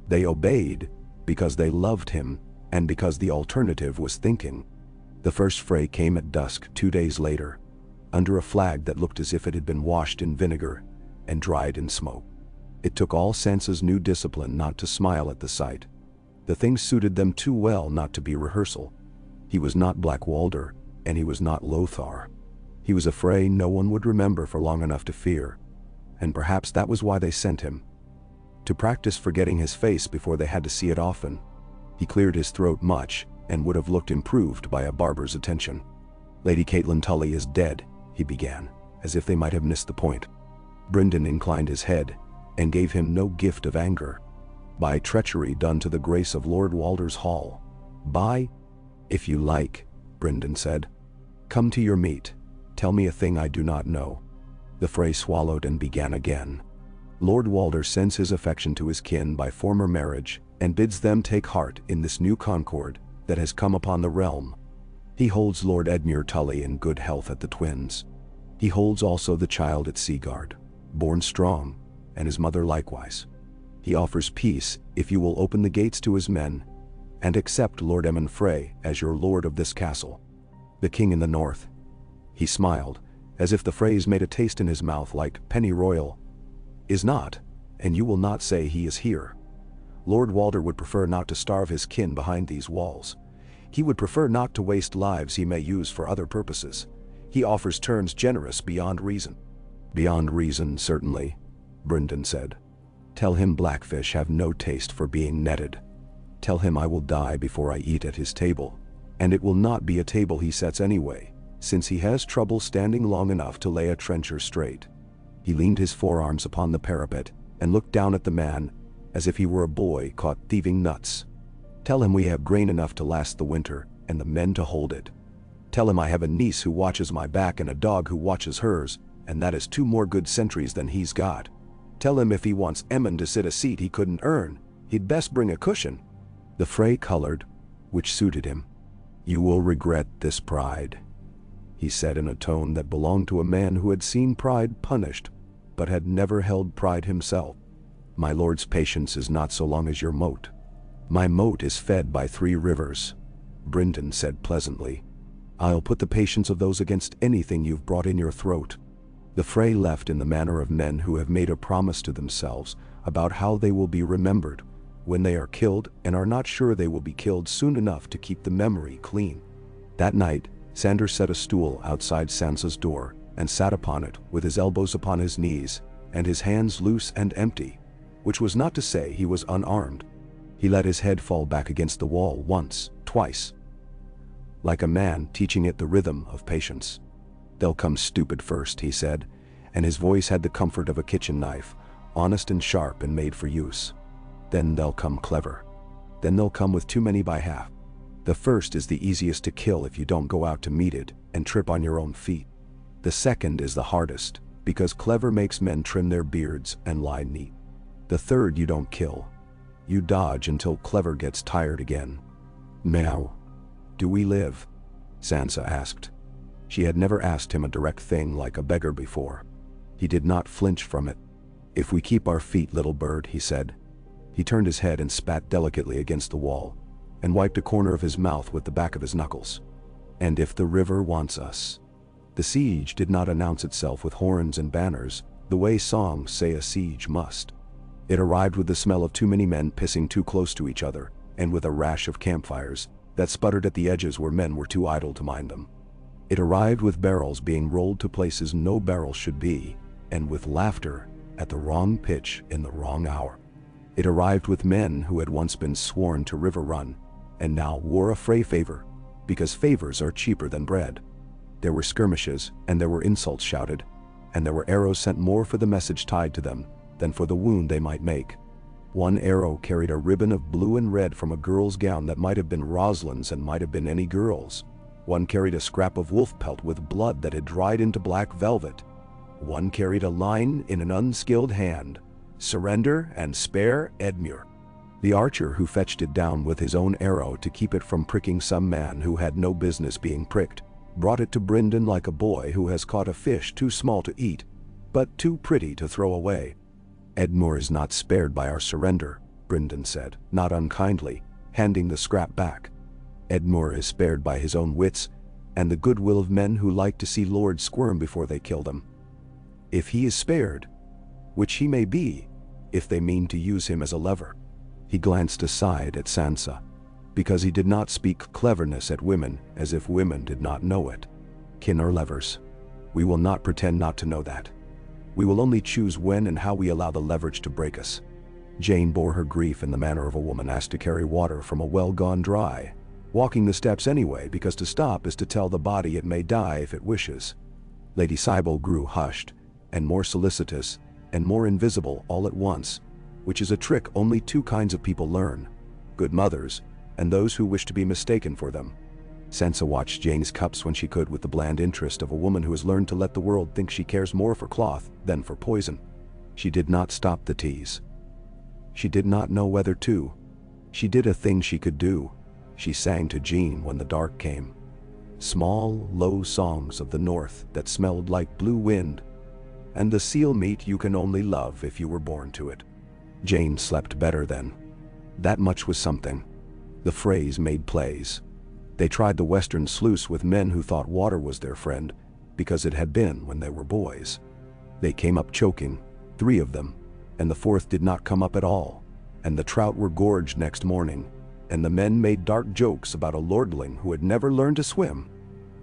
They obeyed because they loved him, and because the alternative was thinking. The first fray came at dusk 2 days later, under a flag that looked as if it had been washed in vinegar and dried in smoke. It took all Sansa's new discipline not to smile at the sight. The thing suited them too well not to be rehearsal. He was not Black Walder, and he was not Lothar. He was a fray no one would remember for long enough to fear, and perhaps that was why they sent him. To practice forgetting his face before they had to see it often. He cleared his throat much, and would have looked improved by a barber's attention. "Lady Catelyn Tully is dead," he began, as if they might have missed the point. Brynden inclined his head, and gave him no gift of anger. "By treachery done to the grace of Lord Walder's hall. By—" "If you like," Brynden said. "Come to your meat. Tell me a thing I do not know." The fray swallowed and began again. "Lord Walder sends his affection to his kin by former marriage, and bids them take heart in this new concord that has come upon the realm. He holds Lord Edmure Tully in good health at the Twins. He holds also the child at Seaguard, born strong, and his mother likewise. He offers peace if you will open the gates to his men, and accept Lord Emmon Frey as your lord of this castle. The king in the north." He smiled, as if the phrase made a taste in his mouth like pennyroyal. "Is not, and you will not say he is here. Lord Walder would prefer not to starve his kin behind these walls. He would prefer not to waste lives he may use for other purposes. He offers terms generous beyond reason." "Beyond reason, certainly," Brynden said. "Tell him Blackfish have no taste for being netted. Tell him I will die before I eat at his table, and it will not be a table he sets anyway, since he has trouble standing long enough to lay a trencher straight." He leaned his forearms upon the parapet and looked down at the man as if he were a boy caught thieving nuts. "Tell him we have grain enough to last the winter and the men to hold it. Tell him I have a niece who watches my back and a dog who watches hers, and that is 2 more good sentries than he's got. Tell him if he wants Emmon to sit a seat he couldn't earn, he'd best bring a cushion." The Frey colored, which suited him. "You will regret this pride," he said in a tone that belonged to a man who had seen pride punished, but had never held pride himself. "My lord's patience is not so long as your moat." My moat is fed by 3 rivers, Brynden said pleasantly. I'll put the patience of those against anything you've brought in your throat. The fray left in the manner of men who have made a promise to themselves about how they will be remembered when they are killed and are not sure they will be killed soon enough to keep the memory clean. That night, Sandor set a stool outside Sansa's door and sat upon it with his elbows upon his knees and his hands loose and empty, which was not to say he was unarmed. He let his head fall back against the wall once, twice, like a man teaching it the rhythm of patience. They'll come stupid first, he said, and his voice had the comfort of a kitchen knife, honest and sharp and made for use. Then they'll come clever. Then they'll come with too many by half. The first is the easiest to kill if you don't go out to meet it and trip on your own feet. The second is the hardest, because clever makes men trim their beards and lie neat. The third you don't kill. You dodge until clever gets tired again. Now, do we live? Sansa asked. She had never asked him a direct thing like a beggar before. He did not flinch from it. If we keep our feet, little bird, he said. He turned his head and spat delicately against the wall, and wiped a corner of his mouth with the back of his knuckles. And if the river wants us. The siege did not announce itself with horns and banners, the way songs say a siege must. It arrived with the smell of too many men pissing too close to each other, and with a rash of campfires that sputtered at the edges where men were too idle to mind them. It arrived with barrels being rolled to places no barrels should be, and with laughter at the wrong pitch in the wrong hour. It arrived with men who had once been sworn to River Run, and now wore a fray favor, because favors are cheaper than bread. There were skirmishes, and there were insults shouted, and there were arrows sent more for the message tied to them than for the wound they might make. One arrow carried a ribbon of blue and red from a girl's gown that might have been Rosalind's and might have been any girl's. One carried a scrap of wolf pelt with blood that had dried into black velvet. One carried a line in an unskilled hand, "Surrender and spare Edmure." The archer who fetched it down with his own arrow to keep it from pricking some man who had no business being pricked, brought it to Brynden like a boy who has caught a fish too small to eat, but too pretty to throw away. "Edmure is not spared by our surrender," Brynden said, not unkindly, handing the scrap back. "Edmure is spared by his own wits, and the goodwill of men who like to see lords squirm before they kill them. If he is spared, which he may be, if they mean to use him as a lever." He glanced aside at Sansa, because he did not speak cleverness at women as if women did not know it. "Kin are levers. We will not pretend not to know that. We will only choose when and how we allow the leverage to break us." Jane bore her grief in the manner of a woman asked to carry water from a well gone dry, walking the steps anyway because to stop is to tell the body it may die if it wishes. Lady Sybil grew hushed, and more solicitous, and more invisible all at once, which is a trick only 2 kinds of people learn: good mothers, and those who wish to be mistaken for them. Sansa watched Jane's cups when she could with the bland interest of a woman who has learned to let the world think she cares more for cloth than for poison. She did not stop the tease. She did not know whether to. She did a thing she could do. She sang to Jean when the dark came. Small, low songs of the north that smelled like blue wind, and the seal meat you can only love if you were born to it. Jane slept better then. That much was something. The phrase made plays. They tried the western sluice with men who thought water was their friend, because it had been when they were boys. They came up choking, 3 of them, and the 4th did not come up at all, and the trout were gorged next morning, and the men made dark jokes about a lordling who had never learned to swim.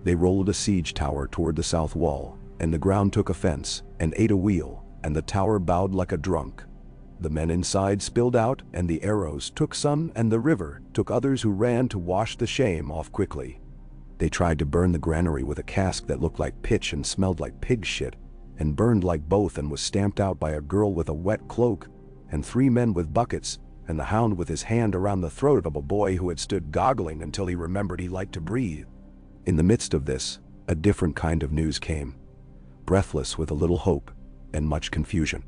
They rolled a siege tower toward the south wall, and the ground took offense, and ate a wheel, and the tower bowed like a drunk. The men inside spilled out, and the arrows took some, and the river took others who ran to wash the shame off quickly. They tried to burn the granary with a cask that looked like pitch and smelled like pig shit, and burned like both and was stamped out by a girl with a wet cloak, and 3 men with buckets, and the hound with his hand around the throat of a boy who had stood goggling until he remembered he liked to breathe. In the midst of this, a different kind of news came, breathless with a little hope and much confusion.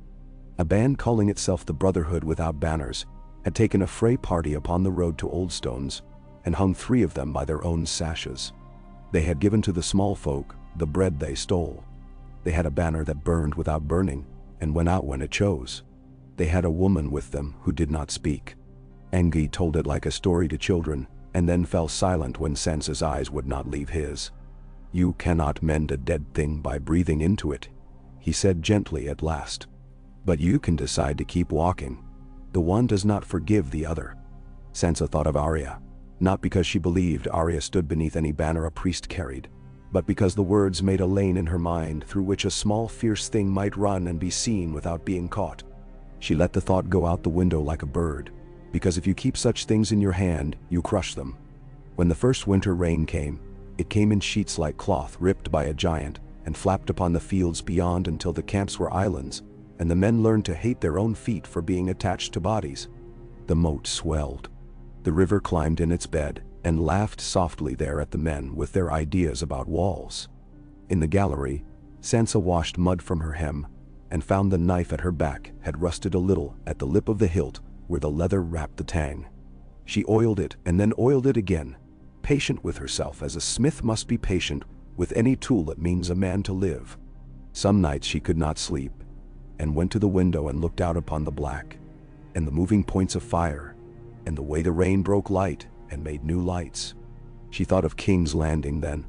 A band calling itself the Brotherhood Without Banners had taken a fray party upon the road to Oldstones and hung 3 of them by their own sashes. They had given to the small folk the bread they stole. They had a banner that burned without burning and went out when it chose. They had a woman with them who did not speak. Engi told it like a story to children, and then fell silent when Sansa's eyes would not leave his. "You cannot mend a dead thing by breathing into it," he said gently at last. "But you can decide to keep walking. The one does not forgive the other." Sansa thought of Arya, not because she believed Arya stood beneath any banner a priest carried, but because the words made a lane in her mind through which a small fierce thing might run and be seen without being caught. She let the thought go out the window like a bird, because if you keep such things in your hand, you crush them. When the first winter rain came, it came in sheets like cloth ripped by a giant and flapped upon the fields beyond until the camps were islands, and the men learned to hate their own feet for being attached to bodies. The moat swelled. The river climbed in its bed and laughed softly there at the men with their ideas about walls. In the gallery, Sansa washed mud from her hem and found the knife at her back had rusted a little at the lip of the hilt where the leather wrapped the tang. She oiled it and then oiled it again, patient with herself as a smith must be patient with any tool that means a man to live. Some nights she could not sleep, and went to the window and looked out upon the black, and the moving points of fire, and the way the rain broke light and made new lights. She thought of King's Landing then,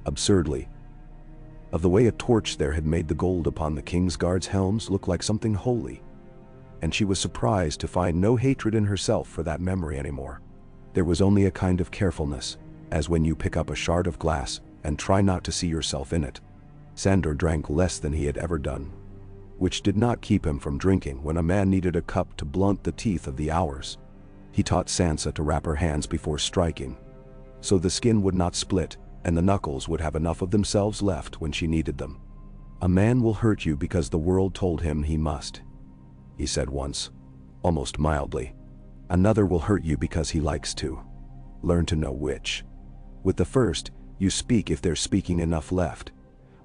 absurdly, of the way a torch there had made the gold upon the King's Guards' helms look like something holy. And she was surprised to find no hatred in herself for that memory anymore. There was only a kind of carefulness, as when you pick up a shard of glass and try not to see yourself in it. Sandor drank less than he had ever done, which did not keep him from drinking when a man needed a cup to blunt the teeth of the hours. He taught Sansa to wrap her hands before striking, so the skin would not split and the knuckles would have enough of themselves left when she needed them. "A man will hurt you because the world told him he must," he said once, almost mildly. "Another will hurt you because he likes to. Learn to know which. With the first, you speak if there's speaking enough left.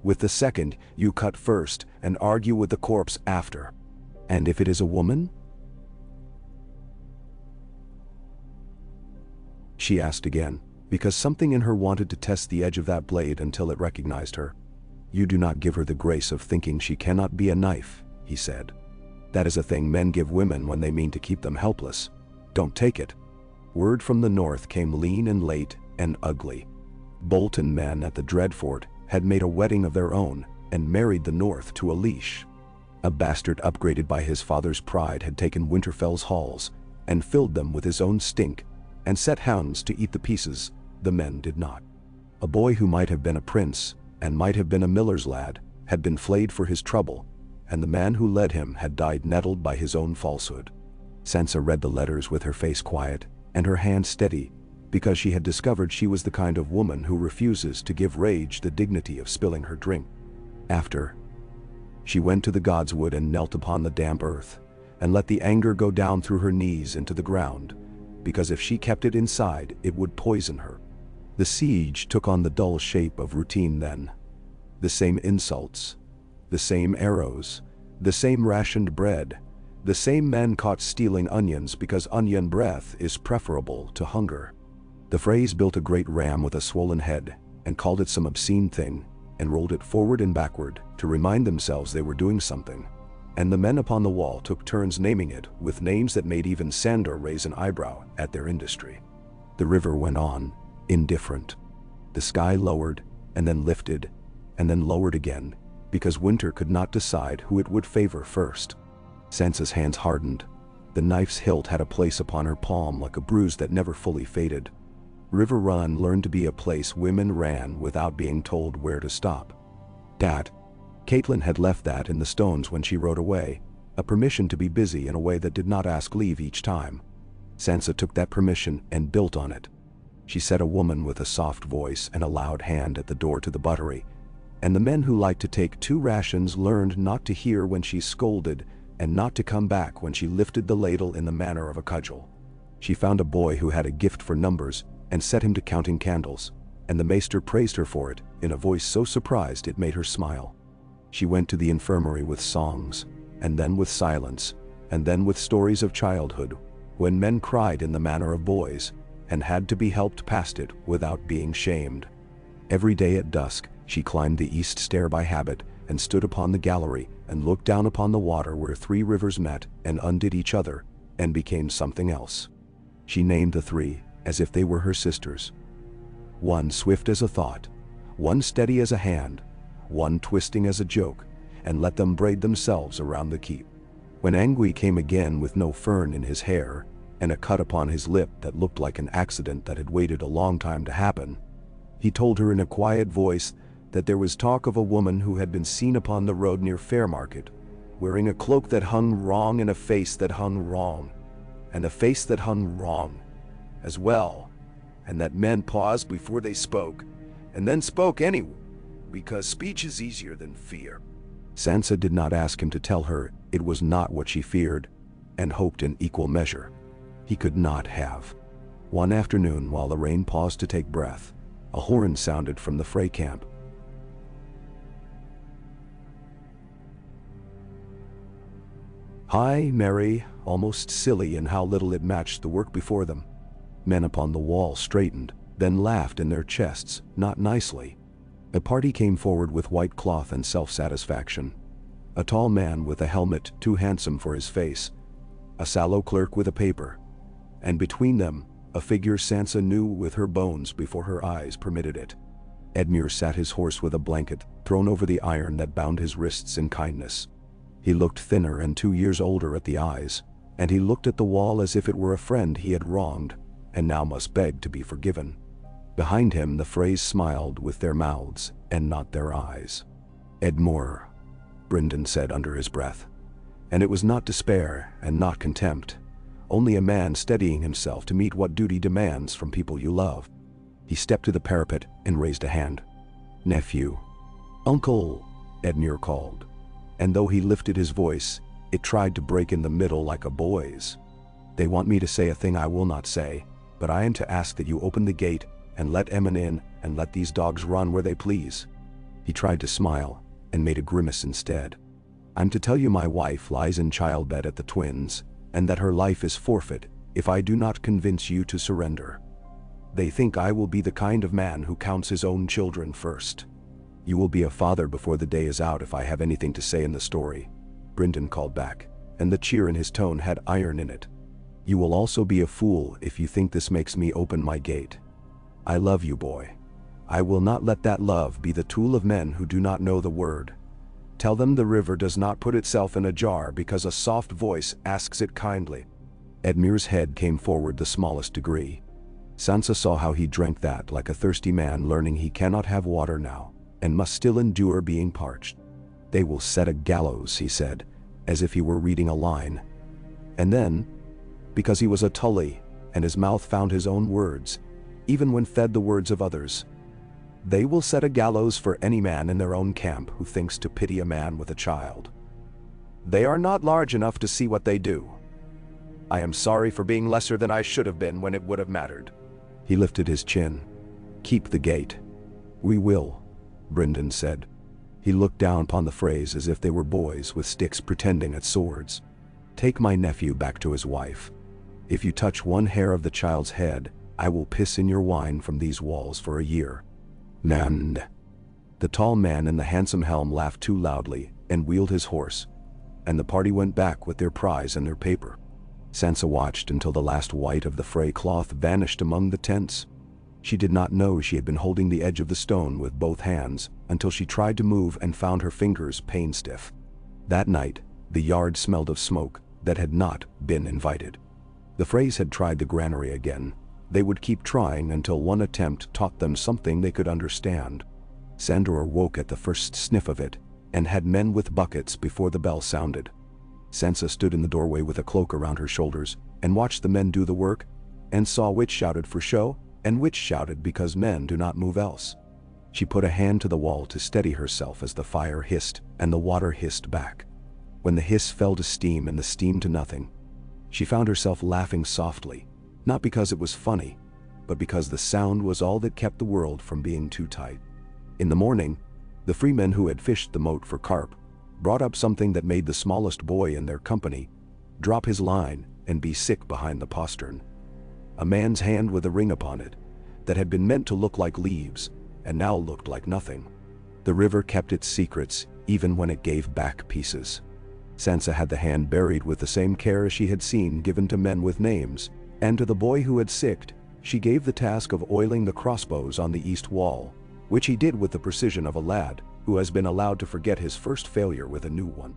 With the second, you cut first and argue with the corpse after. And if it is a woman?" She asked again, because something in her wanted to test the edge of that blade until it recognized her. "You do not give her the grace of thinking she cannot be a knife," he said. "That is a thing men give women when they mean to keep them helpless. Don't take it." Word from the north came lean and late and ugly. Bolton men at the Dreadfort had made a wedding of their own and married the north to a leash. A bastard upgraded by his father's pride had taken Winterfell's halls and filled them with his own stink and set hounds to eat the pieces. The men did not. A boy who might have been a prince and might have been a miller's lad had been flayed for his trouble, and the man who led him had died nettled by his own falsehood. Sansa read the letters with her face quiet and her hand steady, because she had discovered she was the kind of woman who refuses to give rage the dignity of spilling her drink. After, she went to the Godswood and knelt upon the damp earth, and let the anger go down through her knees into the ground, because if she kept it inside, it would poison her. The siege took on the dull shape of routine then. The same insults, the same arrows, the same rationed bread, the same men caught stealing onions because onion breath is preferable to hunger. The Freys built a great ram with a swollen head and called it some obscene thing and rolled it forward and backward to remind themselves they were doing something. And the men upon the wall took turns naming it with names that made even Sandor raise an eyebrow at their industry. The river went on, indifferent. The sky lowered and then lifted and then lowered again, because winter could not decide who it would favor first. Sansa's hands hardened. The knife's hilt had a place upon her palm like a bruise that never fully faded. River Run learned to be a place women ran without being told where to stop. Catelyn had left that in the stones when she rode away, a permission to be busy in a way that did not ask leave each time. Sansa took that permission and built on it. She set a woman with a soft voice and a loud hand at the door to the buttery, and the men who liked to take 2 rations learned not to hear when she scolded and not to come back when she lifted the ladle in the manner of a cudgel. She found a boy who had a gift for numbers and set him to counting candles, and the maester praised her for it in a voice so surprised it made her smile. She went to the infirmary with songs, and then with silence, and then with stories of childhood, when men cried in the manner of boys, and had to be helped past it without being shamed. Every day at dusk, she climbed the east stair by habit, and stood upon the gallery, and looked down upon the water where 3 rivers met, and undid each other, and became something else. She named the three, as if they were her sisters. One swift as a thought, one steady as a hand, one twisting as a joke, and let them braid themselves around the keep. When Angui came again with no fern in his hair, and a cut upon his lip that looked like an accident that had waited a long time to happen, he told her in a quiet voice that there was talk of a woman who had been seen upon the road near Fairmarket, wearing a cloak that hung wrong and a face that hung wrong, and a face that hung wrong as well, and that men paused before they spoke, and then spoke anyway, because speech is easier than fear. Sansa did not ask him to tell her it was not what she feared, and hoped in equal measure. He could not have. One afternoon, while the rain paused to take breath, a horn sounded from the Frey camp. High, merry, almost silly in how little it matched the work before them. Men upon the wall straightened, then laughed in their chests, not nicely. A party came forward with white cloth and self-satisfaction. A tall man with a helmet too handsome for his face, a sallow clerk with a paper, and between them, a figure Sansa knew with her bones before her eyes permitted it. Edmure sat his horse with a blanket thrown over the iron that bound his wrists in kindness. He looked thinner and 2 years older at the eyes, and he looked at the wall as if it were a friend he had wronged, and now must beg to be forgiven. Behind him the Freys smiled with their mouths and not their eyes. "Edmure," Brynden said under his breath. And it was not despair and not contempt, only a man steadying himself to meet what duty demands from people you love. He stepped to the parapet and raised a hand. "Nephew." "Uncle," Edmure called, and though he lifted his voice, it tried to break in the middle like a boy's. "They want me to say a thing I will not say, but I am to ask that you open the gate and let Emmon in and let these dogs run where they please." He tried to smile and made a grimace instead. "I'm to tell you my wife lies in childbed at the twins, and that her life is forfeit if I do not convince you to surrender. They think I will be the kind of man who counts his own children first. You will be a father before the day is out if I have anything to say in the story," Brynden called back, and the cheer in his tone had iron in it. "You will also be a fool if you think this makes me open my gate. I love you, boy. I will not let that love be the tool of men who do not know the word. Tell them the river does not put itself in a jar because a soft voice asks it kindly." Edmure's head came forward the smallest degree. Sansa saw how he drank that like a thirsty man learning he cannot have water now, and must still endure being parched. "They will set a gallows," he said, as if he were reading a line. And then, because he was a Tully, and his mouth found his own words, even when fed the words of others, "They will set a gallows for any man in their own camp who thinks to pity a man with a child. They are not large enough to see what they do. I am sorry for being lesser than I should have been when it would have mattered." He lifted his chin. "Keep the gate." "We will," Brynden said. He looked down upon the Freys as if they were boys with sticks pretending at swords. "Take my nephew back to his wife. If you touch one hair of the child's head, I will piss in your wine from these walls for a year." "Nand." The tall man in the handsome helm laughed too loudly and wheeled his horse, and the party went back with their prize and their paper. Sansa watched until the last white of the Frey cloth vanished among the tents. She did not know she had been holding the edge of the stone with both hands until she tried to move and found her fingers pain-stiff. That night, the yard smelled of smoke that had not been invited. The Freys had tried the granary again. They would keep trying until one attempt taught them something they could understand. Sandor woke at the first sniff of it, and had men with buckets before the bell sounded. Sansa stood in the doorway with a cloak around her shoulders, and watched the men do the work, and saw which shouted for show, and which shouted because men do not move else. She put a hand to the wall to steady herself as the fire hissed, and the water hissed back. When the hiss fell to steam and the steam to nothing, she found herself laughing softly, not because it was funny, but because the sound was all that kept the world from being too tight. In the morning, the freemen who had fished the moat for carp brought up something that made the smallest boy in their company drop his line and be sick behind the postern. A man's hand with a ring upon it that had been meant to look like leaves and now looked like nothing. The river kept its secrets even when it gave back pieces. Sansa had the hand buried with the same care as she had seen given to men with names, And to the boy who had sicked, she gave the task of oiling the crossbows on the east wall, which he did with the precision of a lad who has been allowed to forget his first failure with a new one.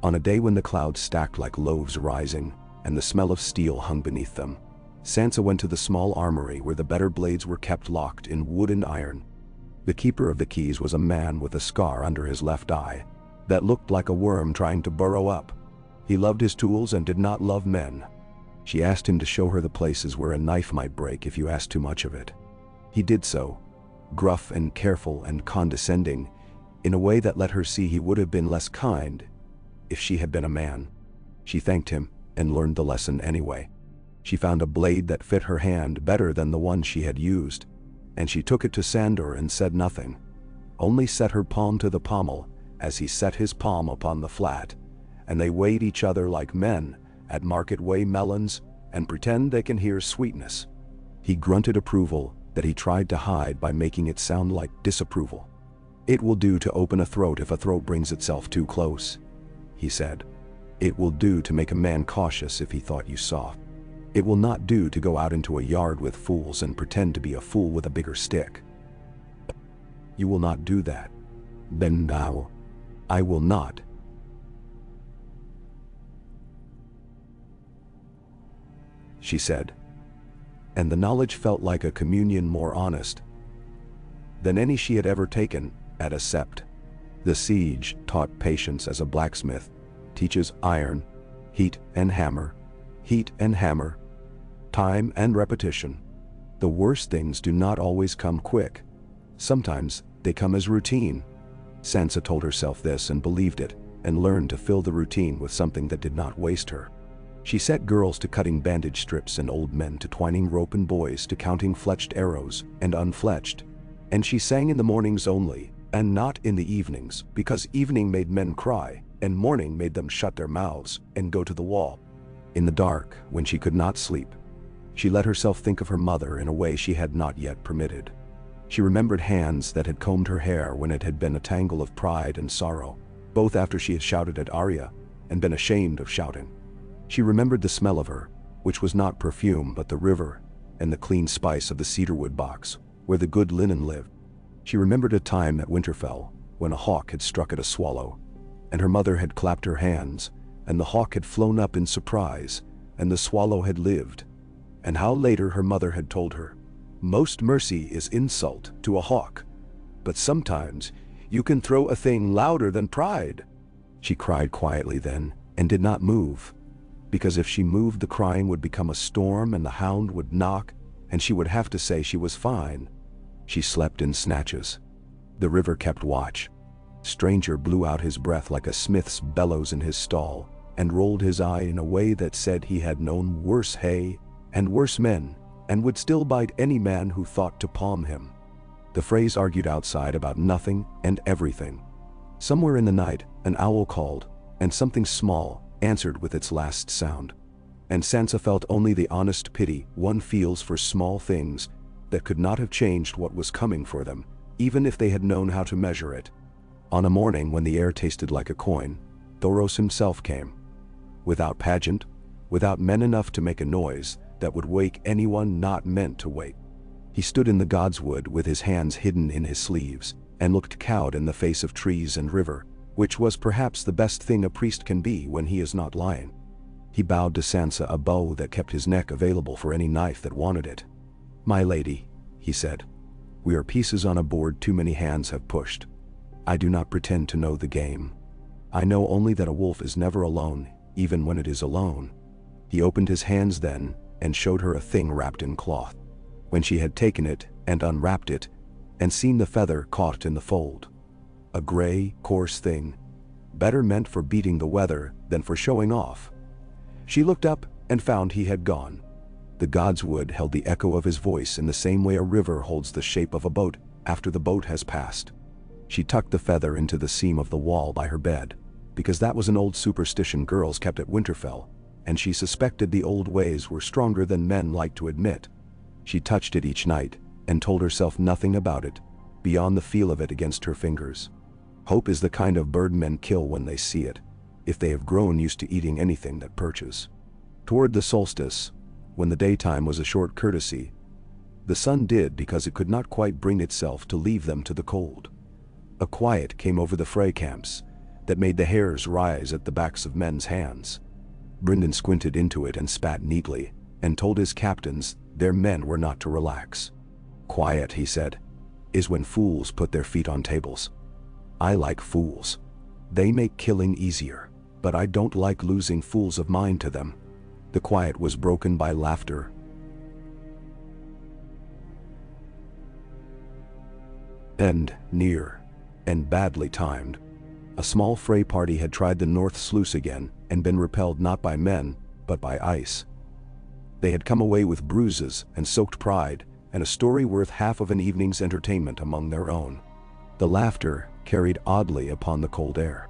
On a day when the clouds stacked like loaves rising, and the smell of steel hung beneath them, Sansa went to the small armory where the better blades were kept locked in wood and iron. The keeper of the keys was a man with a scar under his left eye that looked like a worm trying to burrow up. He loved his tools and did not love men. She asked him to show her the places where a knife might break if you asked too much of it. He did so, gruff and careful and condescending, in a way that let her see he would have been less kind if she had been a man. She thanked him and learned the lesson anyway. She found a blade that fit her hand better than the one she had used, and she took it to Sandor and said nothing, only set her palm to the pommel as he set his palm upon the flat, and they weighed each other like men at market weigh melons and pretend they can hear sweetness. He grunted approval that he tried to hide by making it sound like disapproval. "It will do to open a throat if a throat brings itself too close," he said. "It will do to make a man cautious if he thought you saw. It will not do to go out into a yard with fools and pretend to be a fool with a bigger stick. You will not do that. Then now, I will not." She said, and the knowledge felt like a communion more honest than any she had ever taken at a Sept. The siege taught patience as a blacksmith teaches iron, heat and hammer, time and repetition. The worst things do not always come quick. Sometimes they come as routine. Sansa told herself this and believed it, and learned to fill the routine with something that did not waste her. She set girls to cutting bandage strips and old men to twining rope and boys to counting fletched arrows and unfletched. And she sang in the mornings only, and not in the evenings, because evening made men cry, and morning made them shut their mouths and go to the wall. In the dark, when she could not sleep, she let herself think of her mother in a way she had not yet permitted. She remembered hands that had combed her hair when it had been a tangle of pride and sorrow, both after she had shouted at Arya and been ashamed of shouting. She remembered the smell of her, which was not perfume but the river and the clean spice of the cedarwood box where the good linen lived. She remembered a time at Winterfell when a hawk had struck at a swallow, and her mother had clapped her hands, and the hawk had flown up in surprise, and the swallow had lived, and how later her mother had told her, "Most mercy is insult to a hawk, but sometimes you can throw a thing louder than pride." She cried quietly then, and did not move, because if she moved the crying would become a storm and the hound would knock, and she would have to say she was fine. She slept in snatches. The river kept watch. Stranger blew out his breath like a smith's bellows in his stall, and rolled his eye in a way that said he had known worse hay and worse men, and would still bite any man who thought to palm him. The phrase argued outside about nothing and everything. Somewhere in the night, an owl called, and something small answered with its last sound. And Sansa felt only the honest pity one feels for small things that could not have changed what was coming for them, even if they had known how to measure it. On a morning when the air tasted like a coin, Thoros himself came. Without pageant, without men enough to make a noise that would wake anyone not meant to wake. He stood in the godswood with his hands hidden in his sleeves, and looked cowed in the face of trees and river, which was perhaps the best thing a priest can be when he is not lying. He bowed to Sansa a bow that kept his neck available for any knife that wanted it. "My lady," he said, "we are pieces on a board too many hands have pushed. I do not pretend to know the game. I know only that a wolf is never alone, even when it is alone." He opened his hands then, and showed her a thing wrapped in cloth. When she had taken it, and unwrapped it, and seen the feather caught in the fold. A gray, coarse thing, better meant for beating the weather than for showing off. She looked up, and found he had gone. The godswood held the echo of his voice in the same way a river holds the shape of a boat after the boat has passed. She tucked the feather into the seam of the wall by her bed, because that was an old superstition girls kept at Winterfell, and she suspected the old ways were stronger than men liked to admit. She touched it each night, and told herself nothing about it, beyond the feel of it against her fingers. Hope is the kind of bird men kill when they see it, if they have grown used to eating anything that perches. Toward the solstice, when the daytime was a short courtesy, the sun did because it could not quite bring itself to leave them to the cold. A quiet came over the Frey camps that made the hairs rise at the backs of men's hands. Brynden squinted into it and spat neatly, and told his captains their men were not to relax. Quiet, he said, is when fools put their feet on tables. I like fools. They make killing easier, but I don't like losing fools of mine to them. The quiet was broken by laughter. And near, and badly timed. A small Frey party had tried the North Sluice again and been repelled not by men, but by ice. They had come away with bruises and soaked pride, and a story worth half of an evening's entertainment among their own. The laughter carried oddly upon the cold air.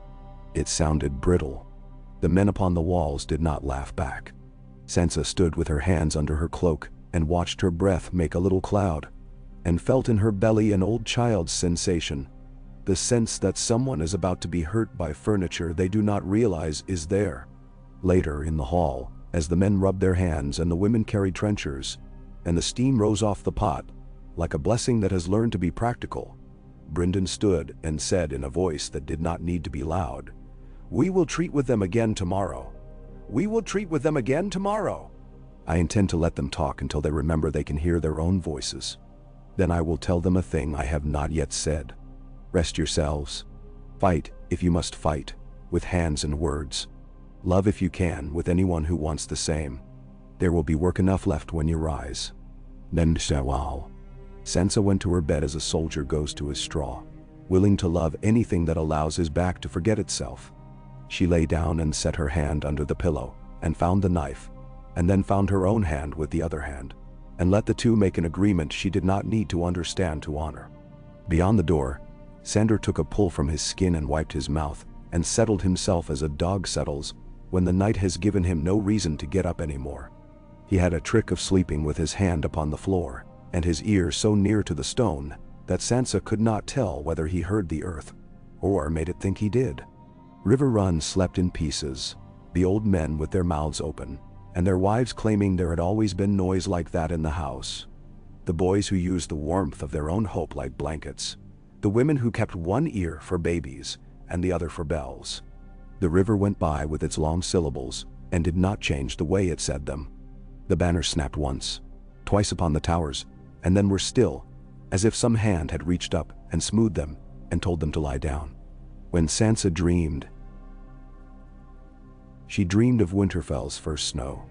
It sounded brittle. The men upon the walls did not laugh back. Sansa stood with her hands under her cloak and watched her breath make a little cloud, and felt in her belly an old child's sensation, the sense that someone is about to be hurt by furniture they do not realize is there. Later in the hall, as the men rubbed their hands and the women carried trenchers, and the steam rose off the pot, like a blessing that has learned to be practical, Brynden stood and said in a voice that did not need to be loud, "We will treat with them again tomorrow. We will treat with them again tomorrow. I intend to let them talk until they remember they can hear their own voices. Then I will tell them a thing I have not yet said. Rest yourselves. Fight, if you must fight, with hands and words. Love if you can, with anyone who wants the same. There will be work enough left when you rise." Then Sansa went to her bed as a soldier goes to his straw, willing to love anything that allows his back to forget itself. She lay down and set her hand under the pillow, and found the knife, and then found her own hand with the other hand, and let the two make an agreement she did not need to understand to honor. Beyond the door, Sandor took a pull from his skin and wiped his mouth, and settled himself as a dog settles when the night has given him no reason to get up anymore. He had a trick of sleeping with his hand upon the floor, and his ear so near to the stone that Sansa could not tell whether he heard the earth, or made it think he did. River Run slept in pieces, the old men with their mouths open, and their wives claiming there had always been noise like that in the house. The boys who used the warmth of their own hope like blankets. The women who kept one ear for babies and the other for bells. The river went by with its long syllables and did not change the way it said them. The banners snapped once, twice upon the towers, and then were still, as if some hand had reached up and smoothed them and told them to lie down. When Sansa dreamed, she dreamed of Winterfell's first snow.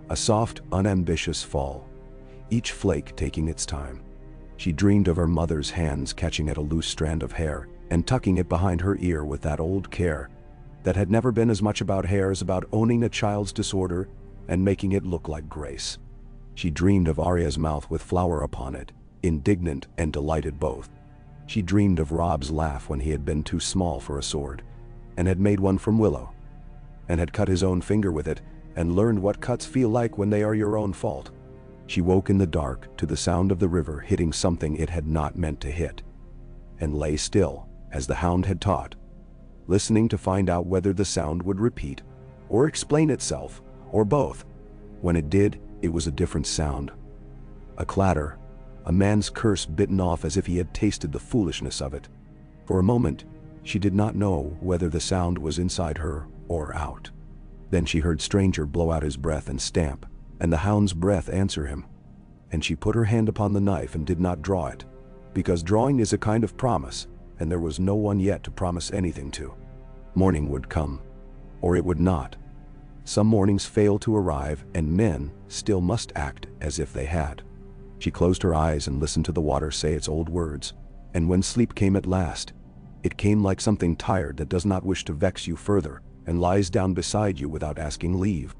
A soft, unambitious fall, each flake taking its time. She dreamed of her mother's hands catching at a loose strand of hair and tucking it behind her ear with that old care that had never been as much about hair as about owning a child's disorder and making it look like grace. She dreamed of Arya's mouth with flour upon it, indignant and delighted both. She dreamed of Robb's laugh when he had been too small for a sword, and had made one from willow, and had cut his own finger with it, and learned what cuts feel like when they are your own fault. She woke in the dark to the sound of the river hitting something it had not meant to hit, and lay still, as the hound had taught, listening to find out whether the sound would repeat, or explain itself, or both. When it did, it was a different sound. A clatter, a man's curse bitten off as if he had tasted the foolishness of it. For a moment, she did not know whether the sound was inside her or out. Then she heard Stranger blow out his breath and stamp, and the hound's breath answer him. And she put her hand upon the knife and did not draw it, because drawing is a kind of promise, and there was no one yet to promise anything to. Morning would come, or it would not. Some mornings fail to arrive, and men still must act as if they had. She closed her eyes and listened to the water say its old words, and when sleep came at last, it came like something tired that does not wish to vex you further, and lies down beside you without asking leave.